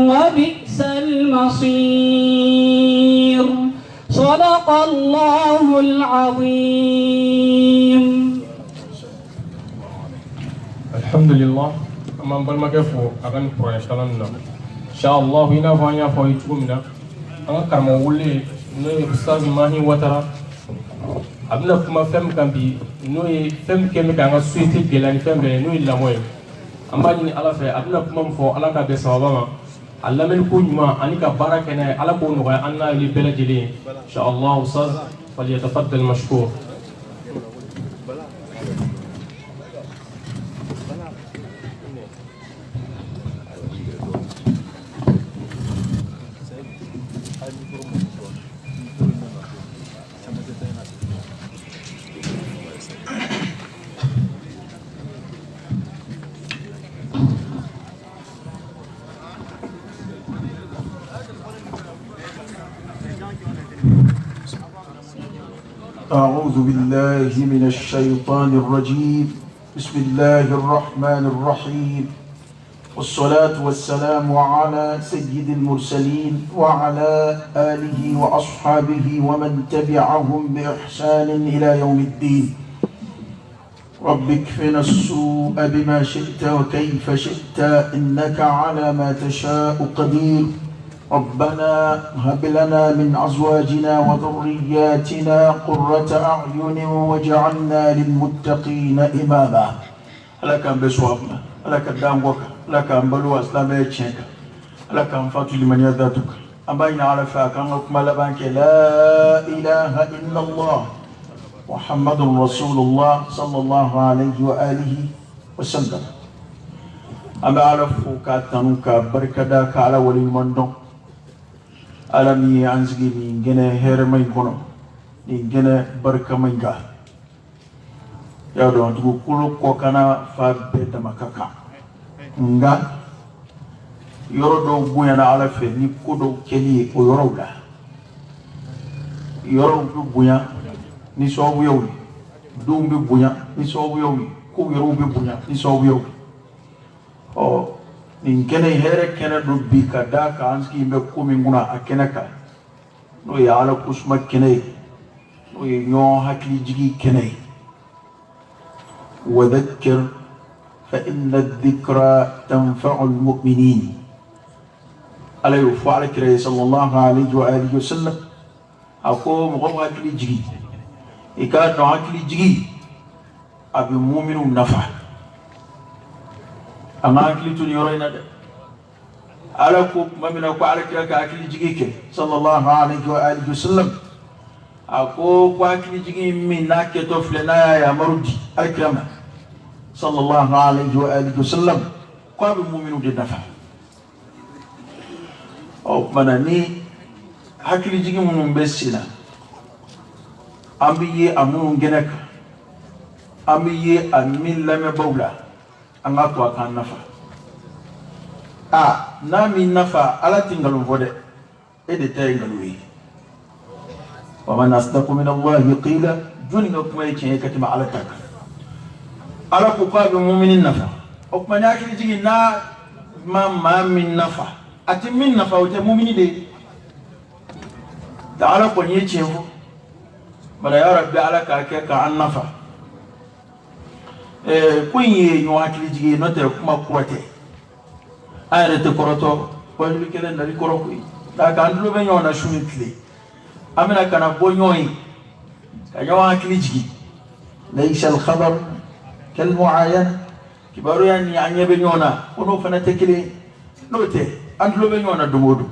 وبئس المصير صدق الله العظيم. الحمد لله. أمام بالمكفو أغني قرآن شلنا إن شاء الله هنا فانيا فايتكمنا أنا كرمولي نوي أستاذ ماهي وترى أبنا كم فهم كم بي نوي فهم كم كان سويتي جلاني فهم بين نوي لاموي أما جني على في أبنا كم فو على كده سببنا على من كون ما أني كبارة كنا على كون وعي أنا اللي بلجلي إن شاء الله أستاذ فليتفضل مشكور. أعوذ بالله من الشيطان الرجيم. بسم الله الرحمن الرحيم، والصلاة والسلام على سيد المرسلين وعلى آله وأصحابه ومن تبعهم بإحسان إلى يوم الدين. رب اكفنا السوء بما شئت وكيف شئت إنك على ما تشاء قدير. ربنا هب لنا من أزواجنا وذرياتنا قرة أعين واجعلنا للمتقين إماما. لك أن بسوابنا، لك الدام وكا، لك أن بلو أسلام يتشنك، لك أن فاتو لمن يذاتك. أبين على فاكان لكم لبانك لا إله إلا الله محمد رسول الله صلى الله عليه وآله وسلم. أما على فوكاتنك بركدك على ولي المندون alami anzigi ni ngene here may kono ni ngene barka may ga ya do ndugo kulo ko kana fa beta makaka nga yoro do buya na ala fe ni kodo keli o yoro la yoro do buya ni so buyo dum bi buya ni so buyo ko yoro bi buya ni so buyo o in kene here kene do bi kada ka anski be kumi nguna akene ka no ya ala kusma kene no yo hakli jigi kene wa dhakkir fa inna adh-dhikra tanfa'u al-mu'minin. ala yufu ala kire sallallahu alayhi wa alihi wasallam ako mo hakli jigi ika no hakli jigi abi mu'minu nafa ama akili tun yoro ina de ala ko mamina ko ala kira ka akili jigike sallallahu alaihi wa alihi wasallam ako ko akili jigi min na ke to flena ya marudi akrama sallallahu alaihi wa alihi wasallam ko bi mu'minu de nafa o manani akili jigi mun besina ambiye amun genek ambiye amin lame bawla anga to kan nafa na min nafa ala tingalum fode e de tay ngalwi wa man asdaqu min Allah qila juni ngakuma yake katima ala tak ala ko ka bi mu'minin nafa o kuma ya kiri jigi na ma min nafa ati min nafa o te mu'mini de da ala ko ni ce ko bala ya rabbi ala ka ke ka an nafa kunye nyo hakili jigi no te kuma kuwate ayre te koroto ko li kele na li koroko da ka ndulo be nyona shumitli amina kana bo nyoyi ka nyo hakili jigi laysa al khabar kal muayyan kibaru yani anye be nyona kono fana tekile no te andulo be nyona dumodu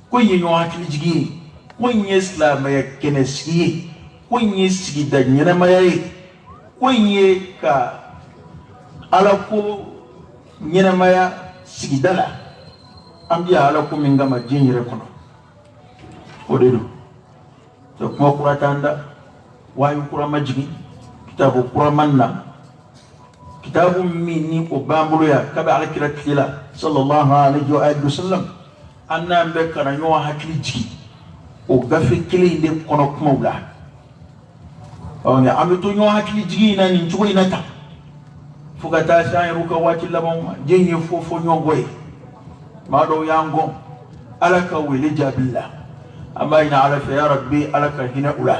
kunye nyo hakili jigi kunye islam ya kenesi kunye sigi da nyina mayayi kunye ka alako nyina maya sigidala ambiya alako mingama jinyire kono odedu to kuma kuratanda wayu kurama jigi kitabu kuramanna kitabu minni obambulo ya kabe alakira kila sallallahu alaihi wa alihi wasallam anna mbe kana nyo hakili jigi o gafe kile inde kono kuma wula on ya amito nyo hakili jigi na ni njugo inata fugata shan ruka wati labon jenye fofo nyo goye ما دو يانغون ألك ولجا بالله أما إن على يا ربي ألك هنا أولا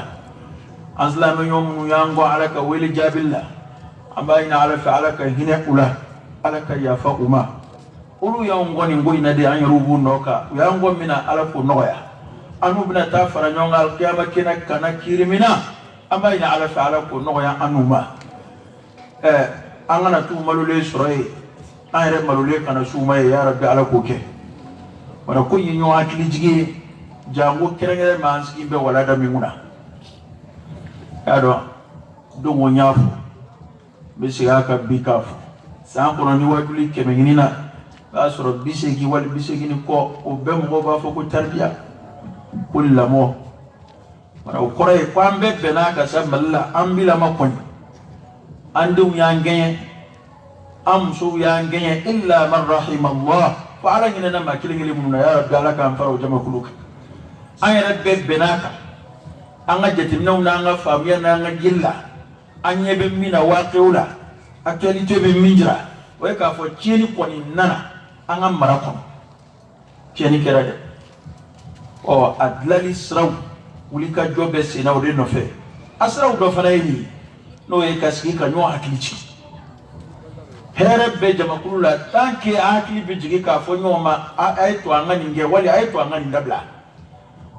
أنزل من يوم يانغو ألك ولجا بالله أما إن على ألك هنا أولا ألك يا فاطمة أولو يانغون ينغوي ندي أن يروبون نوكا يانغون منا ألك نويا أنو بنا تافر نيونغ القيامة كنا كنا كيرمنا أما إن على ألك نويا أنو ما أنا تو ملولي سري أنا ملولي كنا سوما يا ربي ألك وكي wana ko yin yo akili jige jango kerengere manski be wala da minguna ado do mo nyafu be siga ka bikafu san kono ni waduli kemenina ba soro bisegi wal bisegi ni ko o be mo ba fo ko tarbiya kullamo wana ko ray ko ambe be na ka saballa ambila makon andu yangenye am su yangenye illa man rahimallah فعلى إننا ما كلنا لمننا يا رب على كام فرو جمع كلوك أنا رب بناك أنا جتمنا ونانا فاميا نانا جلا أنا بمنا واقعولا أكيد تبمنجرا ويكافو تيني كوني نانا أنا مراكم تيني كرادة أو أدلالي سراو وليكا جوب سينا ودينو في أسراو دفنايني نو يكاسكي كنيو أكليتي herebe jamakulula tanke akili bijigi ka fonyo ma aitu angani nge wali aitu angani ndabla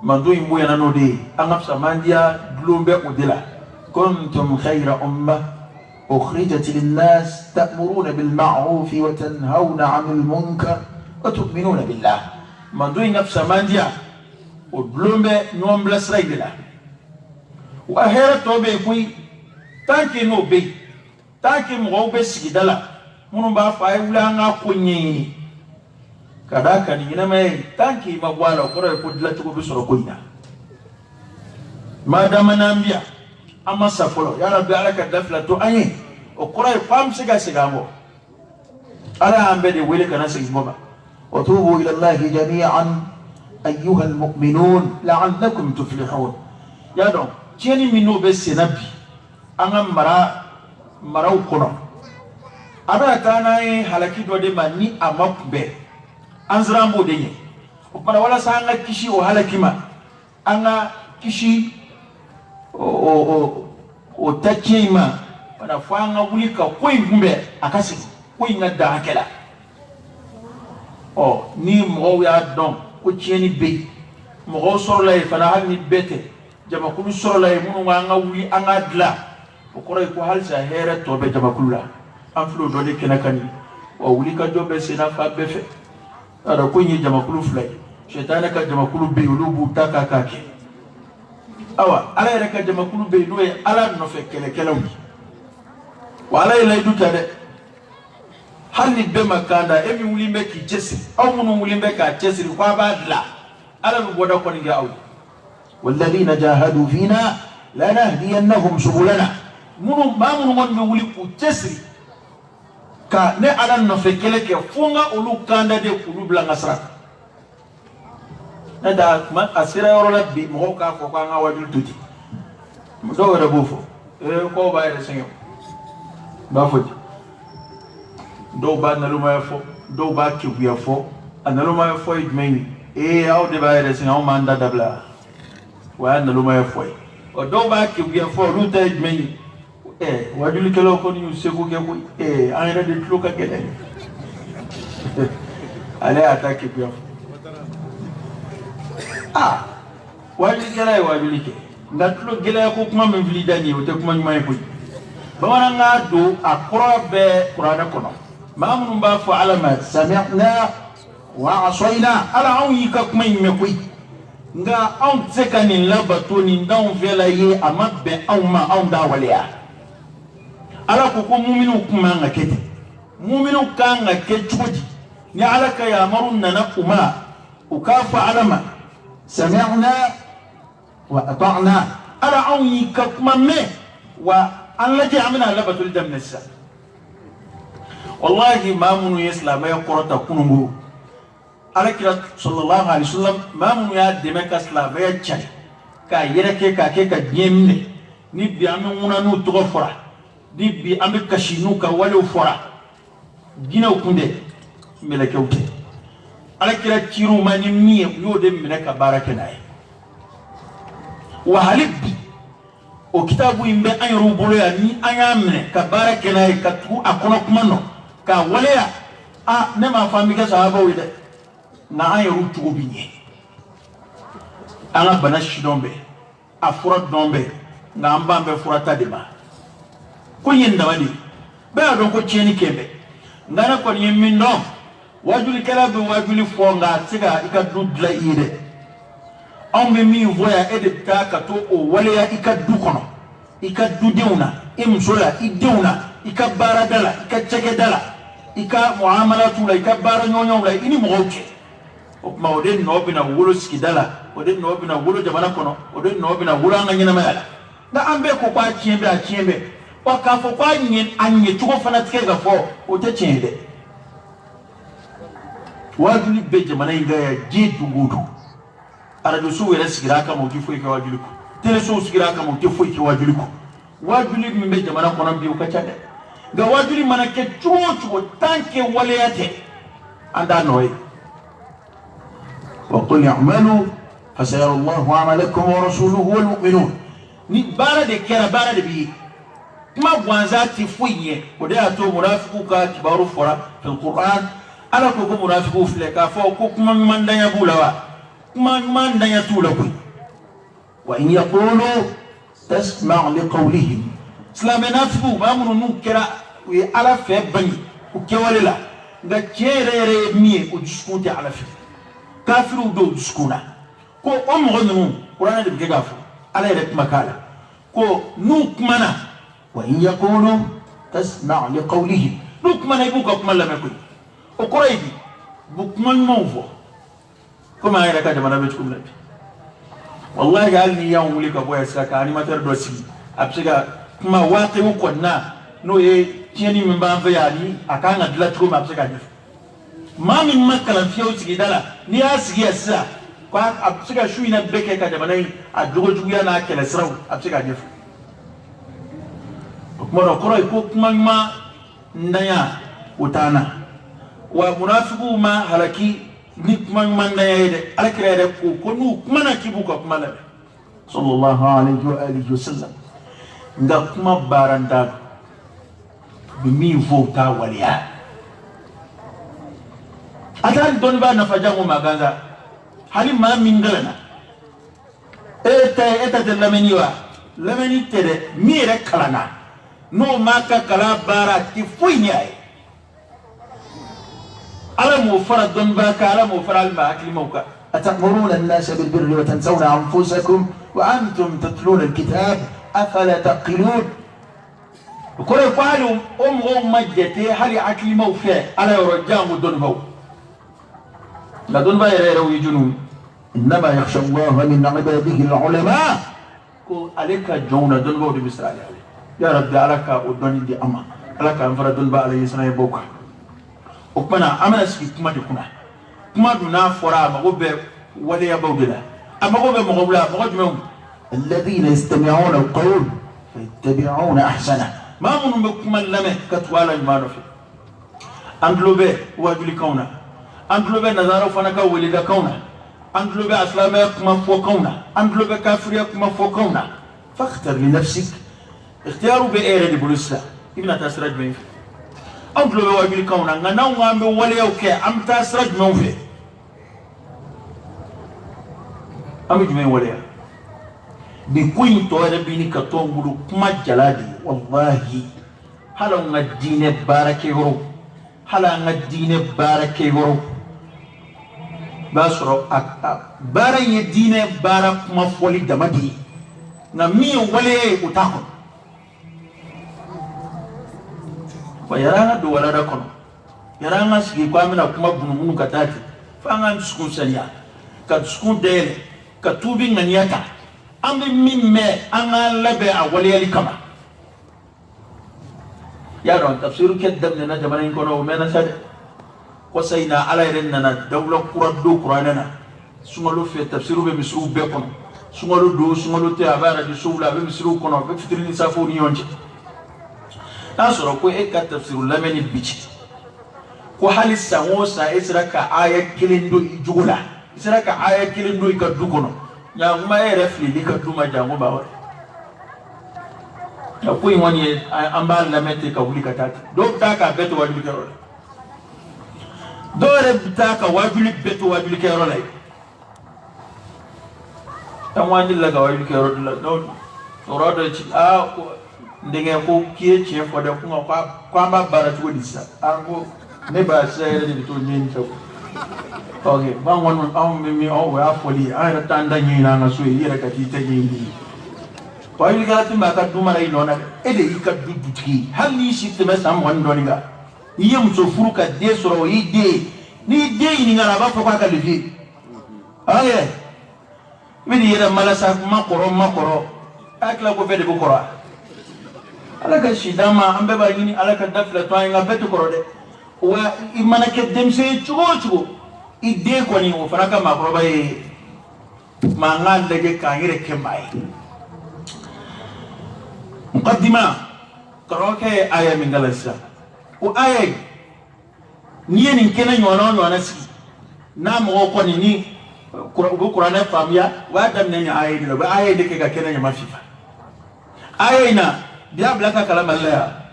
mandu imbu yana nodi angapsa mandia glombe udila kuntum khayra umma ukhrijat lin-nas ta'muruna bil ma'ruf wa tanhauna 'anil munkar wa tu'minuna billah mandu ingapsa mandia udlombe nyombla sraidila wa hera tobe kui tanke no be tanke mo be sigidala munu ba fa ay wula nga kunyi kada kan ina mai tanki magwala ko ray ko dilatu ko bisoro ko ina madama nambia amma safolo ya rabbi alaka daflatu ayi o quray pam siga mo ala ambe de wele kana sigi moba wa tubu ila allahi jami'an ayyuha almu'minun la'allakum tuflihun ya don tieni mino be senabi angam mara kono abana kana halaki do de mani amakbe anzrambo de nye opana wala sanga kishi o halakima anga kishi o takima wana fanga wulika ko ngumbe akasi ko ngada akela o ni mo ya don ko tieni be mo soro lay fana halni bete jama kulu soro lay munu nga wuli anga dla ko ray ko halsa here to be jama kulu la aflo do de kenakani wa wulika jobe sina fa befe ara ko nyi jama kulu fulay shaytan ka jama kulu be ulubu taka kake awa ala yere ka jama kulu be no e ala no fe kele kelawi wala ila duta de hanni be makanda emi wulimbe ki jesi aw munu wulimbe ka jesi ko abadla ala no boda ko ni awu walladhina jahadu fina lanahdiyannahum subulana munu mamunu mon be wuli ku jesi ka ne ala no fe kele ke funga ulu kanda de kulu bla ngasra nada ma asira yoro la bi mo ka ko ka nga wadul tuti do wala bofo ko ba ere senyo ba foti do ba na luma fo do ba ki buya fo analuma fo idmeni aw de ba ere senyo manda dabla wa na luma fo o do ba ki buya fo ruta idmeni wadul kelo ko ni seko ke ko ayra de tloka kele ale attaque buya wadul kela wadul ke ndatlo gele ko kuma men vili dani o te kuma nyuma ko bamana nga do akora be qur'ana kono mamun ba fa alama sami'na wa asayna ala on yika kuma nyime ko nga on tsekani labato ni ndon vela ye amabbe on ma on da waliya ala ko mu'minu kuma nga kete mu'minu kan nga kechuji ni ala ka ya marunna na kuma ukafa alama sami'na wa ata'na ala on yika kuma me wa an laje amina labatul damnasa wallahi mamunu islama ya qurata kunungu alakira sallallahu alaihi wasallam mamunu ya demeka islama ya chai ka yereke ka ke ka jemme ni bi amin una nu to fora di bi amin kashinu ka wale fora gina kunde meleke ute ala kira ciru mani miye yo de mine ka baraka nay wa halib o kitabu imbe an rubulo ya ni anya mine ka baraka nay ka tu akono kuma no ka wale ya ne ma fami ka sahaba wi de na an ru tu binye ana banashi dombe afura dombe nga ambambe furata de ba ko yenda wali ba do ko cheni kebe ngana ko ni min no wajuli kala be wajuli fonga tiga ikadu dla ide on me mi voya ede taka to o wale ya ikadu kono ikadu deuna imsola ideuna ikabara dala ikacheke dala ika muamalatu la ikabara nyonyo la ini moche o ma oden no bina wolo skidala oden no bina wolo jamana kono oden no bina wolo anga nyina mala da ambe ko kwa chiembe a chiembe o ka fo kwa nyin anye tuko fana tike ga fo o te chiende wajuli be jamana inga ya jitu gudu arajo su wera sigira ka mo kifo ka wajuli ko tele so sigira ka mo kifo ka wajuli ko wajuli be jamana kono bi o ka chade ga wajuli mana ke chuo tanke wale yate anda noy وقل اعملوا فسيرى الله عملكم ورسوله والمؤمنون ni bara de kera bara de bi ma gwanza ti fuye o de ato munafiku ka kibaru fora fil qur'an ala ko munafiku fle ka fo ko kuma mandanya bulawa kuma mandanya tula ko wa in yaqulu tasma' li qawlihim islam nafiku ba mun nu kera wi ala fe bani ko kewalila nga cherere mi o diskute ala fe kafiru do diskuna ko o mo ngonu qur'an de gafu ala yɛrɛ kuma k'a la ko n'u kumana wa in yaqulu tasma' li qawlihim n'u kumana i b'u ka kuma lamɛn koyi o kɔrɔ ye di bu kuma ɲumanw fɔ komi an yɛrɛ ka jamana bɛ cogo min na bi wallahi hali ni y'anw wuli ka bɔ yan sisan ka animateur dɔ sigi a bɛ se ka kuma waaqiw kɔnɔna n'o ye tiɲɛni min b'an fɛ yan ni a kan ka dilan cogo min a bɛ se k'a ɲɛfɔ maa min ma kalan fiyewu sigida la n'i y'a sigi yan sisan kwa absika shuina beke ka jamana a jogo juguya na kele sraw absika def mo no koro ko kuma ma ndaya utana wa munafiqu ma halaki ni kuma ma ndaya yede alakira de ko nu kuma na kibu ko kuma la sallallahu alaihi wa alihi wasallam nda kuma baranda bi mi vota waliya atari don ba na fajango maganza hali ma min galana eta de lameni tere mire kalana no maka kala bara ti fuinyai ala mo fara don ba ka ala mo fara al ma akli mawka atamuruna an-nas bil birri wa tansawna anfusakum wa antum tatluna al-kitab afala taqilun ko re falu majjete hali akli mawfa ala yurjamu don baw لا دون باي ريرو يجنون انما يخشى الله من عباده العلماء كو عليك جونا دون بو دي مستر علي يا رب عليك ودون دي اما عليك انفر دون با علي سناي بوكا وكنا امنا سكي كما دي كما دونا فورا ما بو ولا يا بودلا اما بو مغبلا مغجمو الذين يستمعون القول فيتبعون احسنه ما من كما لمه كتوالا ما نفي اندلوبه واجلي كونا andlobe nazaro fana ka welida kauna andlobe aslama kuma fo kauna andlobe kafiriya kuma fo kauna fakhtar li nafsik ikhtiyaru bi ere di bulusla ibn tasraj bin andlobe wabil kauna ngana ngambe wale yoke am tasraj mon fe am jume wale bi kuin to da bini ka to ngulu kuma jaladi wallahi hala ngadine barake horo hala ngadine barake horo basro bara yedine bara kuma foli damadi na mi wale utako wa yaranga do wala da kono yaranga sigi kwa mina kuma bununu katati fanga sukun sanya ka sukun dele ka tubi nganyata ambi mimme anga labe a wale yali kama ya don tafsiru keddam na jama'in kono mena sade وسينا على إننا دولة قرآن قرآننا سمعوا في تفسيره بمسرو بكون سمعوا تابعنا بسولا بمسرو كنا بفترين سافوني يونج ناسورو كوي إك تفسير لمن البيج ko hali sango sa israka aya kilindo ijugula israka aya kilindo ikadukono ya nguma refli ikaduma jango bawo ya ko woni amba la mete ka wuli katata do taka beto wajuli kero do re taka wajuli beto wajuli kero lay tamwani la ga wajuli kero do rodo ci a ndenge ko kiye ci fo de ko kwamba baratu ko disa ango ne ba sai de to nyin to okay ban won on mi o wa foli a ra tanda nyi na na so yi ra ka ti te nyi ko yi ga timba ka duma rai nona e de yi ka duduki hal ni shi te mesam won doninga yi mu so furu ka de soro yi de ni de ni ngara ba ko ka levi aye mi di yera malasa makoro akla ko fede bu kora alaka shidama ambe ba yini alaka dafla to nga betu korode wa imana ke demse chugo ide ko ni o faraka makoro ba e mangal lege kangire kembai muqaddima karoke aya min galasa o aya ni kena nyono si na mo ko ni Qur'ana famia wa dam ne aya ni ba aya de ke ga kena nya mafifa aya ina biya blaka kalam Allah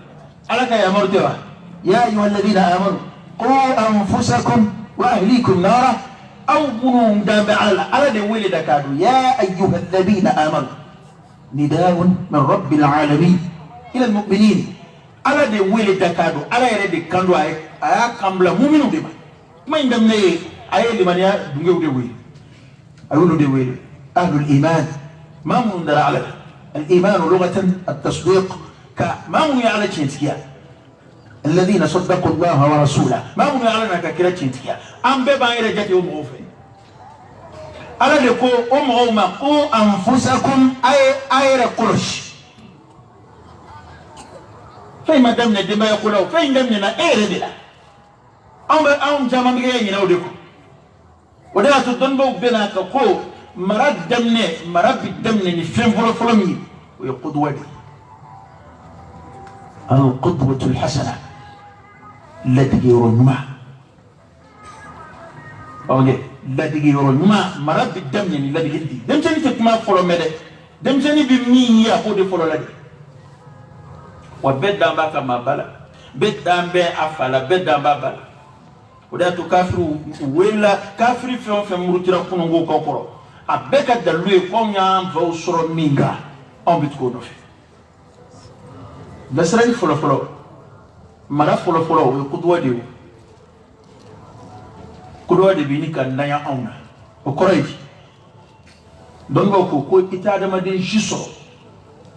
alaka ya murtira ya ayyuhal ladina amanu qu anfusakum wa ahlikum nara aw kunu daba ala de wili dakadu ya ayyuhal ladina amanu nidaun min rabbil alamin ila al mu'minin ala de wili dakadu ala yare de kando aya kambla mu'minu de ma indam ne aya limaniya dunge de wili ayulu de wili ahlul iman ma mun dara ala الإيمان لغة التصديق كما هو على تشنتيا الذين صدقوا الله ورسوله ما هو على كلا تشنتيا أم ببا إلى جت يوم غوفين على لكو غوما قو أنفسكم أي رقرش فين ما دمنا دما يقولوا فين دمنا ردلا أم جامع مجيء ينودكم وده تدنبو بنا كقو مرد دمني نفهم فلمي ويقدوتي القدوة الحسنة التي يرونما اوكي التي يرونما مرد دمني الذي يدي دمتني تكما فلمي دمتني بمي يا خودي فلولدي وبدأ بك ما بلا بدأ بأفعل بدأ ببلا وده تكافر ولا كافر في مرتنا كنغو كوكرو abeka dalue konya va usoro minga on bitko no fe basrai folo mara folo we kudwa de bini kan naya auna o koreji don go ko ita da madin jiso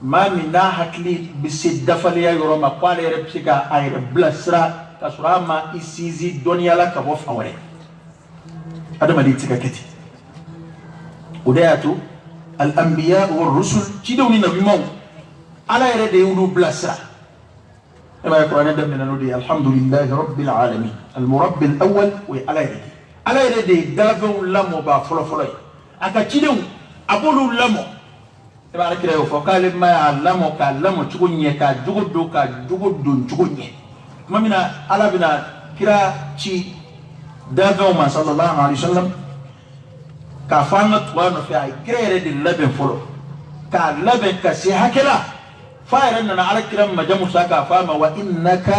ma min na hakli bisi dafali ya yoro ma kwale repsika ayre blasra kasurama isizi doniala ka bo fawre adama di tikaketi ودياتو الأنبياء والرسل تدوني نبي مو على يرد يولو بلاسا كما يقول أنا دمنا نودي الحمد لله رب العالمين المربي الأول وعلى يرد على يرد دافو لامو بافلو فلوي أكا تدو أقولوا لامو كما أنا كده يوفقال ما يعلمو كالامو تقولني كجودو تقولني ما منا على بنا كرا تي دافو ما صلى الله عليه وسلم كافانة توانو في أي كريرة اللبن فلو كاللبن كسي هكلا فايرنا على كلام مجمو ساكا فاما وإنك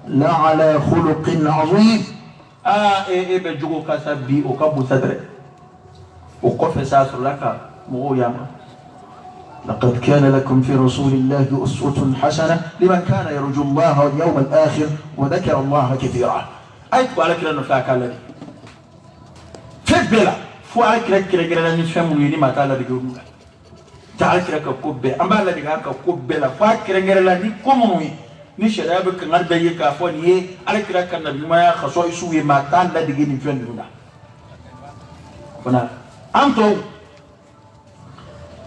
لعلى خلق عظيم بجوكو كسبي وكبو سدر وقف ساسر لك مغو ياما لقد كان لكم في رسول الله أسوة حسنة لمن كان يرجو الله واليوم الآخر وذكر الله كثيرا أيتكو على كلام نفاك الذي فبلا فو على كلا نفهم ويني ما تعالى بيقولوا تعالى كلا كوبة أما لا ديكا كوبة لا فو كلا ني كوموني ني شراب كنار بيجي كافون يه على كلا كنا بما خصو يسوي ما تعالى ديكي نفهم دونا فنا أنتو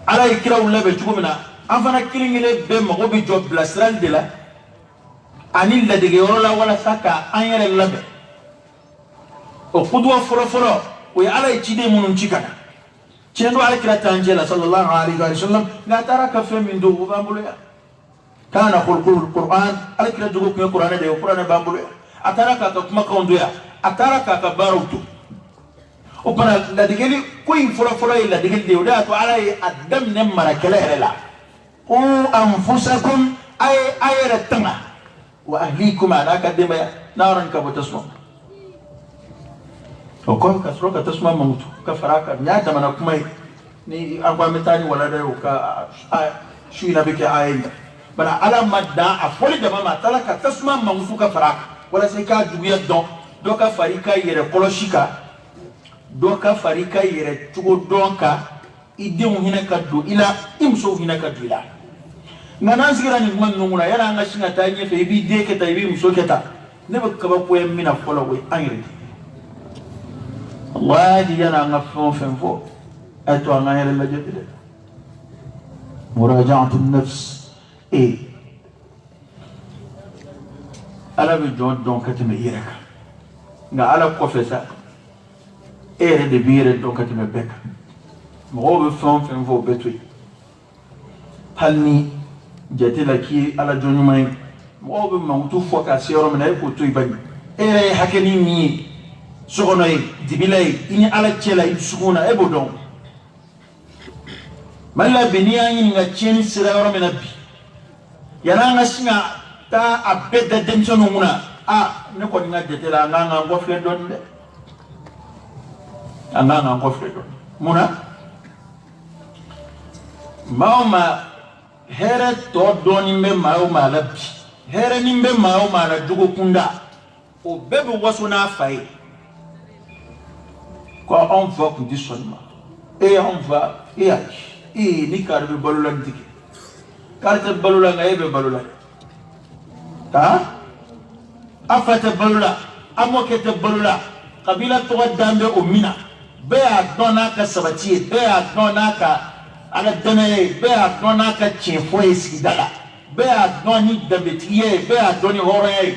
على كلا ولا بيجومنا أفنا كلينغلي بيم هو بيجوب بلاسرال دلا أني لا ديكي ولا ساكا أنير اللبه وقدوة فرا ويعلى يجدي من شكنا شنو على كلا تانجيلا صلى الله عليه وسلم لا ترى كفر من دوه بامبوليا كان خلقه القرآن على كلا جوك من القرآن ده القرآن بامبوليا ataraka ka kuma kondoya ataraka ka barutu o para la digeli ko in folo folo la digeli de oda to ala adam ne marakala hela o anfusakum ay ayratama wa ahlikum ala kadima naran ka botasmo o ko ka sroka tasma mamutu ka faraka nya jamana kuma ni agwa metani wala da ka shu ina bike ayi bana ala madda a foli da mama talaka tasma mamutu ka faraka wala sai ka duya don do ka farika yere koloshika do ka farika yere tugo donka idin hina ka do ila imso hina ka do ila ngana sigira ni man nguna yana nga shinga ta nyefe bi de ke ta bi muso ke ta ne ba ka ba ko mina folo we angire wallahi yana nga fo ato nga yere la jete muraja'atu an-nafs ala bi don katime ireka nga ala professeur ere de bire don katime beka mo be fo betui halni jati la ki ala jonu may mo be mawtu fo ka sero mena ko to ibani ere hakeni mi sogono yi dibilay ini ala chela ibsuguna ebo don malla beniya yin nga cheni sira mena bi yana nga singa ta abeda demsono muna ne ko nga jati la nga ngo fle don de nga ngo fle don muna mauma here to doni me mauma la bi here ni me mauma la jugo kunda o bebe waso na fai ko on va conditionnement et on va et ni karbe balula ndike carte balula ngaybe balula ta afata balula amokete balula kabila to dambe o mina be a dona ka sabati be a dona ka ala danaye be a dona ka chefo esidala be a doni dabetiye be a doni horoye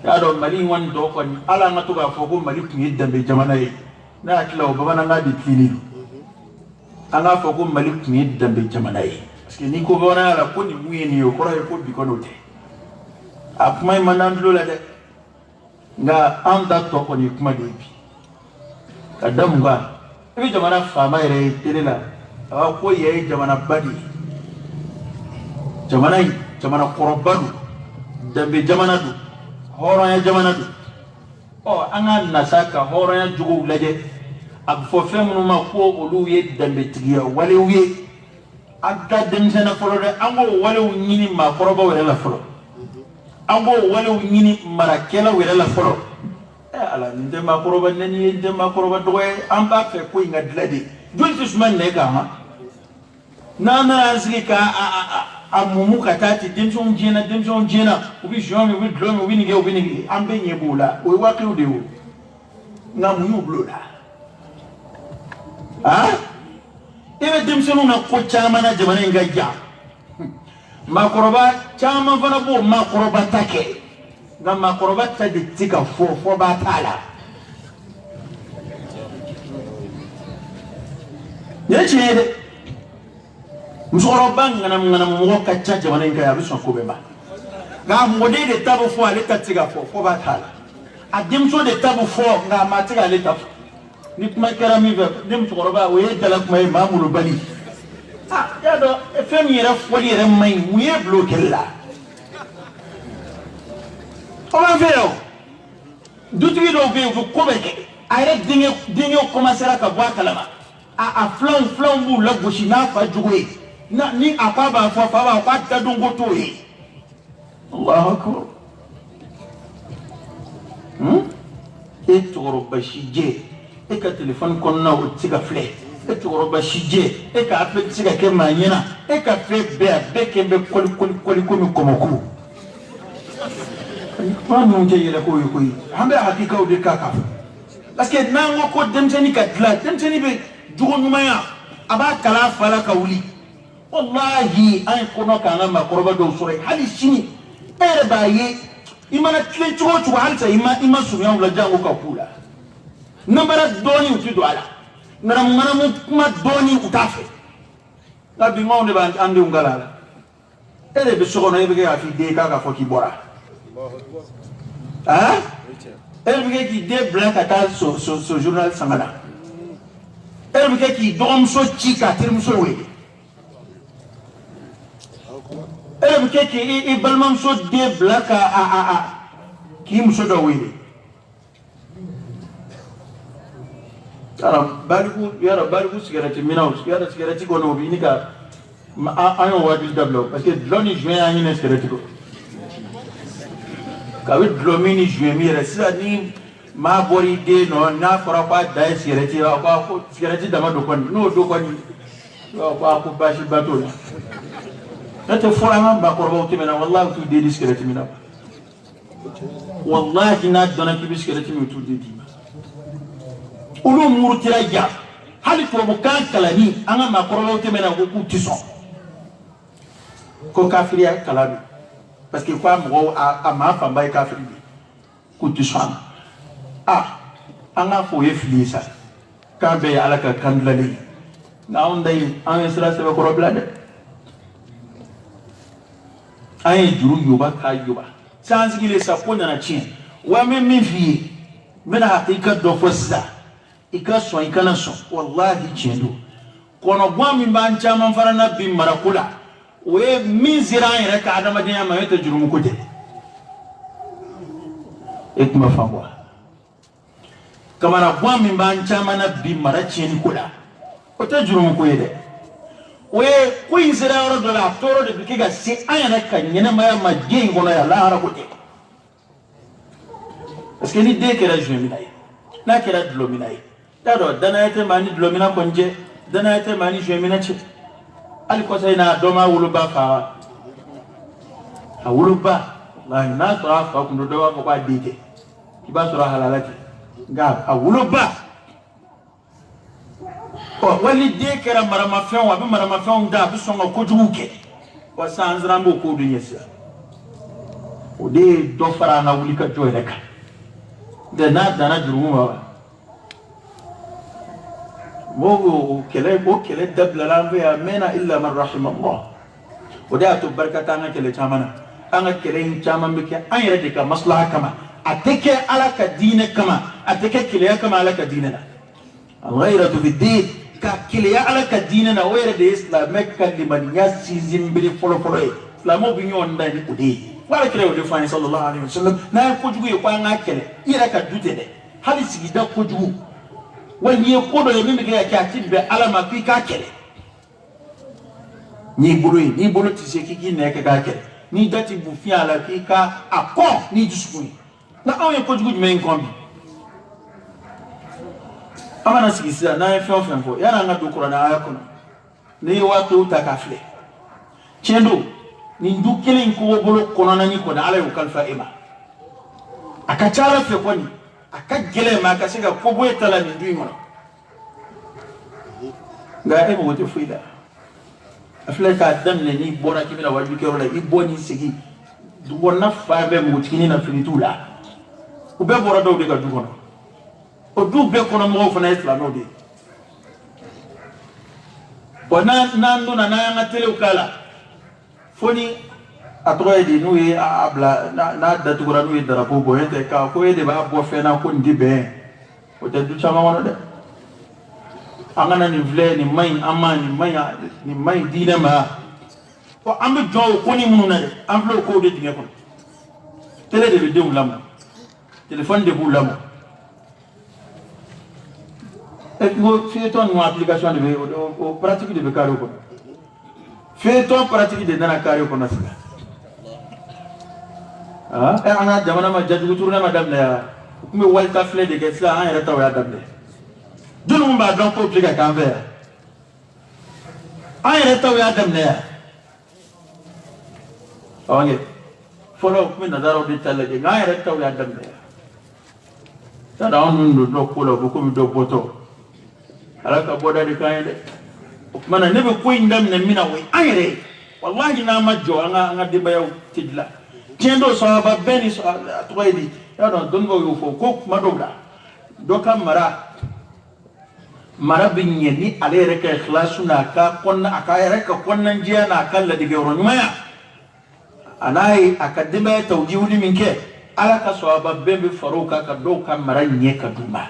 ya do mali won do ko ni ala ngatu ga fogo mali kunyi dambe jamana ye na akila o baba na ngadi fini ana fogo mali kunyi dambe jamana ye parce que ni ko bona ala ko ni muye ni ko ray ko bi ko note apmay manandlo la de nga anda to ko ni kuma de bi kadam ga bi jamana fama ere telela awa ko ye jamana badi jamana korobadu dambe jamana du horoya jamana du o anga nasaka horoya jugo laje ab fo femnu ma ko olu ye dambe tigiya wale wiye adda demsena folo de ango wale nyini ma koroba wala la folo ango wale nyini marakela wala la folo ala nde ma koroba nani nde ma koroba doye amba fe ko inga dilade jonti suman ne ka ha nana azika amumu katati demson jena ubi jomi ubi glomi ubi nige ambe nyebula o waki ude o na muyu blola ebe demson na ko chama na jamana ngaja makoroba chama fana bo makoroba take na makoroba ta de tika fo batala yeche musoroba ngana mo ka cha jamana ngaya biso ko beba ga mode de tabo fo ale tatiga fo batala adimso de tabo fo nga matiga ale tabo ni kuma kera mi ve dim musoroba o ye dala kuma e mamulu bali ya do fem yere fo yere mai muye bloquer la on va faire dutu do be ko beke ayre dinge commencer à voir kalama a flan bu la goshi na fa jugoye na ni apaba fa ba kwa tadungo to yi Allahu akbar e toro bashije e ka telephone kon na o tiga fle e toro bashije e ka apel tiga ke manyena e ka fe be ke be kol ko mi komoku pa no je yele ko yi hambe hakika o de kaka parce que nango ko demteni ka dla demteni be jugo nyumaya aba kala fala ka wuli wallahi ay kono kana makoroba do sore hali shini ere baye imana tle chugo halsa ima sumya la jango ka kula nambara doni uti do ala ngara mu kuma doni utafe labi ngonde ba ande ungala ere be sogo na yebe ga fi de ka foki bora ah elle veut qui des blancs à ce journal sangala elle veut qui dorme so chica tirmuso we elle veut qui et balmam so des blancs à qui muso do we yara baliku cigarette minaw yara cigarette ko no bi ni ka ayo wadi dablo parce que loni juin ani ne cigarette ko ka wi glomini juin mi resa ni ma bori de no na fara pa da cigarette ko cigarette dama do kon no do kon ko bashi bato na te fora ma ba ko ro timena wallahi tu de cigarette mina wallahi na dona ki cigarette mi tu de di ulu murutira ya hali to bukan kalani anga makoro temena ko kutison ko kafiria kalabi parce que quoi mo a ma famba kafiri kutison anga fo yeflisa ka be alaka kandlali na ondai an isra se ko roblade ay juru yuba ka yuba sans gile sa pona na chin wa me fi mena hakika do fossa ika so ikana so wallahi chendo kono gwami bancha manfara na bi marakula we mizira ira ka adama dinya ma yata jurumu kuje ekma fangwa kama na gwami bancha mana bi maracheni kula ota jurumu kuje we ko izira ro do la toro de bikiga si ayana ka nyena ma ma gengo na ya la hara kuje parce que ni de que la juminai na kera dlominai dado dana yete mani dlomina konje dana yete mani jemina che ali ko sayna doma wuluba fa a wuluba la na to afa kundo do ko ba dite kiba sura halalati ga a wuluba ko wali de kera marama fen wa be marama fen da bi songa ko juuke wa sanzrambo ko dunyesa o de do fara na wuli ka joy reka de na dana juruma مو كله دبل لامبيا منا إلا من رحم الله وده تبركة أنا كله جامنا أنا كله جامن بك أنا يردك مصلحة كما أتكى على كدين كما أتكى كله كما على كديننا الغيرة في الدين كله على كديننا ويرد إسلام كلمة ياسين بلي فلو لا مو بينون داني كودي ولا كله ودفعين صلى الله عليه وسلم نعم كوجو يقول أنا كله يرك دوتة هذه سيدا كوجو wani kodo ya mimi ga katibe alama fi ka kele ni bulu ti se kiki ne ka kele ni dati bu fi ala fi ka akon ni disukuni na awe ko jugu men kombi amana sigisa na fe ofenfo yana nga do qur'ana ayakuna ni wato ta kafle chendo ni ndukele ko bolo kono na ni ko na ala yo kalfa ima akachala fe kwani akagele makasiga ko boyetala ni ndimo ga ebo wote fuida afleka damne ni bona kibila wajuke rola iboni sigi dubona fabe mutikini na finitula ube bora do de ga dugono o du be kono mo fona islam odi bona nando na nga tele ukala foni atroidi nuyi abla na datugura nuyi darapo boyete ka ko ede ba bo fena ko ndibe o te du chama wono de angana ni vle ni mai amani ni mai dina ma ko ambe jo ko ni mununa de amble ko de dinga ko tele de video lam téléphone de bu lam et go fait ton application de o pratique de karo ko fait ton pratique de dana karo ko nasika ana jamana ma jadu turna madam la me walta fle de gesla an reta wa dabne dunu ba don ko pliga kan ver an reta wa dabne awange follow me na daro de tale de an reta wa dabne ta da on do ko lo ko mi do boto ala ka boda de kan de mana ne be ko indam na mina we an re wallahi na majo anga de bayaw tidla kendo sahaba beni atwaidi ya don go yo ko madobla do kam mara binye ni ale reka ikhlasuna ka konna aka reka konnan jiya na kalla dige ronmaya anai akadima tawjihudi minke ala ka sawaba bembe faroka ka do ka maranye ka duma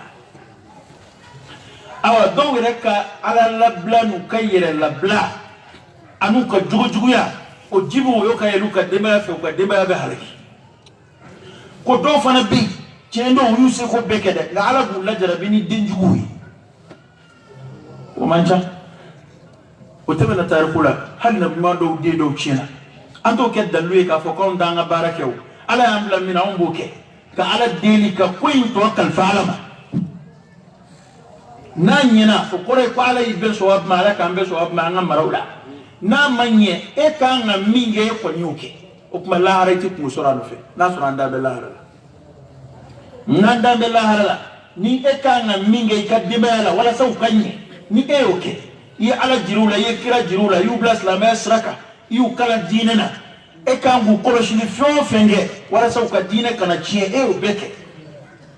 awa do reka ala labla nu kayere labla anu ka jugujuguya o jibu yo ka yelu ka dema fe ka dema be halaki ko do fana bi cendo yuse ko bekede la ala bu la jarabini dinjuguyi o mancha o tebe na tarikula hal na bima do de do china anto ke daluye ka fo kon danga barakew ala amla mina umbuke ka ala deli ka koyin to kal falama na nyina o kore ko ala ibe so wab mala kan be so wab ma ngam marawla na manye e ka ngam minge ko nyuke o kuma la harati ko sura no fe na sura nda be la harala nanda be la harala ni e ka ngam minge ka dibala wala saw kanye ni e oke ya ala jirula ye kira jirula yu blas la mesraka yu kala dinena e kan gu koloshi ni fio fenge wala saw ka dine kana chie e o beke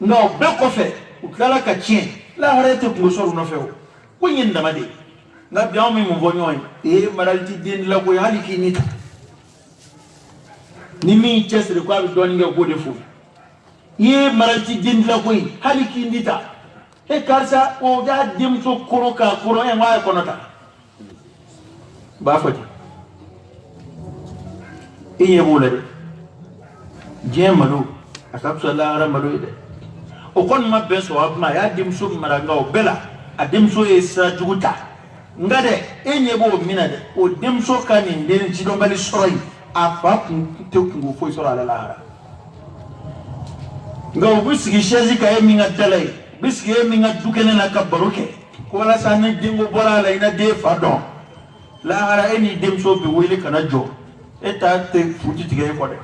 no be ko fe u kala ka chie la harete ko soro no fe ko nyinda made na biaw mi mo bonyoy e maralti din la ko haliki ni ni mi chesre ko abi doni nga gode fu ye maralti din la ko haliki ndita e karsa o da dim so koro ka koro e ma ko nota ba foti iye mula de jemalo asabso la ramalo de o kon ma be so abma ya dim so maranga o bela adim so e sa juguta ngade enye bo minade o dim so kanin den ci do bali soroy afa te kungo fo so ala la ngaw bisigi shezi ka yemi ngadalay bisigi yemi ngadukene na kabaruke ko la sanin dingo bora la ina de fadon la hara eni dim so be wele kana jo eta te futi tige ko de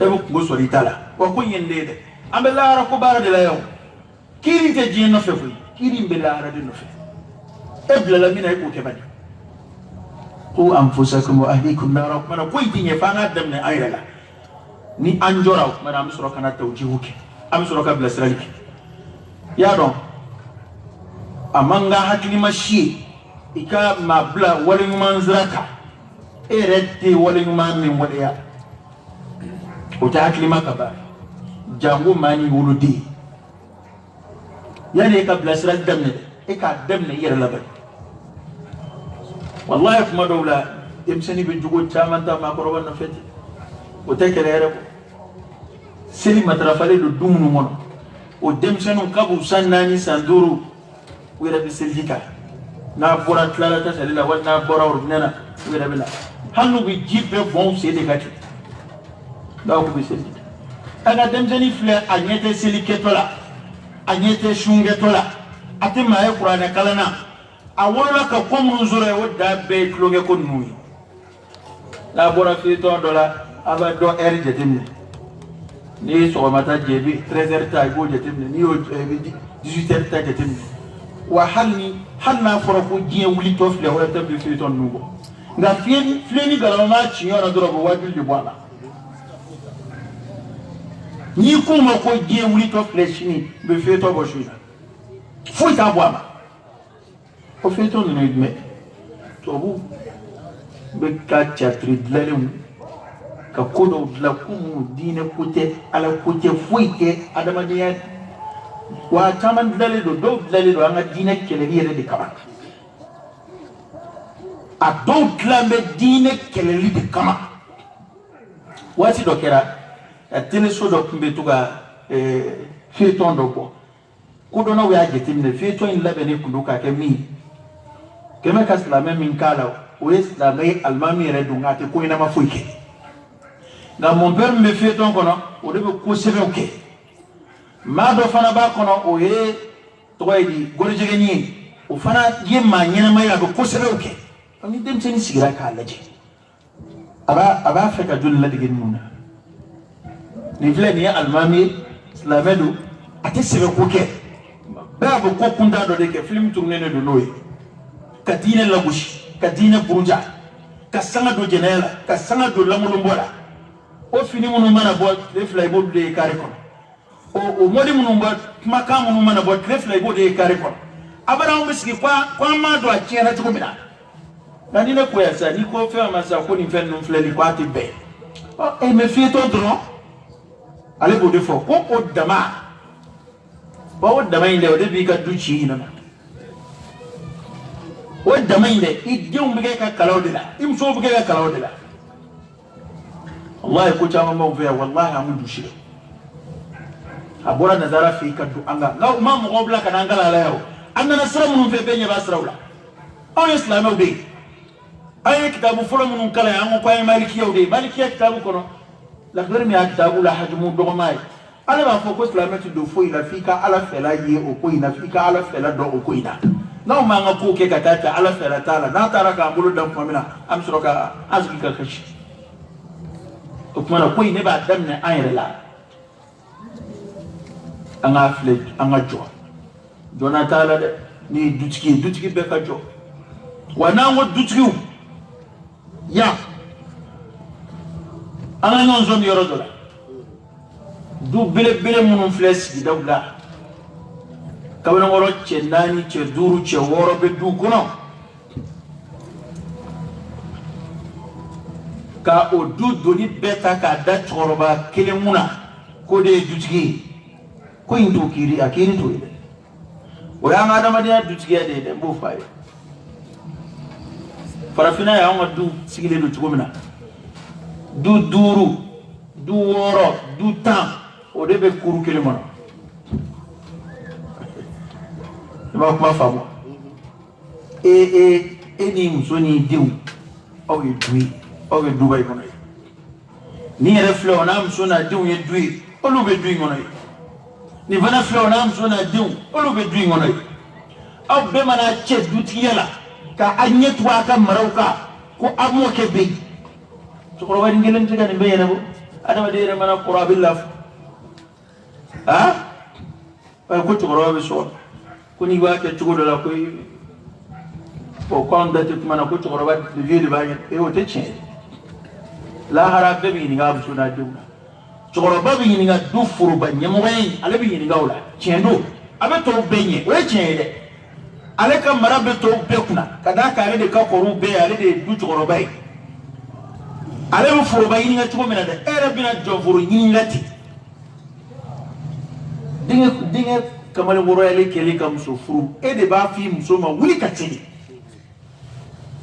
e bu ko so ritala ko ko yende de ambe la hara ko bara de la yow kiri te jin no fe fu kiri be la hara de no fe e bla la mina ko ke bani ku anfusakum wa ahlikum nar mana ko yitinye fa na dem ne ayra ni anjora mana am suro kana tawjihuke am suro ka bla sraliki ya don amanga hakli mashi ika mabla wali manzraka erete wali mamin waliya o ta hakli makaba jango mani wuludi yani ka bla sral damne e ka damne yere la bari wallahi kuma dawla imsani bi jugo tamanta ma ko rawna feti o ta kerere ko seli matrafale do dumnu mon o demsenu kabu sannani sanduru wira bi seljika na bora tlala ta salila wala bora ordinana wira bila hanu bi jibe bon sede gati da ko bi seljika aga demseni fle anyete seliketola anyete shungetola atima e qur'ana kalana awala ka komun zure wadda be klonge ko nuyi la bora fi to dola aba do er jetimne ni so mata jebi 13h ta go jetimne ni o 18h ta jetimne wa halna foro ko jie wuli to fle wala tambi fi to nugo nga fleni galama chi yona drobo wadul di bwana ni kuma ko jie wuli to fle chini be fi to bo shina fu ta bwana o fi to no idme to bu be ka chatri dlalem ka kodo la kumu dine kote ala kote fuite adama de wa taman dlalido do dlalido anga dine keleli yere de kama a do tlambe dine keleli de kama wati dokera a tele so do kumbe tuga fiton do ko kodo na we ajetimne fiton in labene kunduka ke mi kema kaslame min kala o islame almami yere dungate ko ina mafuike na mon père me fait ton kono o de ko sebe oké ma do fana ba kono o ye toydi gorjege ni o fana yemma nyena ma ya do ko sebe oké ami dem seni sigira ka laje aba feka dun la digin muna ni vle ni almami slamedu ate sebe oké ba bo ko kunda do de ke film tourner ne do noy kadine la bushi kadine burunja ka sanga do jenela ka sanga do lamulumbola o fini munu mana bo le fly bo de kare kon o modi munu bo maka munu mana bo le fly bo de kare kon abara o miski kwa ma do a tiena tuko mina na dina ko ya sa ni ko fe ma sa ko ni fe no fly li kwa ti be o e me fi to dron ale bo defo ko o dama ba o dama inde o de bi ka duci ina o dama inde idum bi ka kalaw de la im so bi ka kalaw de la wallahi ko chama mo ve wallahi amu duci abora nazara fi ka du anga ngaw ma mo gobla kana angala la yaw anna nasra mun fe benya basrawla aw islam o de ay kitabu fulo mun kala yango ko ay maliki yaw de maliki kitabu kono la gërëm ya kitabu la hajmu dogomay ala ba fo ko islamati do fo ila fika ala fela ye o ko ina fika ala fela do o ko ina na ma nga ko ke katata ala fela tala na taraka mbulu dam famina am suroka azgi ka kashi o kuma ko ine ba dam ne ayre la anga fle anga jo dona tala de ni dutiki be ka jo wana ngo dutiki ya anga non zone yoro dola du bele munun fles di dawla kawna ngoro ce nani ce duru ce woro be du kuno ka o du doni beta ka da choroba kelemuna ko de dutigi ko indu kiri akiri to ile o ya ngada madiya dutigi de mbo fay farafina ya ngo du sigile du tugomina du duru du woro du tam o de be kuru kele mono ma kuma famu ni musoni diu o ye dubai mono ni reflo na musona diu ye dui o lu be dui mono ni vana flo na musona diu o lu be dui mono aw be mana che dutiyala ka anyetwa ka marauka ko amo ke be to ko wadi ngelen tiga ni bayena bo adama de mana qurabillah ha ba ko to qurabi so ko ni wa ke to do la ko ko da te mana ko to qurabi de vie ba e o te che la harabe bi ni ga suna dum to qurabi bi ni ga du furu ba nyamo wen ale bi ni ga wala chendo abe to benye we chende ale ka marabe to be kuna kada ka ale de ka koru be ale de du to qurabi ale mu furu ba yini nga tuko mena de era bina jofuru yini ngati dinga kamale woro ele kele kam so furu e de ba fi muso ma wuli katini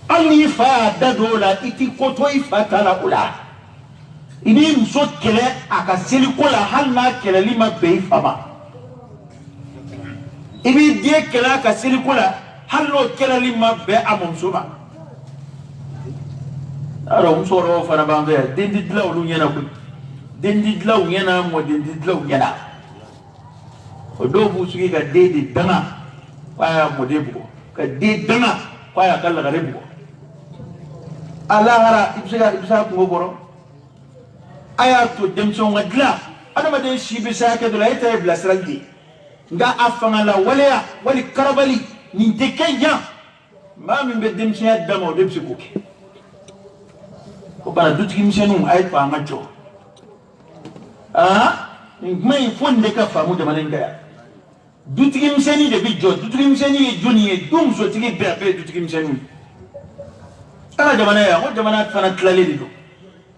ali fa da dola iti koto ifa tala ula ini muso kele aka seli kola halna kele lima be fama ibi die kele aka seli kola halno kele lima be amumso ba aro musoro fana banga dendi dlaw lu nyana ko dendi dlaw nyana mo dendi dlaw nyana o do bu sugi ga dedi danga waya mo debu ka de danga waya kala ga rebu ala hara ibsa ko goro aya to demso ngadla adama de shibe sa ka dula ita ibla sraldi nga afanga la wali karabali ni tekenya ma min be demso ya dama de psiko ko bana dutigi misenu ay pa ngacho ngmay fonde ka famu de malenga dutigi miseni de bijo dutigi miseni joni dum so tigi be dutigi misenu ala jamana ya ko jamana fana tlaleli do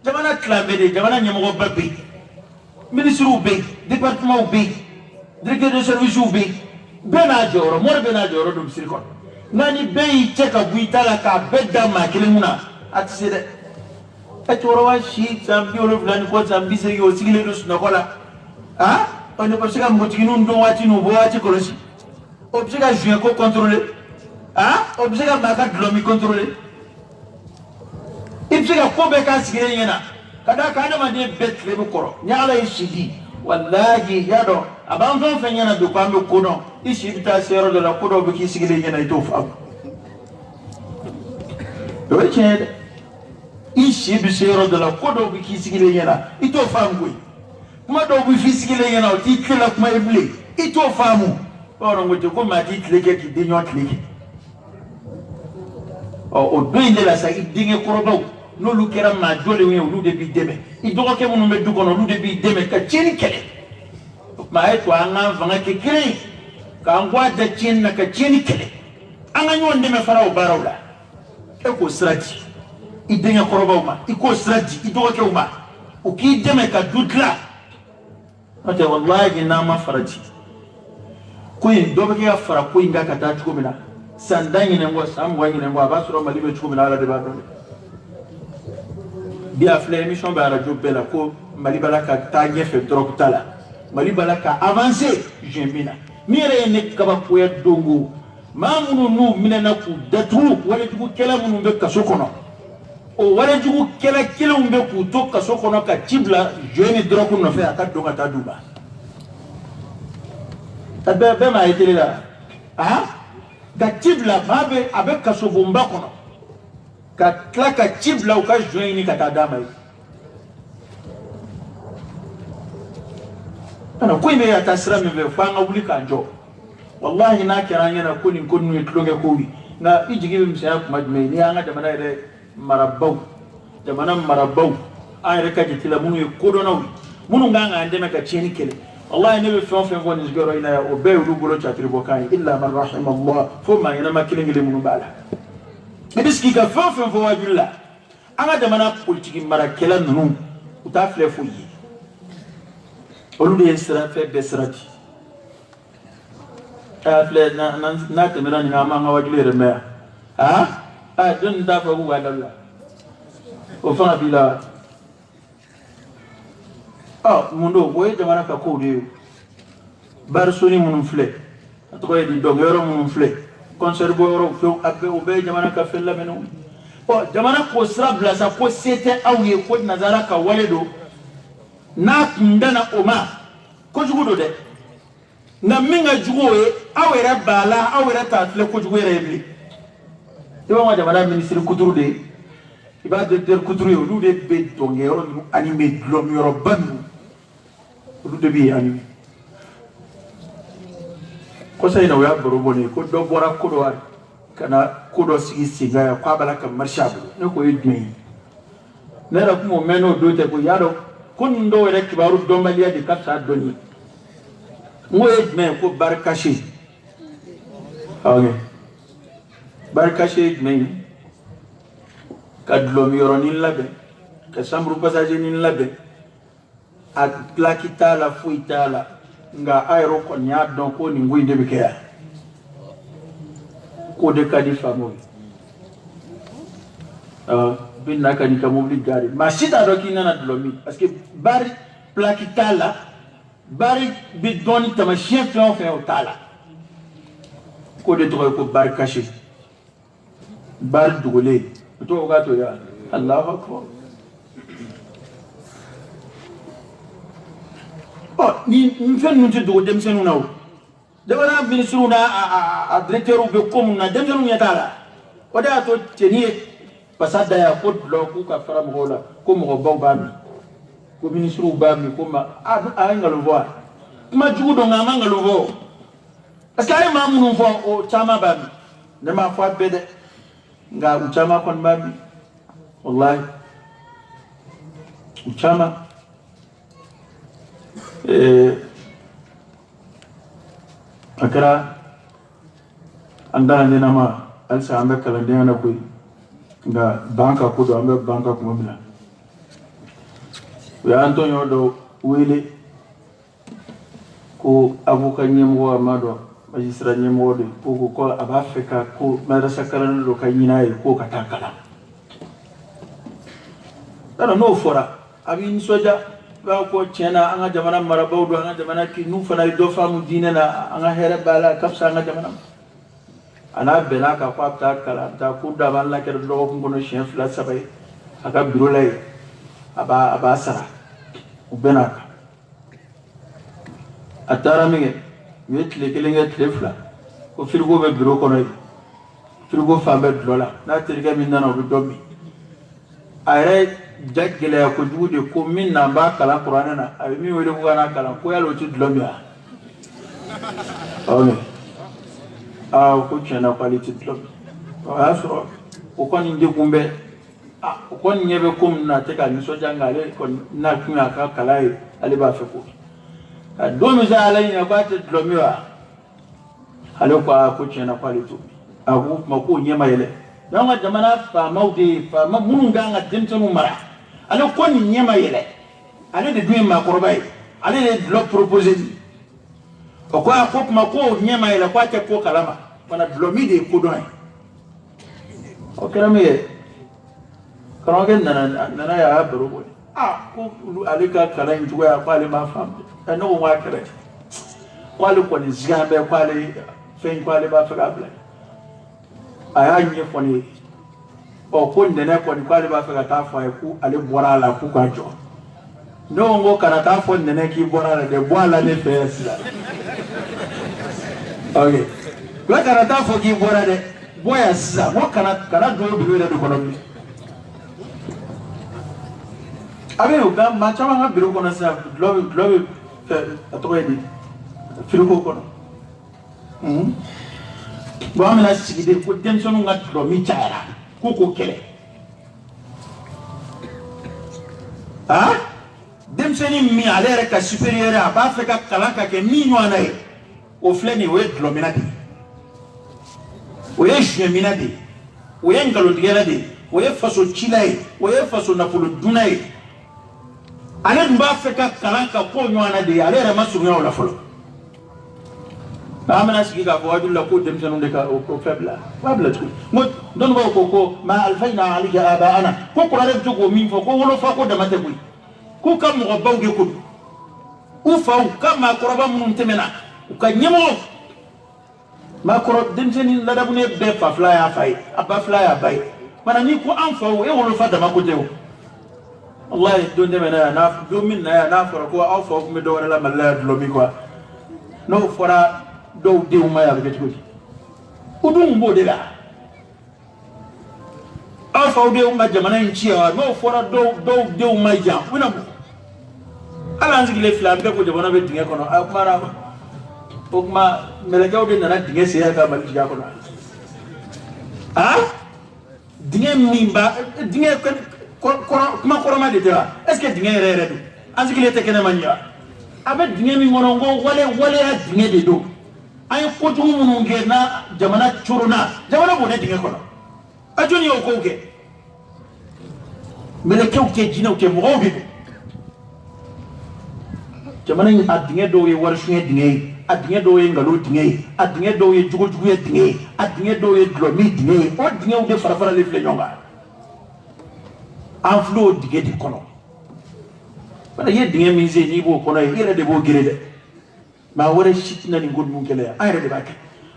jamana tlambe de jamana nyamo babbe ministre be département be directeur de service be bena joro mor bena joro dum sirkon nani be cheka buitala ka bedda ma kilimuna atsede atoro shi zambi olo fulani ko zambi se yo sigile do suna kola on ko sika mutiki nu ndo wati nu bo wati kolosi obsega juin ko contrôler obsega maka dlomi contrôler ibsega ko be ka sigile nyena kada kana ma de betle be koro nyala ishidi wallahi yado aban fon fenyana do pambe kono ishi bita sero de la kodo be ki sigile nyena ito fa do chede ishi bi sero de la kodo bi kisigile yena ito famu kuma do bi fisigile yena o tikela kuma ibli ito famu oro ngoje ko ma titleke ki dinyo tleke o do inde la sa idinge korobaw no lu kera ma dole wi lu de bi deme idogo ke munu me dugo no lu de bi deme ka cheni kele ma e to anga vanga ke kire ka ngwa da chen na ka cheni kele anga nyonde me farao barawla e ko srati idenya koroba uma iko sraji idoke uma uki deme ka dudla ate wallahi na ma farati kuin do be ya fara kuin ga kata chuko mina sandangi ne ngo sam wangi ne ngo abasuro mali be chuko mina ala de ba do bi afle émission ba radio bela ko mali bala ka ta nyefe trop tala mali bala ka avancer jembina mire ne kaba ko ya dongo mamunu nu minana ku datu wala jugu kala munu be kaso kono o wala jugu kala kala mbe ku to kaso kono ka tibla jeune droku no fe aka donga ta duba tabe be ma etele la ka tibla babe abe kaso bomba kono ka klaka tibla o ka jeune ka ta dama ana ko ibe ata sira me be fa ngabuli ka njo wallahi na kiranya na kunin kunnu itlonge kowi na ijigi msaya kuma jume ni anga jamana ire marabau jamana marabau ay reka jitila munu kodo nawi munu nganga andeme ka cheni kele wallahi ne be fon fon woni zgoro ina o be ulu bolo chatri bokan illa man rahim allah fuma ina makilingile munu bala biski ka fon fon fo wajulla anga jamana politiki marakela nunu utafle fuyi olu de sera fe besrati afle na temera ni ngama ngawajule remea don da fa ku wadalla o fa bila mundo boye jamana ka ko de bar suni munum fle to di dogero munum fle concert boyoro fo abbe o be jamana ka fella meno jamana ko srabla sa ko sete awye ko nazara ka waledo na kundana oma ko jugudo de na minga jugoe awere bala awere tatle ko jugoe rebli to ma jamana ministre kuturu de iba de kuturu yo de be dongero no anime glom yoro banu de bi anime ko sai na ya borobone ko do bora ko do kana ko do sigi siga ya kwa bala kam marshabu ne ko yidmi ne ra ko meno do te ko yado kun do were kibaru do maliya de kapsa doni ngoye men ko barkashi barkashi men kadlo mi yoroni labe ka sambru passage ni labe at plakita la fuitala nga aero ko nya don ko ni ngoy de biya ko de kadi famo bin nakani ka mobli gari masita do kinana dlomi parce que bari plakita la bari bidoni tamashien fe o tala ko de to ko bar kashi bar dugule to ga to ya Allahu akbar ni fen nu te do dem senu naw de wala ministru na a directeur be comme na dem senu yatala o da to teni pasada ya ko lo ku ka fara mo la ko mo baw ba mi ko ministru ba mi ko ma a ngalo voa ma judo ngama ngalo vo parce que ay ma munu fo o chama ba mi ne ma fo bede nga u chama kon ba mi wallahi u chama akara andana ne nama alsa ambe kala de na koy nga banka ko do ambe banka ko mabla ya Antonio do wele ko avocat nyemo amado magistrat nyemo do ko abafeka ko madrasa karan do kanyina ko katakala dara no fora abin soja ba ko chena anga jamana marabaw do anga jamana ki nu fana do famu dina na anga hera bala kapsa anga jamana ana bela ka fata kala ta ku da ban la ker do ko ngono chef la sabay aka biro lay aba sara ubenaka atara mege yetle kelenga trefla ko frigo be biro ko noy frigo fambe dola na tirga min nana do dobi ayre jaggele ko juude ko min na ba kala qur'ana na ay mi wele ko na kala ko yalo ci dlomia ko chena quality dlom asro ko kon inde gumbe ko kon nyebe kum na te ka ni so jangale ko na kunya ka kala ali ba fe ko do mi za alai na ba te dlomia halo ko chena quality abu mako nyema yele dama jamana fa mawdi fa munga nga demtonu mara ala ko ni nyema yele ala de duy ma korbay allez le proposer pourquoi ko kuma ko nyama ila kwa te ko kalama wana blomi de ko don o kalame quand on nana ya baro ko ko alika kala ngi ko ya kwale ma fam no wa kala kwale ko ni zigambe kwale fen kwale ba fa bla aya nyi ko ni o ko ndene ko ni kwale ba fa ta fa ku ale bora la ku kwa jo no ngo kana ta fo ndene ki bora la de boala ne fesa okay la kana ta fo ki bora de boya sa mo kana do bi le ko no abe o ga ma chama nga biro ko na sa globe atoyedi filiko ko no bo amena sigide ko tension nga do mi chaira ko kele demseni mi alere ka supérieur a ba fe ka kalaka ke mi nywana e o fleni we glominati o ye cheminati o ye ngalo digelade o ye faso chilai o ye faso napolo dunai ale mba fe ka kalaka ko nywana de alere masunya wala folo amana sigi ka ko adulla ko demsenu de ka o febla wabla tu mo don ba ko ma alfaina alika abaana ko ko rare to ko min fo ko wolo fa ko de mate bui ku kam mo bawge ko u faw kam ma koroba mun temena u ka nyemo ma koro demseni la dabu ne be fa flya fay abba flya bay mana ni ko an faw e wolo fa da ma ko jew wallahi don demena na do min na na foro ko aw faw me do wala malla do mi ko no fora do de uma ya be ko udun bo de la aw faw de uma jamana in ciya no fora do de uma ja wina ala nzigi le flam be ko jabana be dinge kono akmara okma melekaw de nana dinge se ya ka bal diga kono dinge mimba dinge kuma koroma de dira est ce que dinge rere do anzigi le tekene manya abe dinge mi ngono ngo wale ya dinge de do ay ko tumu munu ngena jamana churuna jamana bo ne dinge kono ajoni o ko ke melekaw ke jina ke mo bi jamana yi adinge do ye warshuye dinge adinge do ye ngalo dinge adinge do ye jugo ye dinge adinge do ye glomi dinge o dinge o de farafara le fle nyonga anflo dige di kono bana ye dinge mi ze ni bo kono ye de bo girede ma wore shitna ni god mun kele ayre de bakke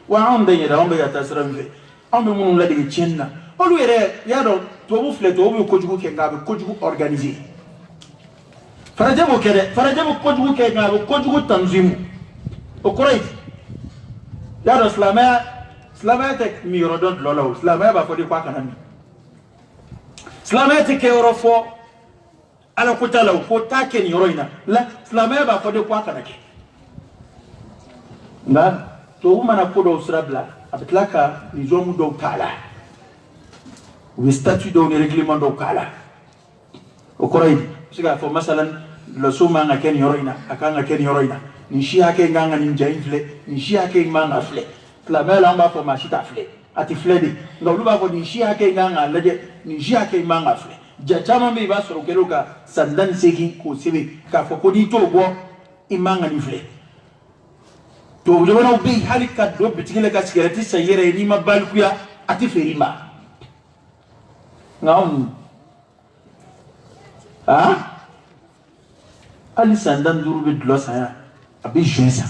wa on de yeda on be ya tasram fe on be mun la de chenna o lu yere ya do to bu fle to bu ko jugo ke ngabe ko jugo organiser farajabo kede farajabo kojugu ke ngabo kojugu tanzimu o koray ya do islamaya tek mi rodon lolo islamaya ba fodi kwa kanami islamaya tek eurofo ala kutala ko take ni roina la islamaya ba fodi kwa kanake ndan to mana ko do srabla atlaka ni zomu do kala wi statut do ni règlement do kala o koray siga fo masalan lo suma nga ken yoroina akanga ken yoroina ni shia ke nganga ni jaifle ni shia ke manga fle la mela mba fo mashita fle ati fle di ngolu ba fo ni shia ke nganga leje ni shia ke manga fle ja chama me ba soro keroka sandan seki ko sibe ka fo ko di to go imanga ni fle to je wana ubi halika do bitigile ka sigareti sayere ni mabalkuya ati ferima ngam ali sandan duru be dlo saya abi jensa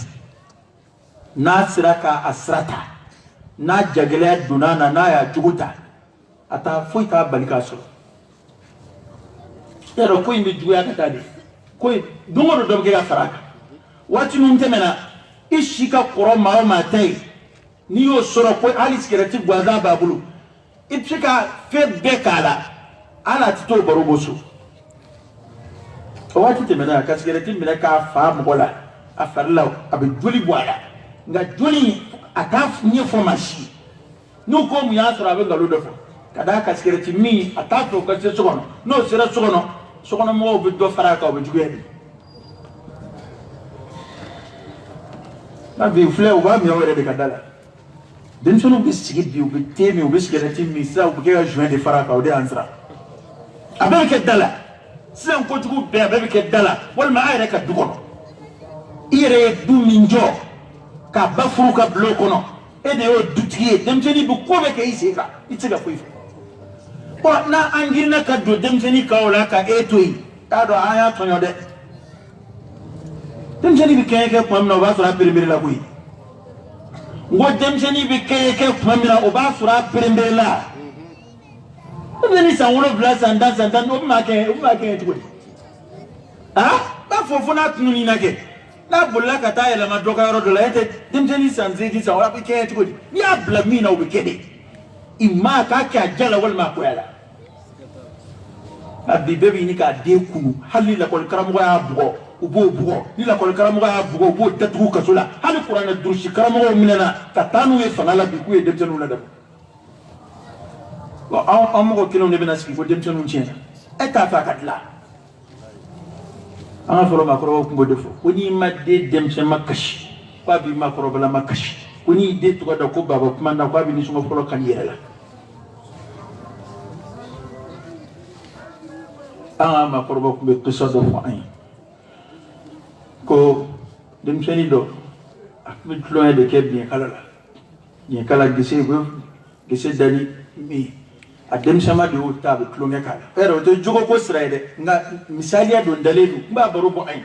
na siraka asrata na jagale dunana na ya juguta ata foita balika so yaro ko imbe juya kata de ko dungo do ge faraka wati nun temena ishika qoro ma tai ni yo soro ko ali sikirati gwaza babulu ipsika fe bekala ala tito baroboso wati temena kasikirati mina ka fa mola afarla abe joli boya nga joli ataf ni formation no ko mu ya sura be ngalo do fo kada kasikirati mi ataf to ka se sokono no sira sokono mo be do faraka be jugedi na bi fle o ba mi awere de kadala den sono bi sigid bi o be temi o be sikirati mi sa o be ga joindre de faraka o de ansra abe ke dala sen ko tugu be ke dala wal ma ayre ka dugono ire du minjo ka bafuru ka bloko no e de o dutiye demjeni bu ko be ke iseka itiga ko ifo ko na angirna ka do demjeni ka wala ka etoi ta do aya tonyo de demjeni bi ke ko amna ba sura pirmiri la koyi ngo demjeni bi ke ko amna o ba sura pirmiri la beni sanwolo bla sandan o ma ke etoi ah ba fofo na tununi na ke na bulla ka ta yela ma doka yoro dola ete dimjeni sanzegi sa wala ke etoi ni abla mina o bikede imma ka ka jala wal ma ko yala abi bebi ni ka de kunu hali la kol karamo ya bugo ubo bugo ni la kol karamo ya bugo ubo tatu ka sula hali qur'ana durushi karamo minana ka tanu e fanala bi ku e demjenu la dab wa ammo kilo ne benaski ko demjenu nchena eta fa katla anga foro makoro ko defo kuni madde demse makashi kwa bi makoro bala makashi kuni de to da ko baba kuma na kwa bi ni suma foro kan yela anga makoro ko be qissa do fa ay ko demse ni do akmi tlo de ke bien kala gise dani mi adem sama de ota be klonge kala pero to jogo ko sraide nga misalia do ndaledu mba barobo ay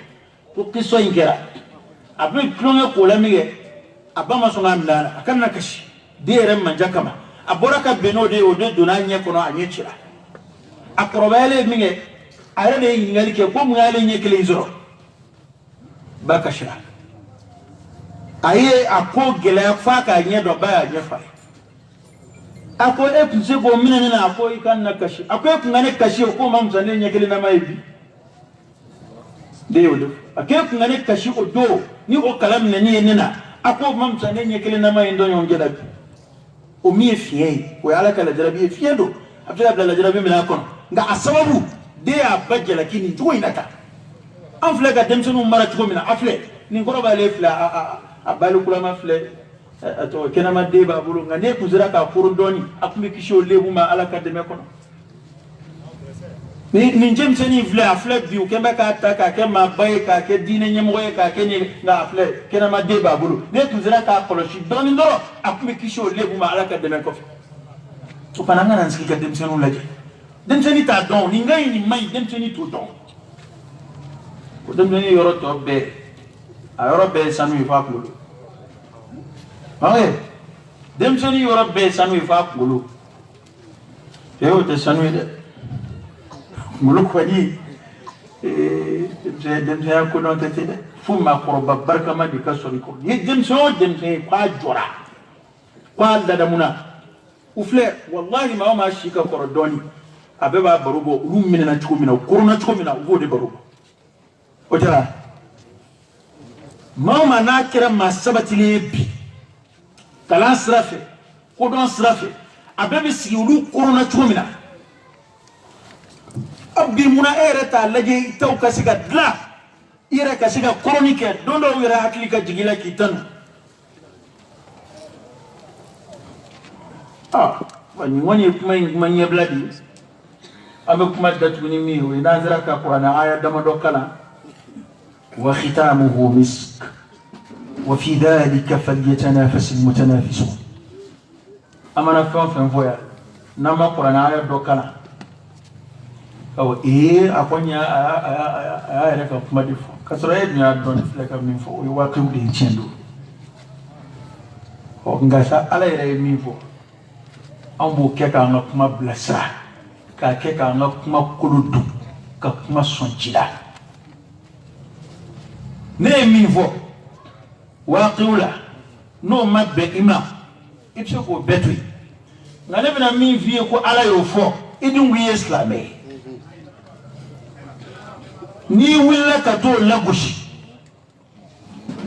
to kiso ingera abe klonge ko lamige abama so ngamdana akanna kashi de manja kama aboraka beno de o de dona nye kono anye chira akrobale minge are de ngali ke ko ngale nye kele izoro bakashira aye ako gele faka nye do ba nye fa ako epuse ko minene na ako ikan na kashi ako ngane kashi ko mamzane nyekele na maibi deodo ako ngane kashi o do ni o kalam na ni nena ako mamzane nyekele na mai ndo nyongela o mi fie o yala kala jarabi fie do abdalla jarabi mina kono nga asababu de abajja lakini njugo inata afle ga demsunu mara tugo mina afle ni ngoro ba le fla abalu kula ma fle ato kena ma deba bulu ngane kuzira ka kurundoni akumi kisho lebu ma ala kademe kono ni njem seni vle afle bi o kemba ka ataka ke ma baye ka ke dine nyemo ka ke ni nga afle kena ma deba bulu ne kuzira ka koloshi doni ndoro akumi kisho lebu ma ala kademe ko to pananga nan ski ka dem senu laje dem seni ta don ni ngai ni mai dem seni to don ko dem ni yoro to be a yoro be sanu ifa kulu dem seni yoro be sanu ifa kulu yo te sanu de mulu ko ni dem se ko non te de fu ma ko barka ma di ka so ko ni dem se kwa jora kwa dada muna ufle wallahi ma shika ko doni abeba barugo rumina na chukumina korona chukumina ugode barugo ojara mama na kira masabati lebi kala srafe kodon srafe abebe sigi ulu korona chukumina abbi muna ereta laje taw kasika dla ira kasika koronike dondo wira haklika jigila kitanu wani kuma yin bladi abe kuma da tuni mi we nazira ka qur'ana aya dama dokala wa khitamuhu misk wa fi dhalika falyatanafasul mutanafisun amana fon voya nama qur'ana aya dokala aw akonya aya ka kuma difo kasra ya don fleka min fo wa kum de chendo o ngasa ala ire mi fo ambo keka nga kuma blasa ka keka nga kuma kuludu ka kuma sonjida ne mivo waqiula no mabbe ima ipse ko betui ngale bina mi vie ko ala yo fo idun wi islamé ni willa ka to lagushi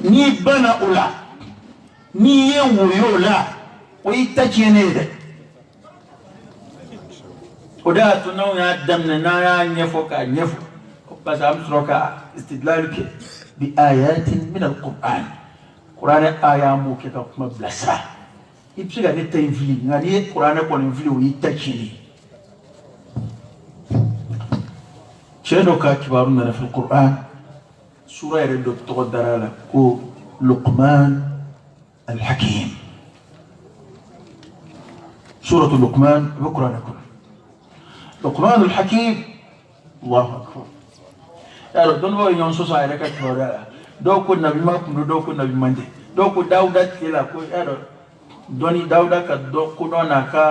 ni bana ula ni yewu yola o itachene de oda to naw ya damna na ya nyefo ka nyefo bas am sroka istidlal ke bi ayatin min alquran qur'an aya mu ke ka kuma blasa ipsiga ne tay vili ngani qur'an ko ne vili o itachini chedo ka kibarun na fil qur'an سورة الدكتور درالا كو لقمان الحكيم سورة لقمان بكرة لكم لقمان الحكيم الله أكبر يا رب دون بوي ينصوص على كتبه دو كنا بما كنا دو كنا بمانده دو كنا داودا كلا كو يا رب دوني داودا كدو كنا كا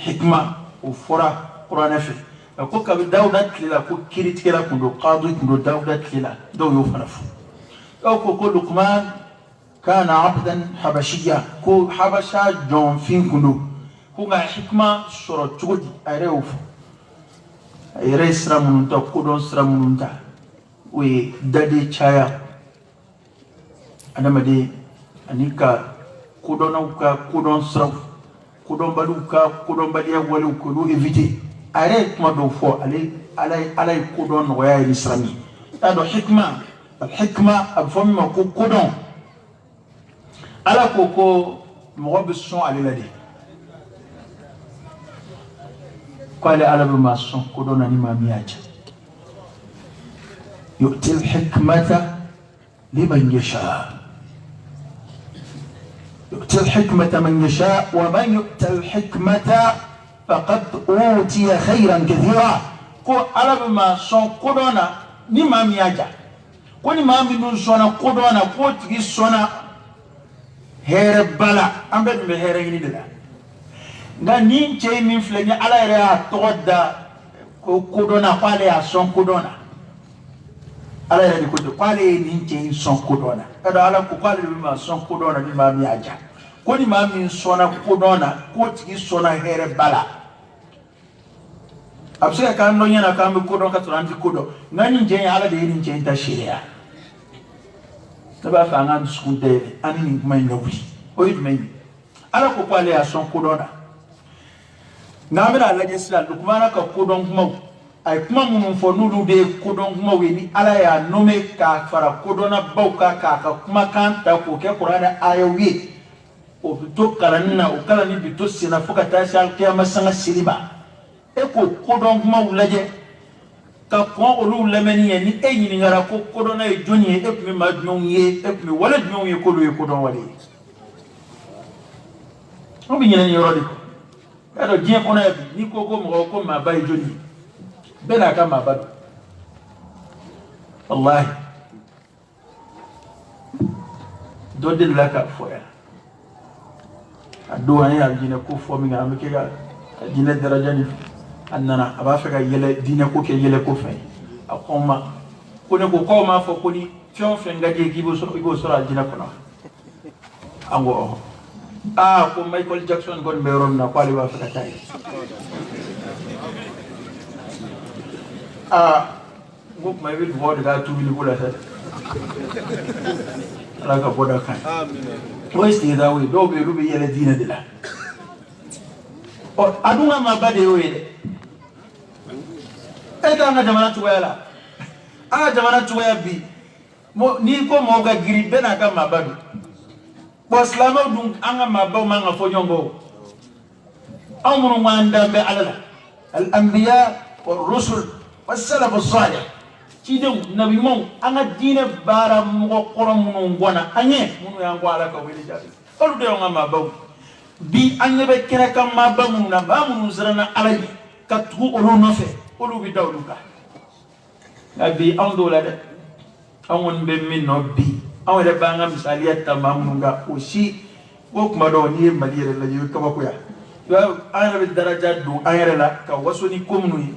حكمة وفرا قرآن في ko kabi dawda kila ko kirit kila kundo qadi kundo dawda kila do yo fanafu ko Luqman kana abdan habashiyya ko habasha jon fin kundo ko ga hikma soro chugudi ayre uf ayre sramun to ko don sramun ta we dade chaya adama de anika ko don ka ko don sraf ko don baluka ko don badiya walu ko do éviter arrête moi de fois allez kodon noya islami ado hikma الحكمة أفهم ما كودون على كوكو مغرب الصون على لدي قال على بما الصون كودون أني مياج يؤتي الحكمة لمن يشاء يؤتي الحكمة من يشاء ومن يؤتي الحكمة فقد أوتي خيرا كثيرا كو على بما الصون كودون نما مياجا koni mami dun sona kodona ko tigi sona here bala ambe be here ni dela nga nin che min flenya ala ere a toda ko kodona pale a son kodona ala ere ko pale nin che son kodona kada ala ko pale be ma son kodona ni mami aja koni mami sona kodona ko tigi sona here bala abse kan no nyana kan be kodon ka turanti kodo ngani je ala de nin che ta shiria naba fa ngan skunde ani ni kuma ngawi o yidme ala ko pale a son kodona namira la jesla lukmana ka kodon kuma ay kuma mun fo nulu de kodon kuma we ni ala ya nome ka fara kodona bauka ka kuma kan ta ko ke qur'ana ayawi o to kalanna o kala ni bito sina fuka ta shal qiyama sanga siliba e ko kodon kuma ulaje ka ko olu lamani ni e ni ngara ko kodona e joni e mi ma jonye e mi wala jonye ko lu ko don wale on bi nyina yoro diko ado je ko na ni ko mo ko ma bay joni bela ka ma badu wallahi do de la ka foya ado ani aljina ko fo mi ngam ke ga dina daraja ni annana aba feka yele dina ko ke yele ko fe akoma ko ne ko ma fo ko ni fion fe ngade ki bo so dina ko na ango ko Michael Jackson gon be ron na kwali wa feka tay ngop may wi bod ga tu bi ko la sa ala ka boda kan amin ko esti da wi do be rubi yele dina dila o adunga mabade yoyede eka nga jamana tuwela jamana tuwela bi ni ko mo ga giri bena ka mabadu bo islamo dun anga mabau manga fonyongo amru manda be alala al anbiya wal rusul was salaf as salih cidew nabi mo anga dine bara mo qorom no ngona anye munu yango ala ka weli jabi olu de nga mabau bi anye be kera kam mabau na ba munu zrana alaji katu olu no fe olu bi dawluka nabi andola de awon be min no bi awon de banga misaliya tamam nga aussi ko kuma do ni malire la yu kaba ko ya yo ayra be daraja do ayra la ka wasoni komnu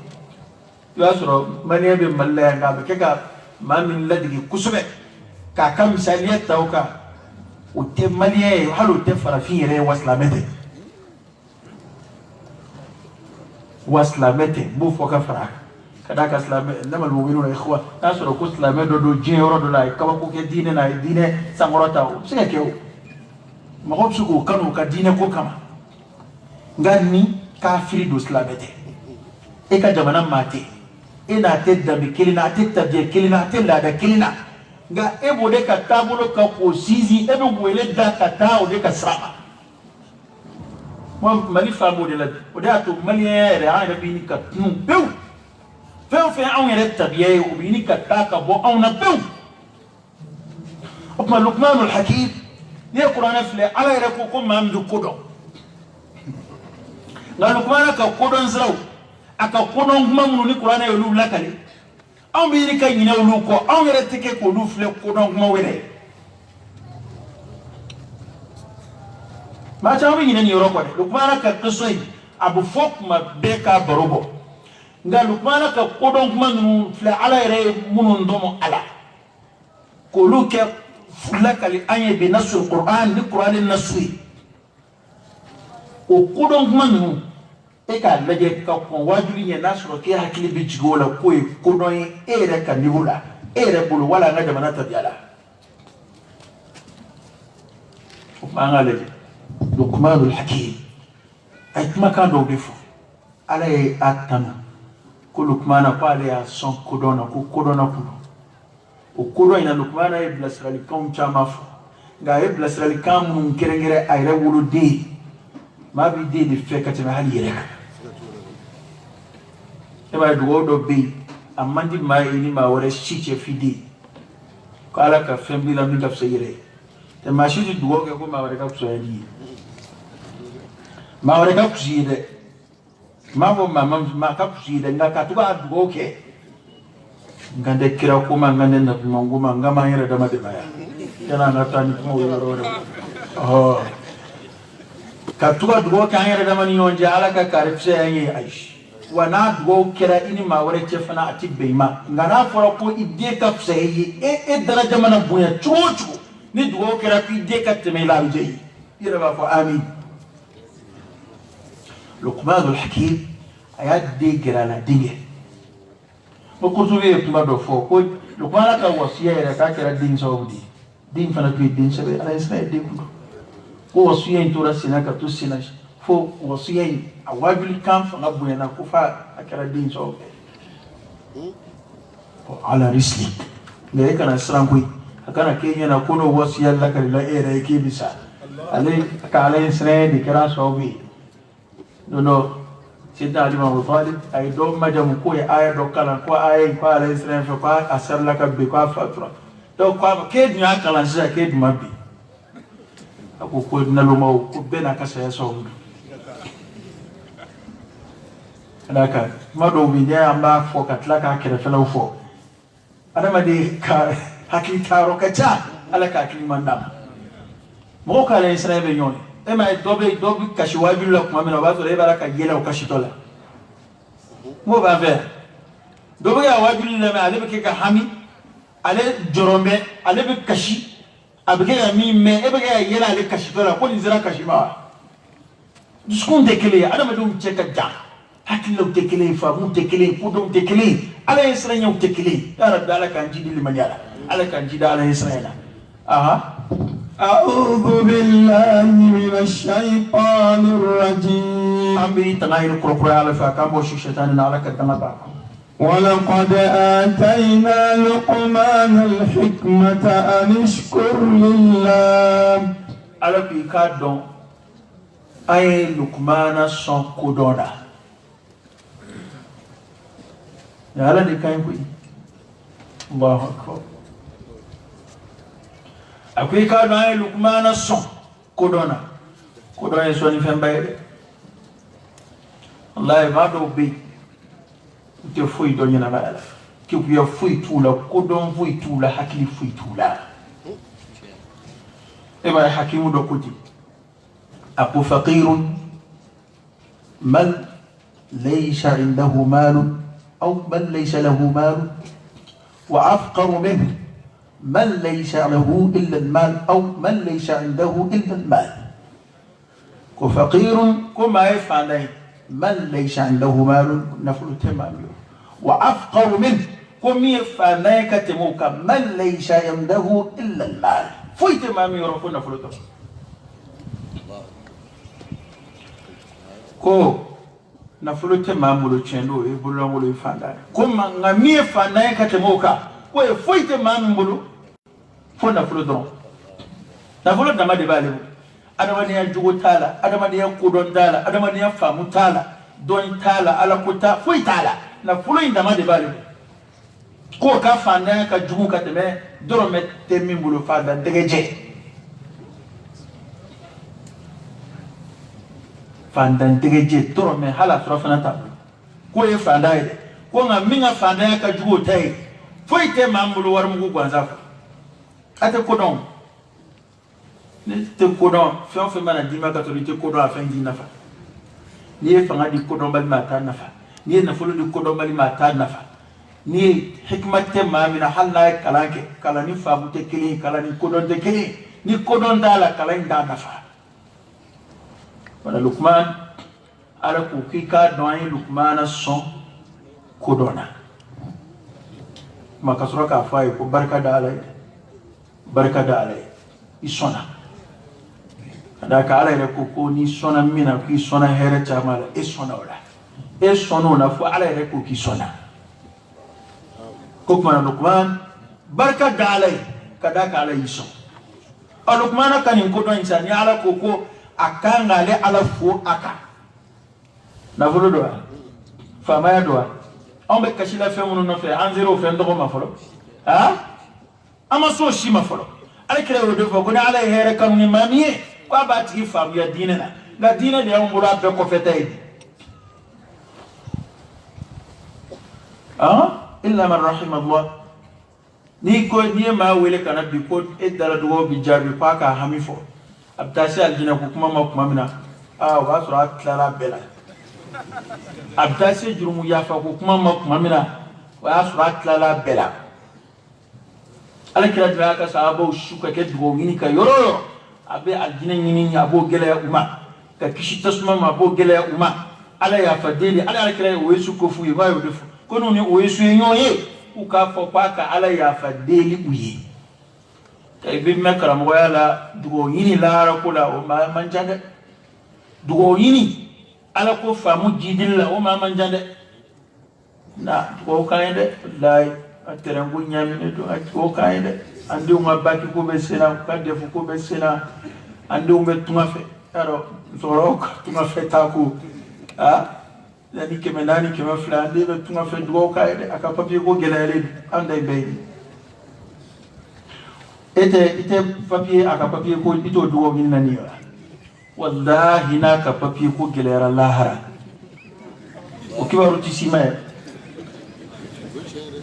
yo asro mane be malla nga be ka mamin ladigi kusube ka kam misaliya tawka o te maliye halu te farafire waslamete bu foka fara kada ka islame namal mu'minuna ikhwa nasoro ko islame do jero do la ka ko ke dine na dine sangorata o sike ke o magob suko kanu ka dine ko kama ngani kafiri do islamete e ka jamana mate ina tedda bi kilina tedda bi kilina tella da kilina nga e bode ka tabulo ka ko sizi e do wele da ka ta o de ka saba mo mali famo de la o de ato mali ere ha bi ni ka tnu pew fe an yɛrɛ tabiya ye o bɛ ɲini ka taa ka bɔ anw na pewu o tuma Luqmanul Hakim n'i ye kuranɛ filɛ ala yɛrɛ ko maa min bɛ ko dɔn nka Luqmana ka kodɔn siraw a ka kodɔn kuma minnu ni kuranɛ ye olu lakale anw bɛ ɲini ka ɲinɛ olu kɔ anw yɛrɛ tɛ kɛ k'olu filɛ kodɔn kuma wɛrɛ maa caman bɛ ɲinɛ nin yɔrɔ kɔ dɛ Luqmana ka kiso in a bɛ fɔ kuma bɛɛ k'a baro bɔ nka Luqmana ka kodɔn kuma ninnu filɛ ala yɛrɛ ye minnu dɔn ala k'olu kɛ lakali an ye bi nasul Qur'an ni kuranɛ nasu ye o kodɔn kuma ninnu e k'a lajɛ ka kɔn wajibi ɲɛ n'a sɔrɔ k'e hakili bɛ jigin o la k'o ye kodɔn ye e yɛrɛ ka niveau la e yɛrɛ bolo wala an ka jamana tabiya la o tuma an k'a lajɛ Luqmanul Hakim a ye kumakan dɔw de fɔ ala ye a tanu ko Luqmana ko ale y'a sɔn kodɔn na ko kodɔn na kun o kodɔn in na Luqmana ye bilasiralikanw caman fɔ nka a ye bilasiralikan minnu kɛrɛnkɛrɛn a yɛrɛ woloden maa b'i den de fɛ ka tɛmɛ hali yɛrɛ kan e b'a ye dugawu dɔ bɛ yen a man di maa ye ni maa wɛrɛ si cɛ f'i den ko ala ka fɛn b'i la min ka fisa i yɛrɛ ye tɛ maa si tɛ dugawu kɛ ko maa wɛrɛ ka fisa i ye maa wɛrɛ ka fisa i ye dɛ maa fɔ maa ka fisa i ye dɛ nka ka to ka dugawu kɛ nka n tɛ kira ko ma n ka ne nabiɲuman ko ma n ka m'an yɛrɛ dama dɛmɛ yan yanni an ka taa ni kumaw ye yɔrɔ wɛrɛ ka to ka dugawu kɛ an yɛrɛ dama ni ɲɔgɔn cɛ ala ka kari fisaya ye ayi wa n'a dugawu kɛra i ni maa wɛrɛ cɛ fana a tɛ bɛn i ma nka n'a fɔra ko i den ka fisa i ye e daraja mana bonya cogo o cogo ni dugawu kɛra ko i den ka tɛmɛ i la a bɛ diya i ye i yɛrɛ b'a fɔ amin Luqmanul Hakim a y'a den gɛrɛ a la denkɛ o Kurtubi ye kuma dɔ fɔ ko Luqmana ka wasiya yɛrɛ k'a kɛra den sababu de ye den fana tun ye den sɛbɛ ala ye sina ye den kun ko wasiya in tora senna ka to senna fo wasiya in a wajibi kan fanga bonyana ko fa a kɛra den sababu ye ala risli nka e kana siran koyi a kana k'e ɲɛna ko n'o wasiya lakarila e yɛrɛ ye k'e bɛ sa ale ka ala ye sina ye de kɛra sababu ye non Sidna Ali ibn Abi Talib a ye dɔ majamu k'o ye aya dɔ kalan ko aya in ko ala ye sina fɛ ko a sarila ka bin ko a fatura donc ko a ma k'e dun y'a kalan sisan k'e dun ma bin a ko nalomaw ko bɛɛ n'a ka saya sababu don ka d'a kan kuma dɔw bɛ yen n'i an b'a fɔ ka tila k'a kɛrɛfɛlaw fɔ adamaden ka hakili taayɔrɔ ka ca ala ka hakili man d'a ma mɔgɔw ka ala ye sina bɛ ɲɔgɔn ye e ma ye dɔ bɛ kasi wajibi la tuma min na o b'a sɔrɔ e b'a la ka yɛlɛ o kasitɔ la m'o b'an fɛ yan dɔ bɛ ka wajibi lamɛn ale bɛ kɛ ka hami ale jɔrɔ bɛ ale bɛ kasi a bɛ kɛ ka min mɛn e bɛ kɛ ka yɛlɛ ale kasitɔ la ko nin sera kasi ma wa dusukun tɛ kelen ye adamadenw cɛ ka jan hakililaw tɛ kelen ye faamuw tɛ kelen ye kodɔnw tɛ kelen ye ala ye siranɲɛw tɛ kelen ye ya Rabbi ala k'an jidi limaniya la ala k'an jida ala ye siranɲɛ la aha أعوذ بالله من الشيطان الرجيم أمي تغير كركرة على فكام وش الشيطان على كدنا بعض ولقد آتينا لقمان الحكمة أن اشكر لله على بيكادون أي لقمان سون كودونا يا الله دكاين كوي الله أكبر akwai ka don ayi Luqmana son kodona kodona so ni fen bayre wallahi ma do be te foi do nyina ba ala ki ku ya foi tula kodon foi tula hakili foi tula e ba hakimu do kuti aku faqirun man laysa indahu mal aw man laysa lahu mal wa afqaru minhu من ليس له إلا المال أو من ليس عنده إلا المال كفقير كما يفعل من ليس عنده مال نفل تمام وأفقر منه كم يفعل كتموك من ليس عنده إلا المال في تمام يرفو نفل تمام كو نفل تمام ولو تشندو يبلو ولو يفعل كم يفعل كتموك ko e foite mam mbulu fo na fulo don na fulo dama de bale adama ne ya jugo tala adama ne ya kudon tala adama ne ya famu tala don tala ala kuta foi tala na fulo indama de bale ko ka fanda ka jugu ka teme doro mette min bulu fanda degeje fanda degeje doro me hala sura fana ta ko e fanda ide ko nga minga fanda ka jugu tai foi te mambulu war mugu gwanza ate ko don ne te ko don fe mana dima ka to te ko don afin di nafa ni fanga di ko don bal mata nafa ni na fulo di ko don bal mata nafa ni hikmatte mamina halna kalanke kalani fabute kili kalani kodon de kili ni kodon dala kalani da nafa wala Luqman ala ku kika doyi Luqman son kodona makasura ka fay ko barka da alai isona ada ka alai ko ni sona mina ki sona here chamala isona wala isono na fu alai ko ki sona Kukman Luqman barka da alai kada ka alai so Luqman kan in kodon insani ala koko akanga ale ala fu aka na volo do fama ya do on be kashila fe mun no fe an zero fe ndo ma folo ama so shi ma folo ala kire do fo ko ala here kan ni mamiye ko ba ti fa ya dinena ga dina de on bura be ko fetay إلا من رحم الله نيكو نيما ويلك أنا بيكون إدارة دعوة بيجاري باكا هميفو أبتاسي الجنة كوكما ما كوكما منا واسرع كلا بلا أبتاسي جرمو يافا كوكما ما كوكما منا واسرع كلا بلا على كلا دعاء كسابو شوكا كدعوة يني كيورو أبي الجنة يني أبو جلا أمة ككشي تسمع ما أبو جلا أمة على يافا ديلي على كلا ويسو كفو يما يودفو kono ni oyesu enyoye uka fo paka ala ya fadeli uyi kay bi mekara mo yala dugo yini lara kula o ma manjande dugo yini ala ko famu jidilla o ma manjande na ko kayde lay aterangu nyamine do ko kayde andi o mabaki ko be sena ka defu ko be sena andi o metuma fe aro zorok tuma fe taku nani kema flande be tunga fe dugo kayde aka papier ko gelale anday bayni ite papier aka papier ko ito dugo min nani wallahi na ka papier ko gelera lahara o kibaru ti sima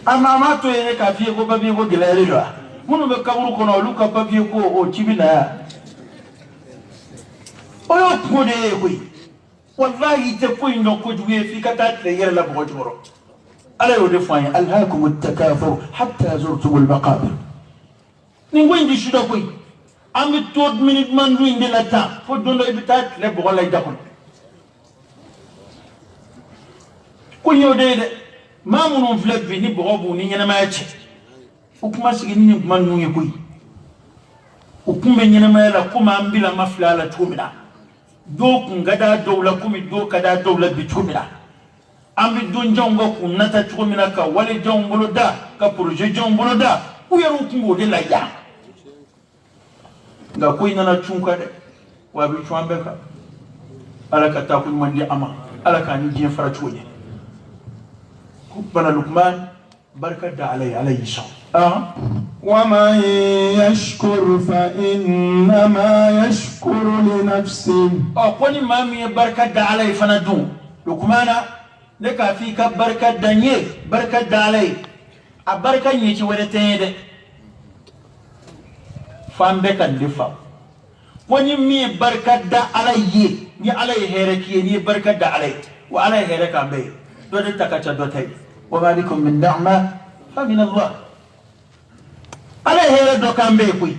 ama ma to ene ka papier ko gelere lo munu be kaburu kono lu ka papier ko o chibina o yo ko de ko والله تكوين لو كجوي في كتات لير لا بوجورو الا يودي فاين الهاكم التكاثر حتى زرتم المقابر نين دي شدا كوي ام تود مينيت مان لو اندي لا تا فدون لو بتات لا بولا يدخل كون يودي ما منون فلب ني بوغو ني نينا ما يتش وكما سيغي ني مان نو يكوي وكم نينا ما لا كوما امبلا مفلا تومنا do ngada dawla kumi do kada dawla bitumira ambi do njongo ku nata chumina ka wale jongolo da ka projet jongolo da u yaru kungo de la ya nga ko ina chunka de wa bi chwambe ka ala ka ta ku mandi ama ala ka ni jin fara chuye ku bana Luqman barka da alayhi sha ومن يشكر فإنما يشكر لنفسه أقول ما مي بركة علي فندون لقمان لك فيك بركة دنيا بركة علي البركة يجي ورتين فان بك الدفاع وني مي بركة علي ني علي هيركي ني بركة علي وعلي هيرك أبي دون تكتر دوتي وما بكم من نعمة فمن الله على هيرة دوكان بيكوي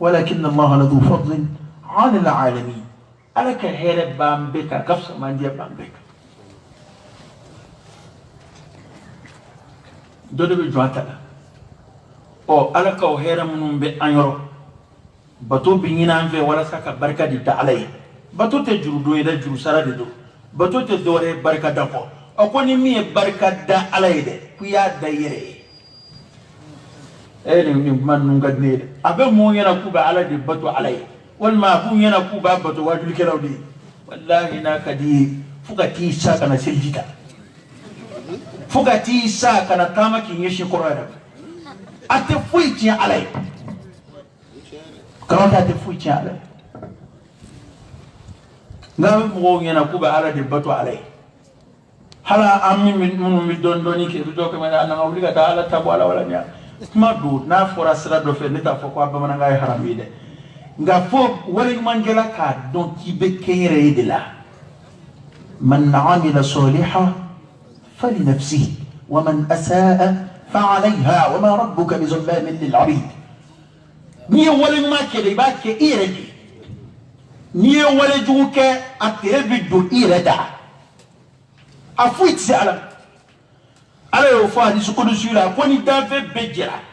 ولكن الله لذو فضل على العالمين على كهيرة بامبيكا كفص ما ندي بامبيكا دودو بجواتلا او على كهيرة منهم بأنيرو باتو بينينا في ولا ساكا بركة دي تعالي باتو تجرو دويدا جرو سارا دي دو باتو تدوري بركة دفو أقولي مية بركة دا علي ده كويا دايرة إيه من نقد نيل أبى مو ينكوب على دي بتو علي والما أبو ينكوب بتو واجل كلاودي wallahi na kadi fukati sa kana seljita fukati sa kana kama kin yeshi korada ate fuiti alai kana ate fuiti alai ngam mo ngena kuba ala de bato alai hala ammi min don doni ke do ko mena na obliga ta ala tabu ala wala nya kuma do na fora sira do fe nita fo ko ba ngai harami de nga fo wala mangela ka don ki be kere de la man amila salihan falinafsihi wa man asaa فعليها وما ربك بظلام للعبيد ني ولا ما كده باك ايرجي ني ولا جوك اتربدو ايردا افويت سالا على يوفا دي سكودو سيرا كوني دافي بجرا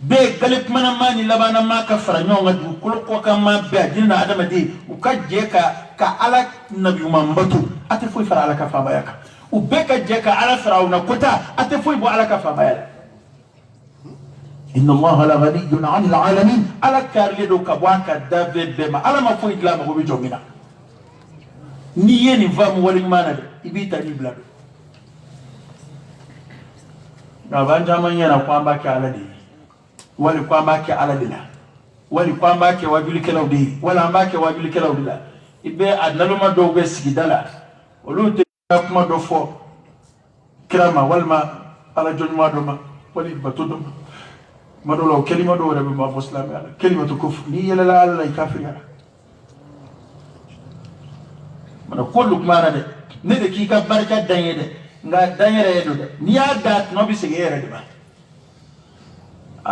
be galip mana mani labana ma ka fara nyonga du kul ko ka ma be jinna adama di u ka je ka ala nabi mambatu ate foi fara ala ka fa bayaka u be ka je ka ala farauna kota ate foi bo ala ka fa bayala inna allah la ghaniyun 'anil 'alamin ala karle do ka bwaka dave be ma ala ma foi glama ko be jomina ni yeni vam wali mana de ibita ni blado na banja manyana kwamba ka ala de wali kwamba ke ala dila wali kwamba ke wajuli kelaw de wala mbake wajuli kelaw dila ibe adnaluma do be sigidala olute kuma do fo kirama walma ala jonma do ma wali batudo ma do lo kelima do rabi ma muslim ala kelimatu kufr ni yala la ala kafir ala mana kullu mana de ne de ki ka barka danye de nga danye redo de ni adat no bi sigere de ba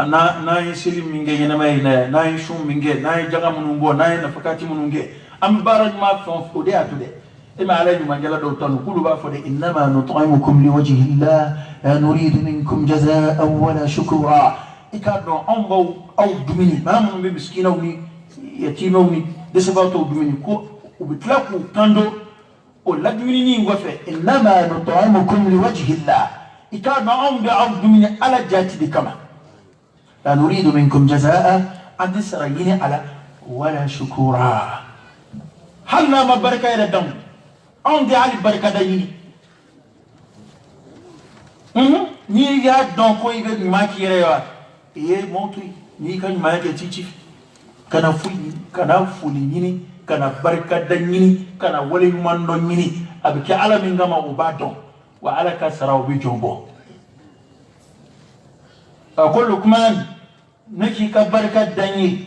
na yi silim minge yana mai na yi shum minge na yi jaga munungo na yi nafakati mununge am baraj ma fon fode atude ima alayhi mangala do tanu kulu ba fode innama nut'imukum liwajhi llah la nuridu minkum jazaa'an wala shukura ikado ongo aw dumini mamun be miskina uni yatima uni desabato dumini ko ubitlaku kando o ladmini ni ngofe innama nut'imukum liwajhi llah ikado ongo aw dumini ala jati de kama لا نريد منكم جزاء عند سريين على ولا شكورا هل ما بركة إلى الدم عندي على بركة ديني ني يا دون كوي ما كيريا إيه موتوي ني كان ما كتيجي كنا فولي ني كنا بركة ديني كنا ولي من ديني أبكي على من جماعة وبعدهم وعلى كسرة وبيجوبه أقول لكمان نكي كبركة دني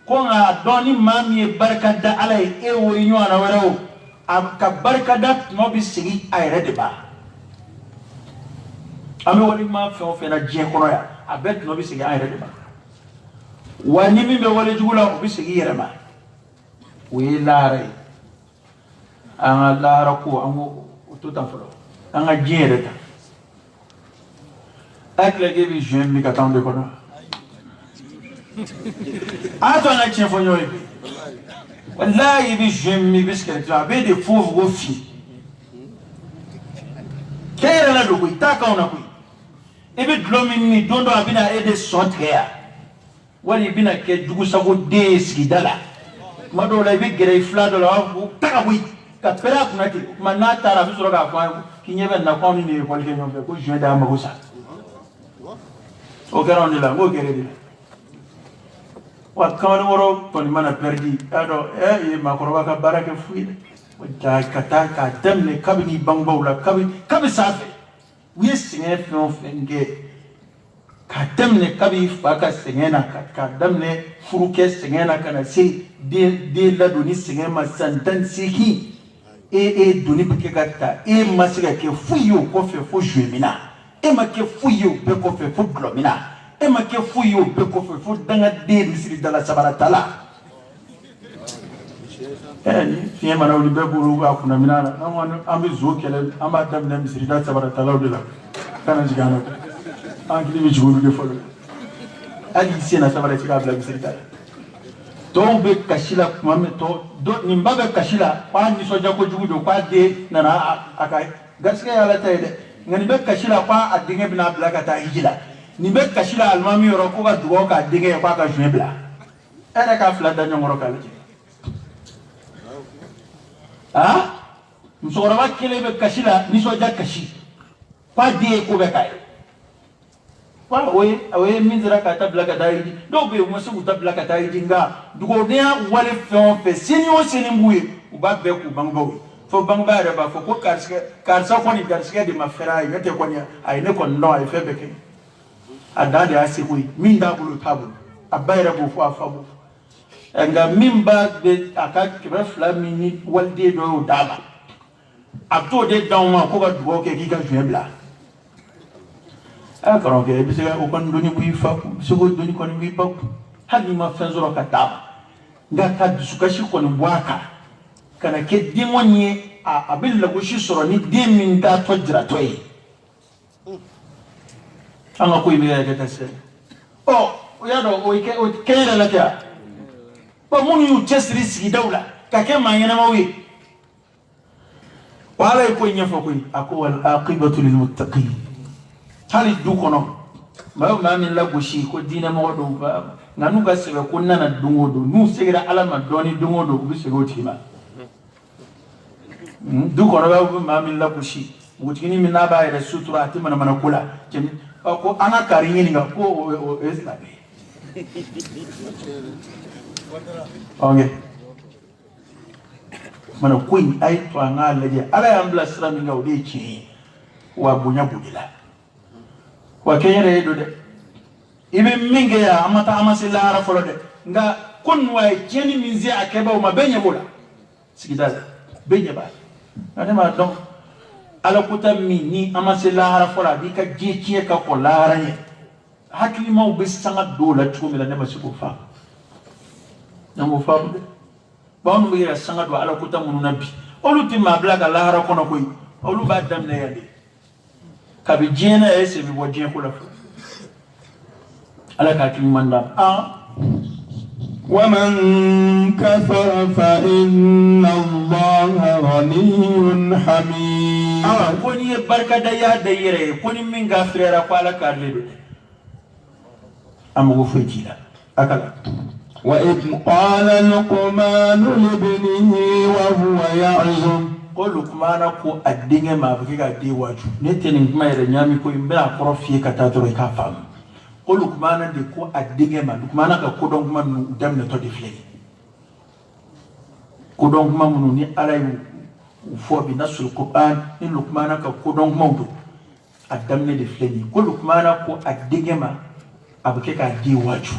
كونا دوني مامي بركة دا علي إيو إنيو أنا ورو كبركة دا نوبي سيجي أي ردبا أمي ولي ما فينا جيه كنويا أبت نوبي سيجي أي ردبا ونمي بولي جولا نوبي سيجي يرما ويلاري أنا لا ركو أمو تتنفلو أنا جيه رتا أكل جيبي جيم مي كاتان دكونا. أتونا تشيفونيوي. والله يبي جيم مي بسكت جا بيدي فوف وفي. كير أنا دوكوي تاكونا كوي. يبي دلوميني دوندو أبينا إيدي صوت كيا. والي بينا كي دوكو ساكو ديس كيدالا. ما دولا يبي جري فلادو لا تاكوي. كبرا كناتي ما ناتارا في سورة كافوا كينيبا نكوني نيكولي كينيوم بكو جيم دا مغوسا. o kera on la ngo kere di wa kawani woro to ni mana perdi ado e ma koroba ka baraka fuide wajja kata ka demne kabini bangbawla kabi safe wi singe fon fenge ka demne kabi faka singena ka demne furuke singena kana si de la doni singe ma santan siki e doni bike gata e masiga ke fuyo ko fe fo juemina e ma ke fuyo be ko fe fo glomina e ma ke fuyo be ko fe fo danga de misiri dala sabaratala ni fiye mana wuli be buru ba kuna minana ambe zo kele amba damna misiri dala sabaratala de la kana jigana an kili bi juru de folo ali sena sabarati ka bla misiri dala to be kashila kuma me to do nimbaga kashila pa ni soja ko jugu do pa de nana akai gaskiya ya la tayde ngani be kashila kwa adinge bina bla ka ta hijila ni be kashila almami yoro ko ga dugo ka adinge kwa ka jwe bla era ka fla da nyongoro ka liji ah musokɔrɔba kelen bɛ kasi la nisɔndiya kasi k'a den ye ko bɛɛ k'a ye wa o ye min sera ka ta bila ka taa yidi dɔw bɛ yen u ma se k'u ta bila ka taa yidi nka dugawudenya wale fɛn o fɛn sini o sini b'u ye u b'a bɛɛ k'u bangebaaw ye fo bangebaa yɛrɛ b'a fɔ ko karisa kɔni garisigɛ de ma fɛrɛ a ye ne tɛ kɔni a ye ne kɔni dɔn a ye fɛn bɛɛ kɛ a dan de y'a seko ye min t'a bolo t'a bolo a ba yɛrɛ b'o fɔ a fa b'o fɔ nka min b'a bɛ a ka 200 min ni waliden dɔ y'o d'a ma a bɛ t'o de d'anw ma ko ka dugawu kɛ k'i ka fiɲɛ bila a karamɔgɔkɛ i bɛ se ka o kɔni dɔnni b'i fa kun i bɛ se k'o dɔnni kɔni b'i ba kun hali n'i ma fɛn sɔrɔ ka d'a ma nka ka dusukasi kɔni bɔ a kan ka na kɛ den kɔni ye a bɛ lagosi sɔrɔ ni den min t'a tɔ jiratɔ ye an ka ko in bɛ kɛ ka se ɔ o y'a dɔn o kɛ yɛrɛ la kɛ wa minnu y'u cɛsiri sigidaw la ka kɛ maa ɲɛnamaw ye wa ala ye ko in ɲɛfɔ koyi a ko wal aqibatu lil muttaqin hali du kɔnɔ maa min lagosi ko diinɛmɔgɔ dɔw nka n'u ka sɛbɛ ko nana don o don n'u segira ala ma dɔɔni don o don u bɛ segin o tigi ma du kɔnɔ bɛ maa min lagosi npogotiginin min n'a b'a yɛrɛ sutura a tɛ manamana ko la ko an ka kari ɲininka ko o ye silamɛ ye ɔnkɛ mana ko in a ye to an k'a lajɛ ala y'an bila sira min kan o de ye tiɲɛ ye wa bonya b'o de la wa kɛ n yɛrɛ ye don dɛ i bɛ min kɛ yan an ma taa an ma se lahara fɔlɔ dɛ nka ko ninnu a ye tiɲɛni min se a kɛbaaw ma bɛɛ ɲɛ b'o la sigida la bɛɛ ɲɛ b'a la nka ne m'a dɔn ala kota min ni an ma se lahara fɔlɔ a b'i ka diɲɛ tiɲɛ ka kɔn lahara ɲɛ hakilimaw bɛ sanga don o la cogo min na ne ma se k'o faamu ne m'o faamu dɛ bawo bɛ yɛrɛ sanga don ala kota minnu na bi olu tɛ maa bila ka lahara kɔnɔ koyi olu b'a daminɛ yan de kabi diɲɛ na yɛrɛ sen bɛ bɔ diɲɛ ko la fɔlɔ ala ka hakili ɲuman d'a ومن كفر فإن الله غني حميد ko ni ye barika da ya da yɛrɛ ye ko ni min gafirɛra ko ala k'ale don an mago foyi t'i la a ka la وإذ قال لقمان لابنه وهو يعظه ko lukumana ko a denkɛ ma a bɛ kɛ ka den waaju ne tɛ nin kuma yɛrɛ ɲaami ko n bɛna kɔrɔ f'i ye ka taa dɔrɔn i k'a faamu ko lukumana de ko a denkɛ ma lukumana ka kodɔn kuma ninnu daminɛtɔ de filɛ kodɔn kuma minnu ni ala y'u fɔ bi nasul Qur'an ni lukumana ka kodɔn kumaw don a daminɛ de filɛ nin ko lukumana ko a denkɛ ma a bɛ kɛ k'a den waaju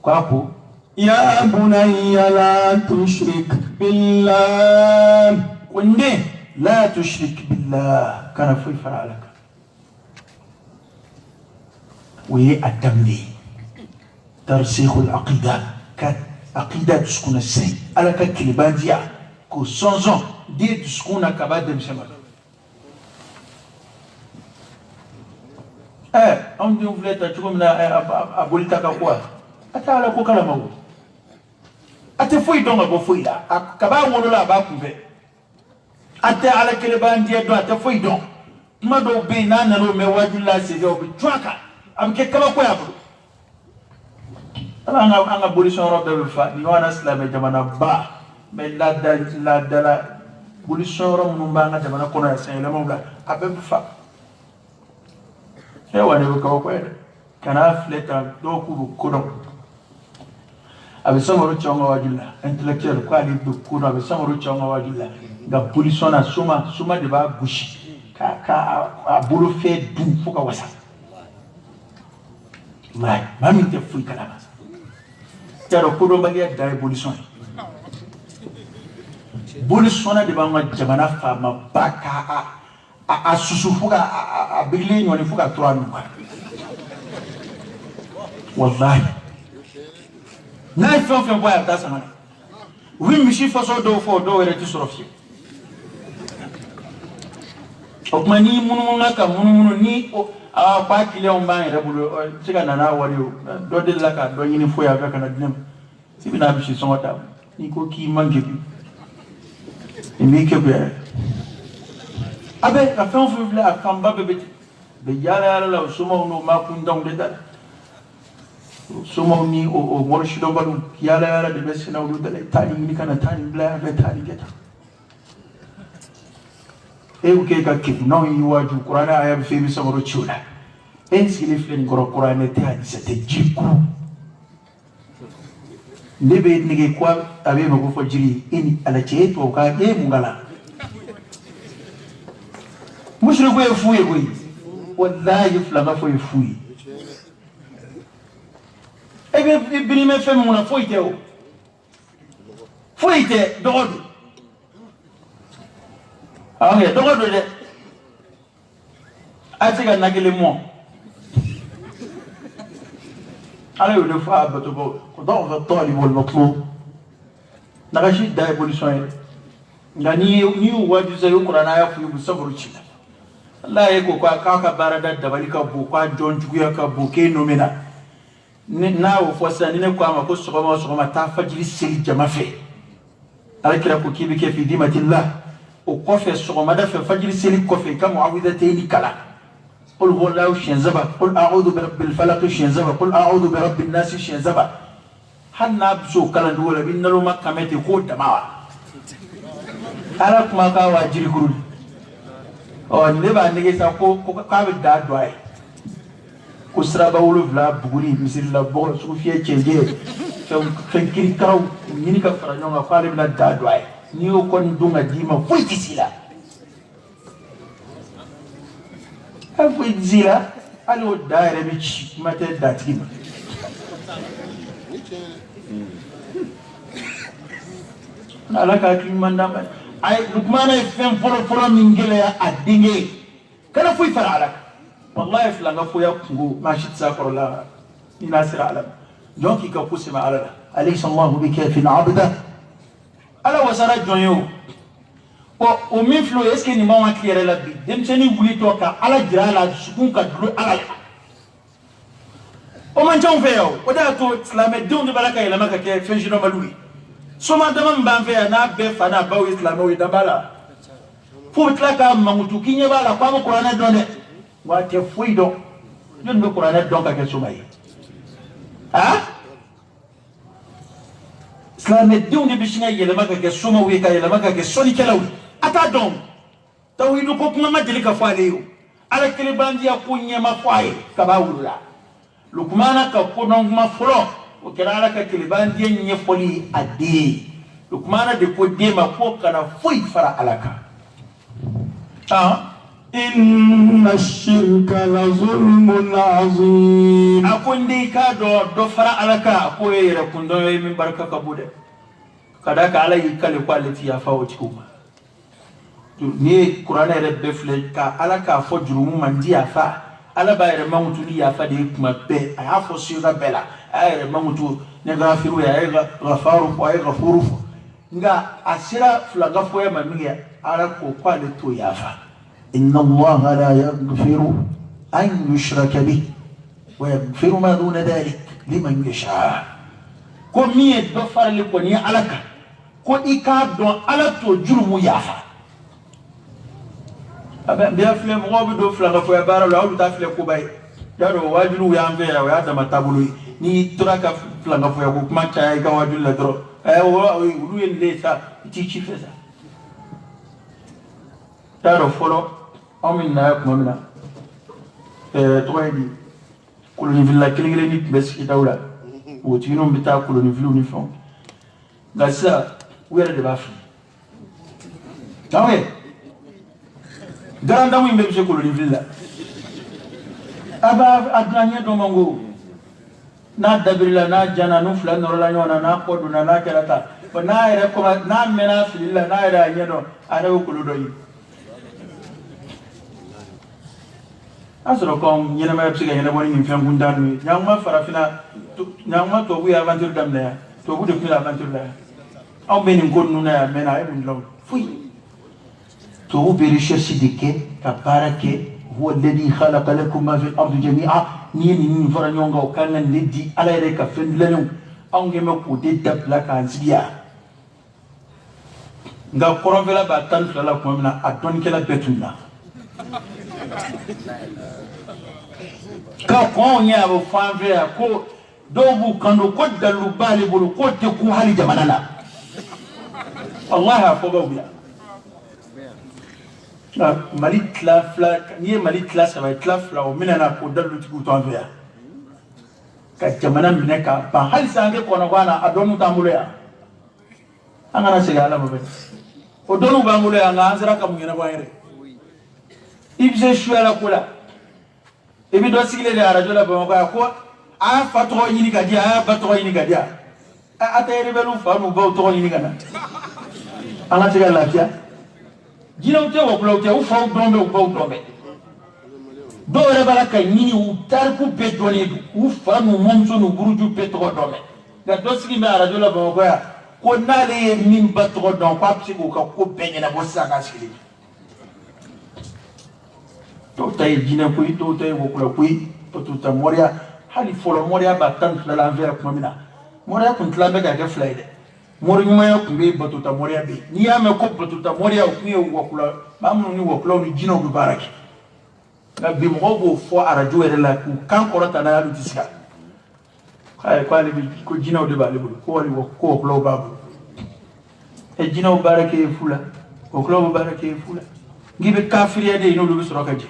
k'a ko يا بني لا تشرك بالله ونده لا تشرك بالله كان في فرعلك وهي الدمدي ترسيخ العقيدة كعقيدة تسكن السي على كلماتيا كو سونزون دي تسكن كباد مسمى أم دي فلتا تقول من أبولتا كقوة أتعالى كو كلامه ate foi donga bo foi la akaba wono la ba ku be ate ala kele bandi do ate foi don ma do be na na no me wajula se do bi twaka am ke kaba ko ya bo ala anga bolition robe be fa ni wana islam jamana ba me la dala bolition ro mun ba nga jamana kono ya sen le mo ga abe be fa e wane ko ko e kana fleta do ku ko don abe samaro chonga wajula intellectuel ko ali do kuno abe samaro chonga wajula ga police na suma de ba gushi ka abulu fe du fuka wasa mai mami te fui kala ma tero ko do bagia dai police na de ba ma jamana fa ma baka a susu fuka a bigli nyoni fuka 3 nuka wallahi na ifan fɛn boya ta sama wi misi faso do fo do wɛrɛ ti sɔrɔ fiye o kuma ni munumunu na ka munumunu ni a ba client ba yɛrɛ bolo se ka nana wari o dɔ de la ka dɔ ɲini fo ya ka kana dinam si bina bisi sɔngɔ ta ni ko k'i manke bi ni ke be abe ka fɛn fɛn filɛ a fanba bɛɛ bɛ yala yala la o somaw n'o ma kun danw de da somo ni o morshido balu yala de besina o dale tani ni kana tani bla be tani geta e o ke ka ki no yi waju qur'ana aya fi bi samaro chula en sili flen goro qur'ana te hadisa te jiku ndebe nige kwa abe mago fajiri ini ala cheto ka e mungala mushriku e fuye ko wallahi flaga fo e fuye ebe birime fem mona foite o foite dogodo awe dogodo de atiga nagele mo ala yo defa bato ko ضعف الطالب والمطلوب نغشي دا evolution ngani ni waju sai qur'ana ya fu sabru ci Allah ya ko ka barada da balika bu kwa jon juya ka bu ke nomina na wo fosa ni ne ko ma ko so ma ta fajiri sel jamafe alakira ko kibi ke fi dimatillah o ko fe so ma da fe fajiri sel ko fe ka muawidatayn kala قل هو الله شنزبا قل اعوذ برب الفلق شنزبا قل اعوذ برب الناس شنزبا hanna so kala dole bin nalo makka mete ko damawa ala kuma ka wa jiri guru o ne ba ne sa ko ka be da doy ko sra ba wulu vla buguri misir la bo su fiye chenje so kan kiri karaw ni ka fara nyonga fa le na da doy ni o kon dunga dima fuiti sila ka fuiti sila alo daire bi ci mate da tima alaka kimanda ay lukmana fem foro mingele ya adinge kana fuy fara alaka wallahi flanga fuya kungu mashit sakorla inasira alam donc ka kusima alala alaysa allah bikafin abda ala wasara jonyo o min flo est ce que ni ma wa claire la bi dem seni wuli to ka ala jira la sukun ka dulu ala o man jom feo o da to islamé don de balaka ila maka ke fenjino malui soma dama mbamve na be fana ba islamé o dabala fo tlaka mamutu kinye bala kwa qur'ana donne wa te fuido yon be qur'ana don ka ke somay ha islamé don de bishina ila maka ke soma wi ka ila maka ke soli kelawi ata don tawhidu ko kuma majalika faleyo ala kele bandi ya kunye mafaye kabawula lukmana ka konon ma furo o kera ka kiliban die nye foli ade lukmana de ko de ma ko kana foi fara alaka inna ash-shirka la zulmun azim akunde ka do fara alaka ko yere kundo min barka ka bude kada ka alai kale quality ya fawo cikuma ni qur'ana rebe fle ka alaka fo jurumu mandi ya fa ala bayre mamutu ni ya fadi kuma be aya fo sira bela ayre mamutu ne gafiru ya ay ghafaru ko ay ghafuru nga asira flaga fo ya mamiya ala ko kwale to ya fa inna allaha la yaghfiru an yushraka bih wa yaghfiru ma duna dhalik liman yasha ko miye do farli ko ni alaka ko ika don ala to jurumu ya fa abe biya fle mo bi do flaga fo ya bara lo ta fle ko bay ya do wajulu ya ambe ya da matabulu ni turaka flaga fo ya ko kuma cha ya ga wajulu la dro wo ulu yende sa ti chi fesa taro folo amin na ko mina to di kuluni villa kiligre ni bes itawla wo ti no bita kuluni villu ni fon gasa wera de bafi tawe garanda mu imbe bise kuluni villa aba adanya do mango na dabirila na jana nu fla no la nyona na kodu na kerata ba na ere ko na mena fililla na ere anyedo ara ko ludo yi asoro kom nyena ma psiga nyena boni nyim fam gundanu nyangma farafina nyangma to bu aventure dam na to bu de fila aventure la aw benin ko nu na mena e mun law fui to bu be recherche dike ka barake huwa alladhi khalaqa lakum ma fi al-ardi jami'a ni fara nyonga o kan leddi ala ere ka fen lañu aw ngeme ko de dabla ka ziya nga korovela ba tan fala ko mina adon kala betuna ka ko nya bo fanve ko دوبو كانوا قد اللبالي بلو قد تكو هالي جمالنا والله أفوقوا بيا مالي تلافلا نيه مالي تلاسا تلافلا ومننا قد اللو تكو تنفيا كجمانا منك هل سانجي كونوانا أدونو تاموليا أنا سيغالا مبين أدونو باموليا أنا أنزرا كمينا بايري إبزي شوية كولا إبي دوسي لي أرجولا بمقايا كوا fatro yini gadia batro yini gadia atayre belu famu baw to yini gana ala tiga la kia jina ute wo blo ute u faw dombe u baw dombe do re bala kay nini u tarku bedoni u famu momso no buruju petro dombe ga dosigi me ara jola ba ko ya ko nale min batro don papsi ko benye na bossa ka skili to tay jina ko to tay wo ko to ta moria hali folo moria batan la l'envers kuma mina moria kun tla be ga flaide mori nyuma ya kumbe batuta moria be ni ya me ko batuta moria ku ye wakula mamu ni wakula ni jino bu baraki na bi mo go fo arajo ere la ku kan korota na ya lutisa kay ko ali ko jino de bale bu ko wali ko wakula babu e jino baraki fula wakula baraki fula ngibe kafiriya de no lu soroka je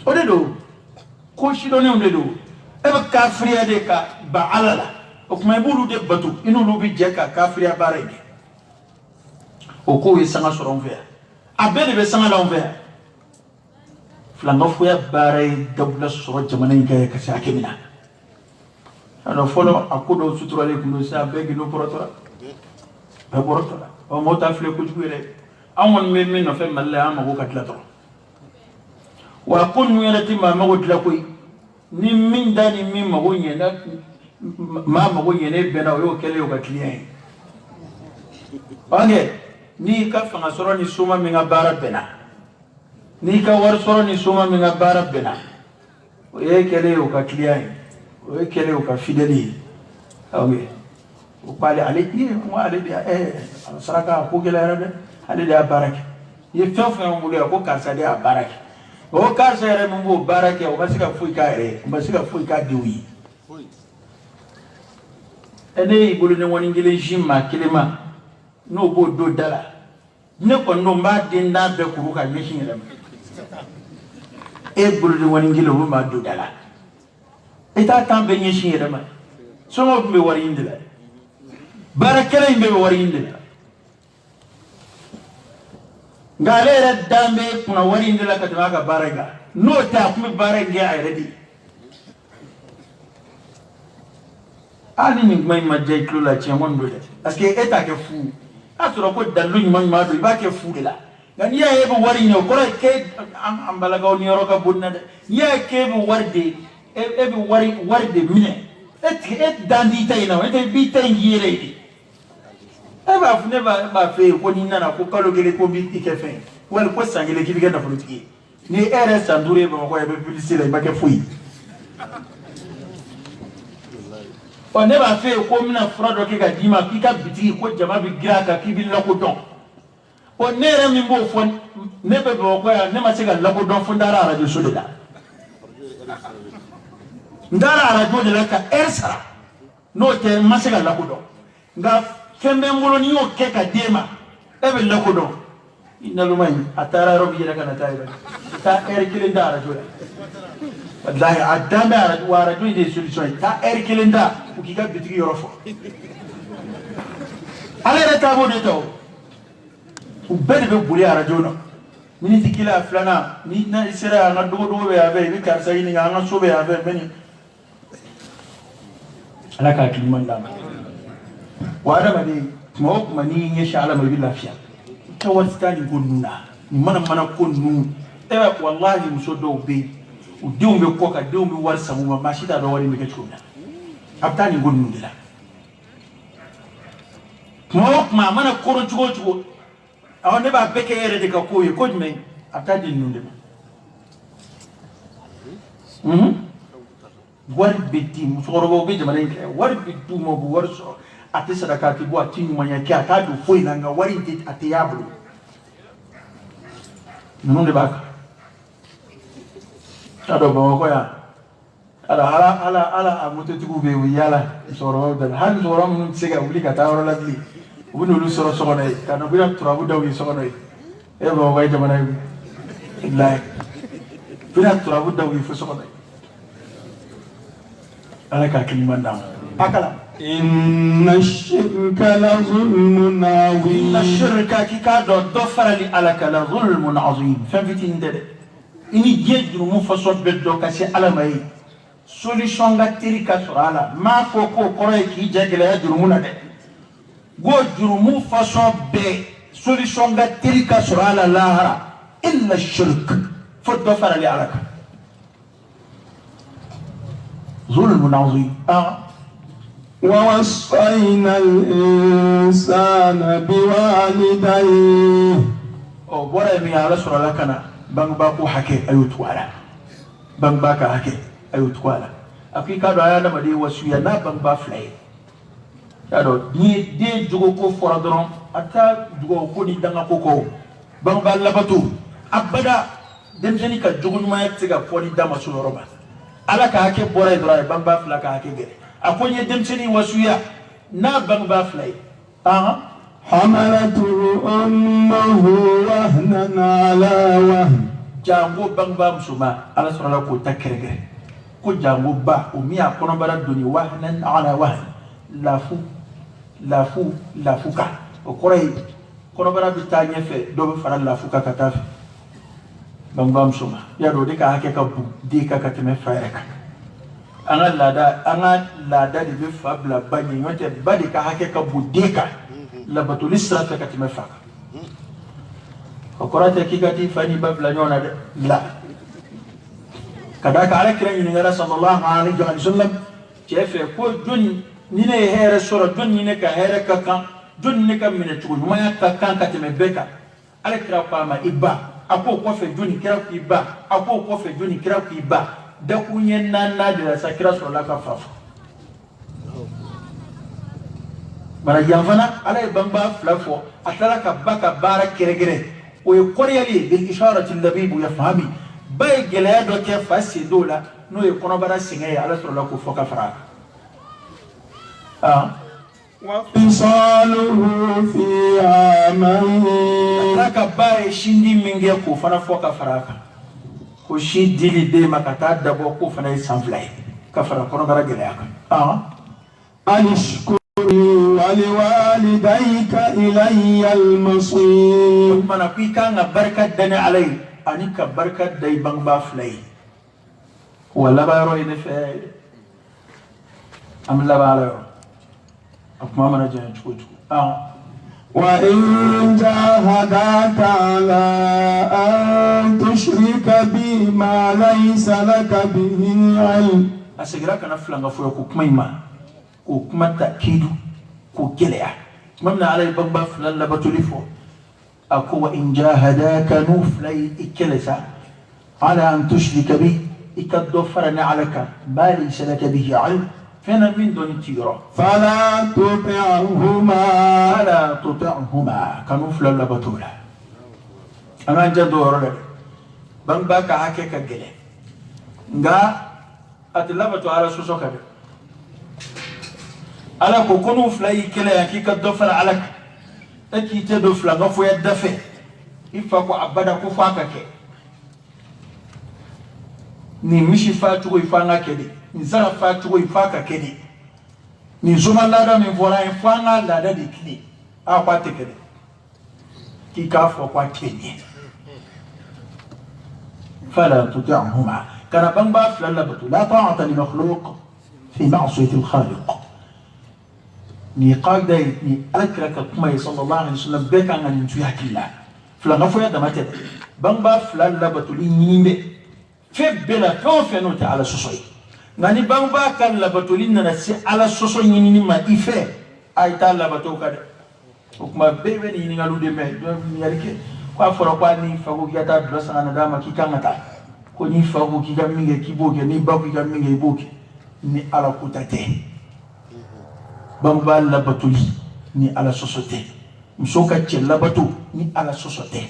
ode do ko shidone onde do e ba kafiriya de ka ba alala o kuma bulu de batu inu lu bi je ka kafiriya bareke o ko yi sanga soron ver abede be sanga la ver flanga fuya bare dabla soro jamana ga ka sa kemina ano folo akudo suturale kuno sa be gino porotora be porotora o mota fle ko jugere amon me no fe malle am ko katlato wa kun yelati ma mago dlakoy ni min dani min mago yena ma mago yene bena yo kele yo ka client bange ni ka fanga soro ni suma mi ngabara bena ni ka war soro ni suma mi ngabara bena o ye kele yo ka client o ye kele yo ka fideli bange o pale ale ni mo ale dia saraka ko gele arabe ale dia baraka ye fefe mo le ko karsa dia baraka o karsa ere mumbo barake o basika fuika ere basika fuika diwi ene ibulu ne woni ngile jimma kilema no bo do dala ne ko no mba dinda be kuruka yeshin ere e bulu ne woni ngile wo ma do dala eta tambe yeshin ere ma so mo be wari indila barakere imbe wari indila galera dambe kuna wari ndela katama ka baraga no ta kuma baraga ay ready ali ni mai majay klula ci mon do parce que eta ke fu asuro ko dalu ni man ma do ba ke fu de la ngani ya yebo wari no ko ke am balaga ni yoro ka bunna de ya ke bo warde e be warde mine et dandi tayna et bi tay yire eba fune ba fe ko ni nana ko kalo gele ko bi ikefe wal ko sangele ki biga na politiki ni RS andure ba ko be publicité ba ke fui on ne ba fe ko mina fraude ke ga dima ki ka bitiki ko jama bi graka ki bi lako don on ne re mi bo fon ne be ba ko ya ne ma se ga lako don fundara radio so de la ndara radio de la ka ersara no te ma se ga lako don nga fembe ngolo ni o ke ka dema ebe lakodo inalumay atara robi yera kana tayba ta erkilinda rajola wallahi adama ara wara do ide solution ta erkilinda ukika bitigi yorofo ala reta bo de to ubede be buli ara jono miniti kila flana ni na isira na dogo be ave ni karsa yini nga so be ave beni ala ka kimanda wada bade mo mani insha Allah mai lafiya ta wasta ni gonnuna ni mana konnu e wallahi muso do be u diu me ko ka diu me war samu ma shi da wari me ke chuna abta ni gonnu dila mo ma mana koro chugo aw ne ba beke yere de ka ko ye ko me abta di nunde war bitti muso robo be jamane war bittu mo bu war so ate sadakati bo atinu manya ki atadu foi nanga wari dit ate yablu nunde baka tado ba ko ya ala amoto tigu be yala soro dal han soro mun sega wuli ka ta wala li bunu lu soro soro nay kana bu ya turabu dawi soro nay e ba way jamana billahi bina turabu dawi fu soro nay ala ka kiliman dam akala inna shirka la zulmun azim inna shirka ki ka do farali ala ka la zulmun azim fa fitin dede ini jeejru mu faso beddo ka ci ala may solution ga tiri ka surala ma ko kore ki jagele ya jurumuna de go jurumu faso be solution ga tiri ka surala lahara illa shirk foddo farali alaka zulmun azim wa wasayna al-insana biwalidayhi o bore mi ala surala kana bang ba ko hake ayutu wala bang ba ka hake ayutwala akika do ayana made wasu ya na bang ba flay yado ni de jugo ko fora doron ata jugo ko ni danga koko bang ba labatu abada dem jeni ka jugo ma yatiga foni dama su roba ala ka hake bora dora bang ba fla ka hake gere akonye dem jeni wasu ya na bang ba flay حملته أمه وهنا على وهن jango bang ba musuma ala sura ko takrege ko jango ba o mi akono bara doni wahnan ala wahn lafuka o korey kono bara bitanye fe do be fara lafuka katafi bang ba musuma ya do de ka hake ka bu de ka kateme faeka anga lada de be fabla bani yote badi ka hake ka bu de ka la batulisra fe kateme faka okorate kigati fani babla nyona de la kadaka ala kiran ni ngara sallallahu alaihi wasallam jefe ko jun ni ne here sura jun ni ne ka here ka kan jun ni ka mine tugu ma ya ka kan ka teme beka ala kira pa ma ibba ako ko fe jun kira ku ibba ako ko fe jun kira ku ibba da kunyen nan na de sa kira sura ka fafa bara yavana ala bamba flafo atala ka baka bara kiregere ويقريلي بالإشارة اللبيب يفهمي باي جلادو كيف فاسي دولا نو يكونوا برا سينغي على سر لكو فوق فرا وفصاله في عامين لك باي شندي منجي كو فنا فوق فراكا كو شي ديلي دي مكاتا دبو كو فنا يسانفلاي كفرا كونوا برا جلاكا أنشكر ولوالديك إلي المصير من أقيكا بركة دني علي أنيك بركة دي بان بافلي ولا بايرو يدفع أم لا بايرو أكما من أجل تقول وإن جاهداك على أن تشرك بي ما ليس لك به علم أسيقراك نفلا غفوك كميما وكما تأكيد كجلع ممنا على البابا فلان لبتلفه أكو وإن جاهداك نوفلي إكلسا على أن تشرك بي إكدفرني عليك ما ليس لك به علم فأنا من دون تيرا فلا تطعهما كنوفلا لبتولا أنا جدور لك بمباك هكيك جلع nga أتلبتو على سوسوكا ala ko konu flay kele hakika do fala alak taki te do fla ngafo ya dafe ifa ko abada ko faka ke ni mishi fatu ko ifanga kede ni zara fatu ko ifaka kede ni zuma lada mi vola ifanga lada de kini a kwate kede ki ka fo kwa kenye fala tuti'huma kana bamba fla labatu la ta'ata li makhluq fi ma'siyati al-khaliq ni qagda ni akraka kuma sallallahu alaihi wasallam be kan ngani tu yakilla fla ngafo ya damate bamba fla labatuli nyimbe fe bela ko fe no ta ala sosoi ngani bamba kan labatuli na si ala soso nyini ma ife ay ta labato kada kuma bebe ni ngalu de me do mi yarike kwa foro kwa ni fago yata drosa na dama kikangata ko ni fago kigaminge kiboke ni baku kigaminge iboke ni ala kutate bamba labatuli ni ala sosote musoka che labatu ni ala sosote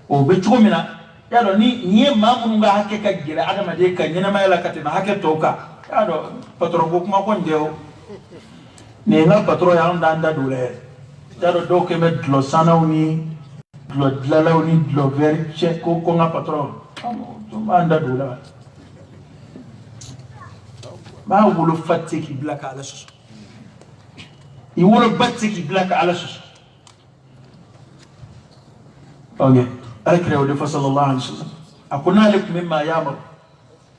o be chomina yalo ni mamun ga hakke ka gira adama de ka nyina mai la katima hakke toka yalo patron ko kuma kon deo ne nga patron ya anda dole yalo do ke met lo sanawni lo dlalawni lo ver che ko nga patron to anda dole ma wulu fatte ki blaka ala sus i wulu batte ki blaka ala sus okay alakira wa sallallahu alaihi wasallam akuna lakum mimma ya'mur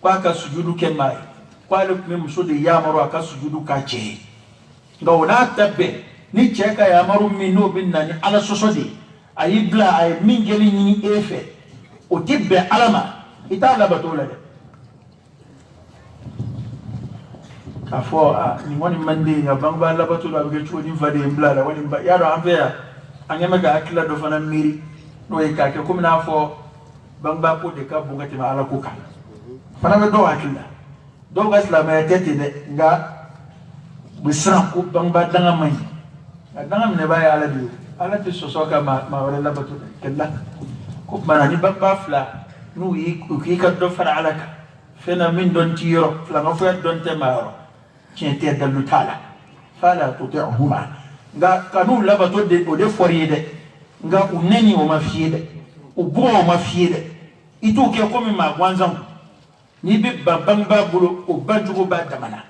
kwa ka sujudu kemai kwa lakum mimma so de ya'muru aka sujudu ka ce ga wala tabbe ni ce ka ya'muru min no bin nani ala sosode ayi bla ay min geli ni efe o tibbe alama ita la batola de kafo ni woni mande ya bangba la batola be chodi fade bla la woni ya do anfe anyama ga akila do fana miri no e ka ke kuma na fo bangba ko de ka bunga ti ala ko ka fana be do akila do ga islam ya tete de nga bisran ko bangba danga mai danga ne ba ya ala bi ala ti so ka ma wala la batu kella ko mana ni bangba fla no yi ko ki ka do fara alaka fena min don tiro fla nga fo don te maro ci te dalu tala fala tuti'huma nga kanu la batu de o de foride nga uneni o mafiede ubo o mafiede itu ke komi ma gwanzam ni bi babang babulo o banjugo ba damana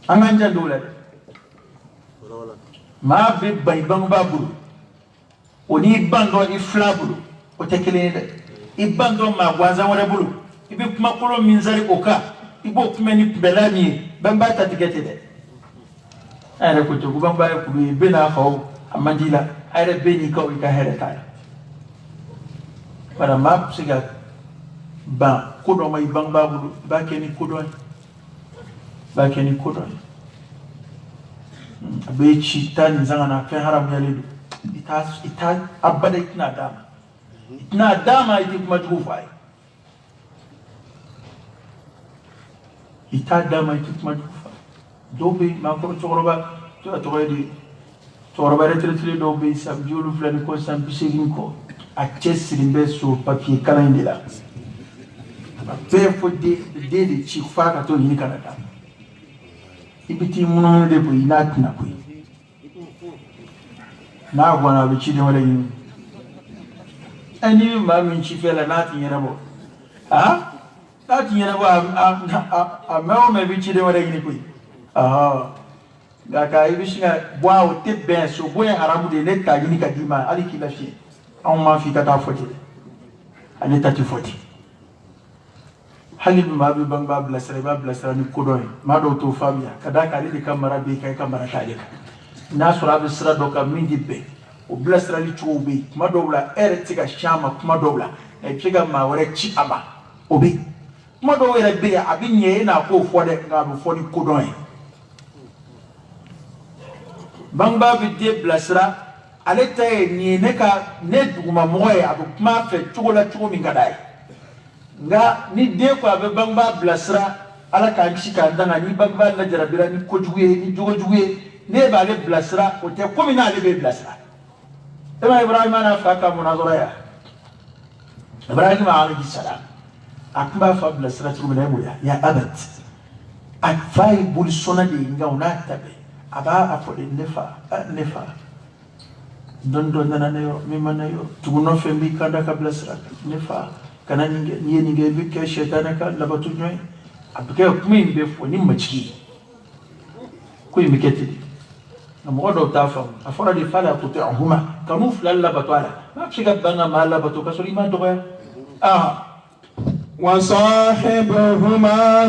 anganja dole ma bi babang babulo o ni bando iflabulo o tekelede ibando ma gwanzam wala bulu ibi kuma kolo minzari oka ibo kuma ni belani bamba tatigete de ara ko to bamba ko be na fawo amandila ayre beni ko ka hereta para map siga ba kodo mai bangba bulu ba keni kodo abe ci tan zangana fe haram yale ita abada itna dama iti kuma tufa ita dama iti kuma tufa dobe ma ko toroba di toroba retretile dobe sam julu flani ko sam bisegin ko a chesri beso papier calendela be fodde de ci fa ka to ni kanada ibiti muno de bo inatina ko na gwana bi ci de wala yin ani ma min ci fela na tin yana bo na tin yana bo a ma me bi ci de wala yin ko ga ka ibishinga bwa o tebbe so boye haramu de ne ka gini kadima ali kilafi an ma fi kata foti ani tati foti halib ma bi bangba blasra ni kodoy ma do to famia kada ka li kamara be kai kamara ka na sura bi sira do ka min dibbe o blasra li chuube ma do la tiga shama kuma do la e tiga ma wore chi aba obi ma do were be abinye na ko fode nga do fodi kodoy bangba bi de blasra aleta ni neka ne duguma moye abu kuma fe chugo mi gadai nga ni de ko abe bangba blasra ala ka nshika ndanga ni bangba la jarabira ni kojuwe ni jugo ne ba le blasra o te ko mi na le be blasra ema ibrahim ana faka munazara ya ibrahim alayhi salam akba fa blasra chugo na moya ya abat akfai bul sona de nga unatabe aba afode nefa don nana nayo mima nayo tuguno fembi kanda kabla sira nefa kana ninge bike shetana ka labatu nyoy abike kuma imbe fo ni machiki ko imiketi na modo tafa afora di fala tuti'huma kanu fulal labatu ala ma psiga banga ma labatu ka solima to وصاحبهما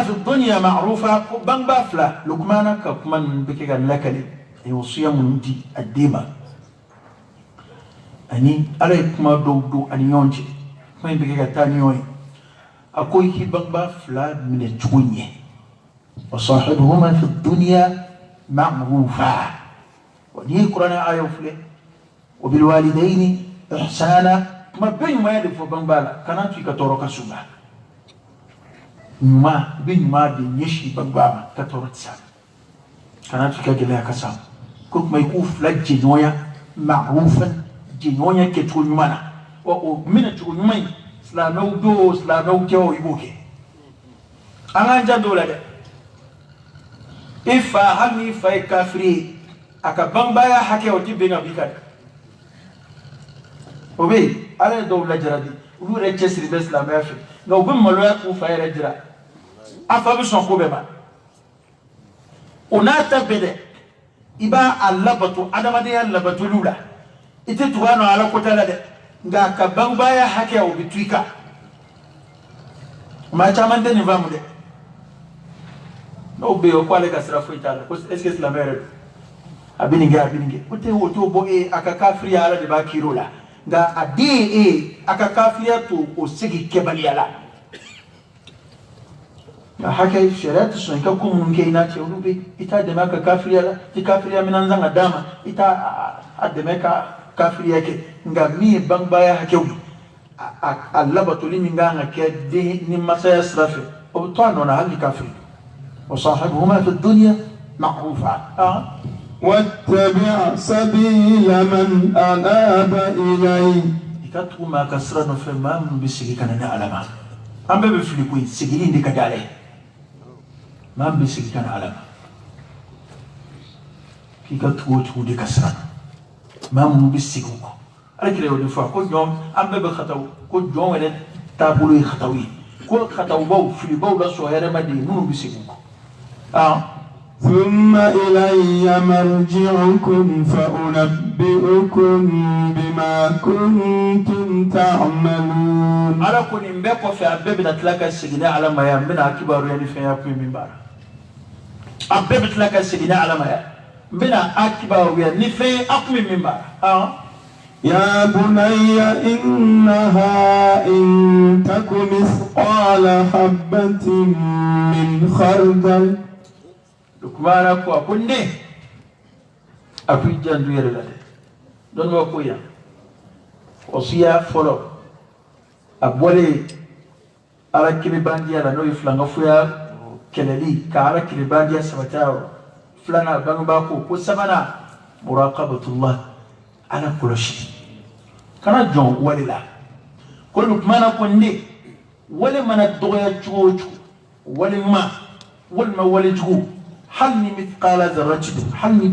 في الدنيا معروفا بان بافلا لقمانا كمان بكي قال لك يوصي من دي الديما أني أريكما دو أني يونجي ما بكي قال تاني يوي أكوي هي بان بافلا من الجويني وصاحبهما في الدنيا معروفا ودي قرآن آية فلي وبالوالدين ihsana ma ben ma yade fo bangbala kana tu ka toro ka suba ma ben ma de yeshi bangbama ka toro tsa kana tu ka gele ka sa ko mai ku flajje noya ma'rufan jinyonya ke tunyumana o mina tunyumai islamau do islamau ke o ibuke anga dola de ifa hami fa kafiri akabambaya hake o tibenga bikat obe ala dawla jaradi ulu reches ribes la mefe no bum maloya ku fa yere jira afa bi son ko beba onata bede iba allabatu adamade allabatu lula ite tuwano ala kotala de nga kabambaya hake o bitwika ma chamande ni vamu de no be o kwale kasra fo itala ko est-ce que c'est la mère abininge ote woto bo aka kafiri ala de bakiro la nga ade aka kafiri to o sigi kebali ala ya haka shariat sun ka kun mun kai na ce rube ita da maka kafiri ala ti kafiri minan zanga dama ita adda maka kafiri yake nga mi bambaya hake Allah batuli minga ngake de ni masaya srafi o to anona hali kafiri وصاحبهما في الدنيا معروفا واتبع سبيل من أناب إلي ikatu ma kasrano fe mam bisigi kana alama ambe be filiku sigili ndika dale mam bisigi kana alama ikatu wotu de kasrano mam bisigi ko alakile yo defa ko ñom ambe be khataw ko jom wala tabulu khatawi ko khataw baw fili baw la so yere madi munu bisigi ko ثم إلي مرجعكم فأنبئكم بما كنتم تعملون على كل مبقى في أبيب تلاك السجناء على ما يمنا كبار يعني في يابي من بار أبيب تلاك السجناء على ما يمنا أكبر يعني في أقوى من بار يا بني إنها إن تك مثقال حبة من خردل لكمانا كو أكوني أكوي جاندو يرلاد دون وكويا وصيا فولو أبولي على كلي بانديا لانو يفلانغ فويا كلالي كعلى كلي بانديا سبتاو فلانا بانباكو كو سمانا مراقبة الله على كل شيء كان جون وللا كل لكمانا كوني ولا من الدغيا جوج ولا ما ولا جو حلني مثقال ذرة حلني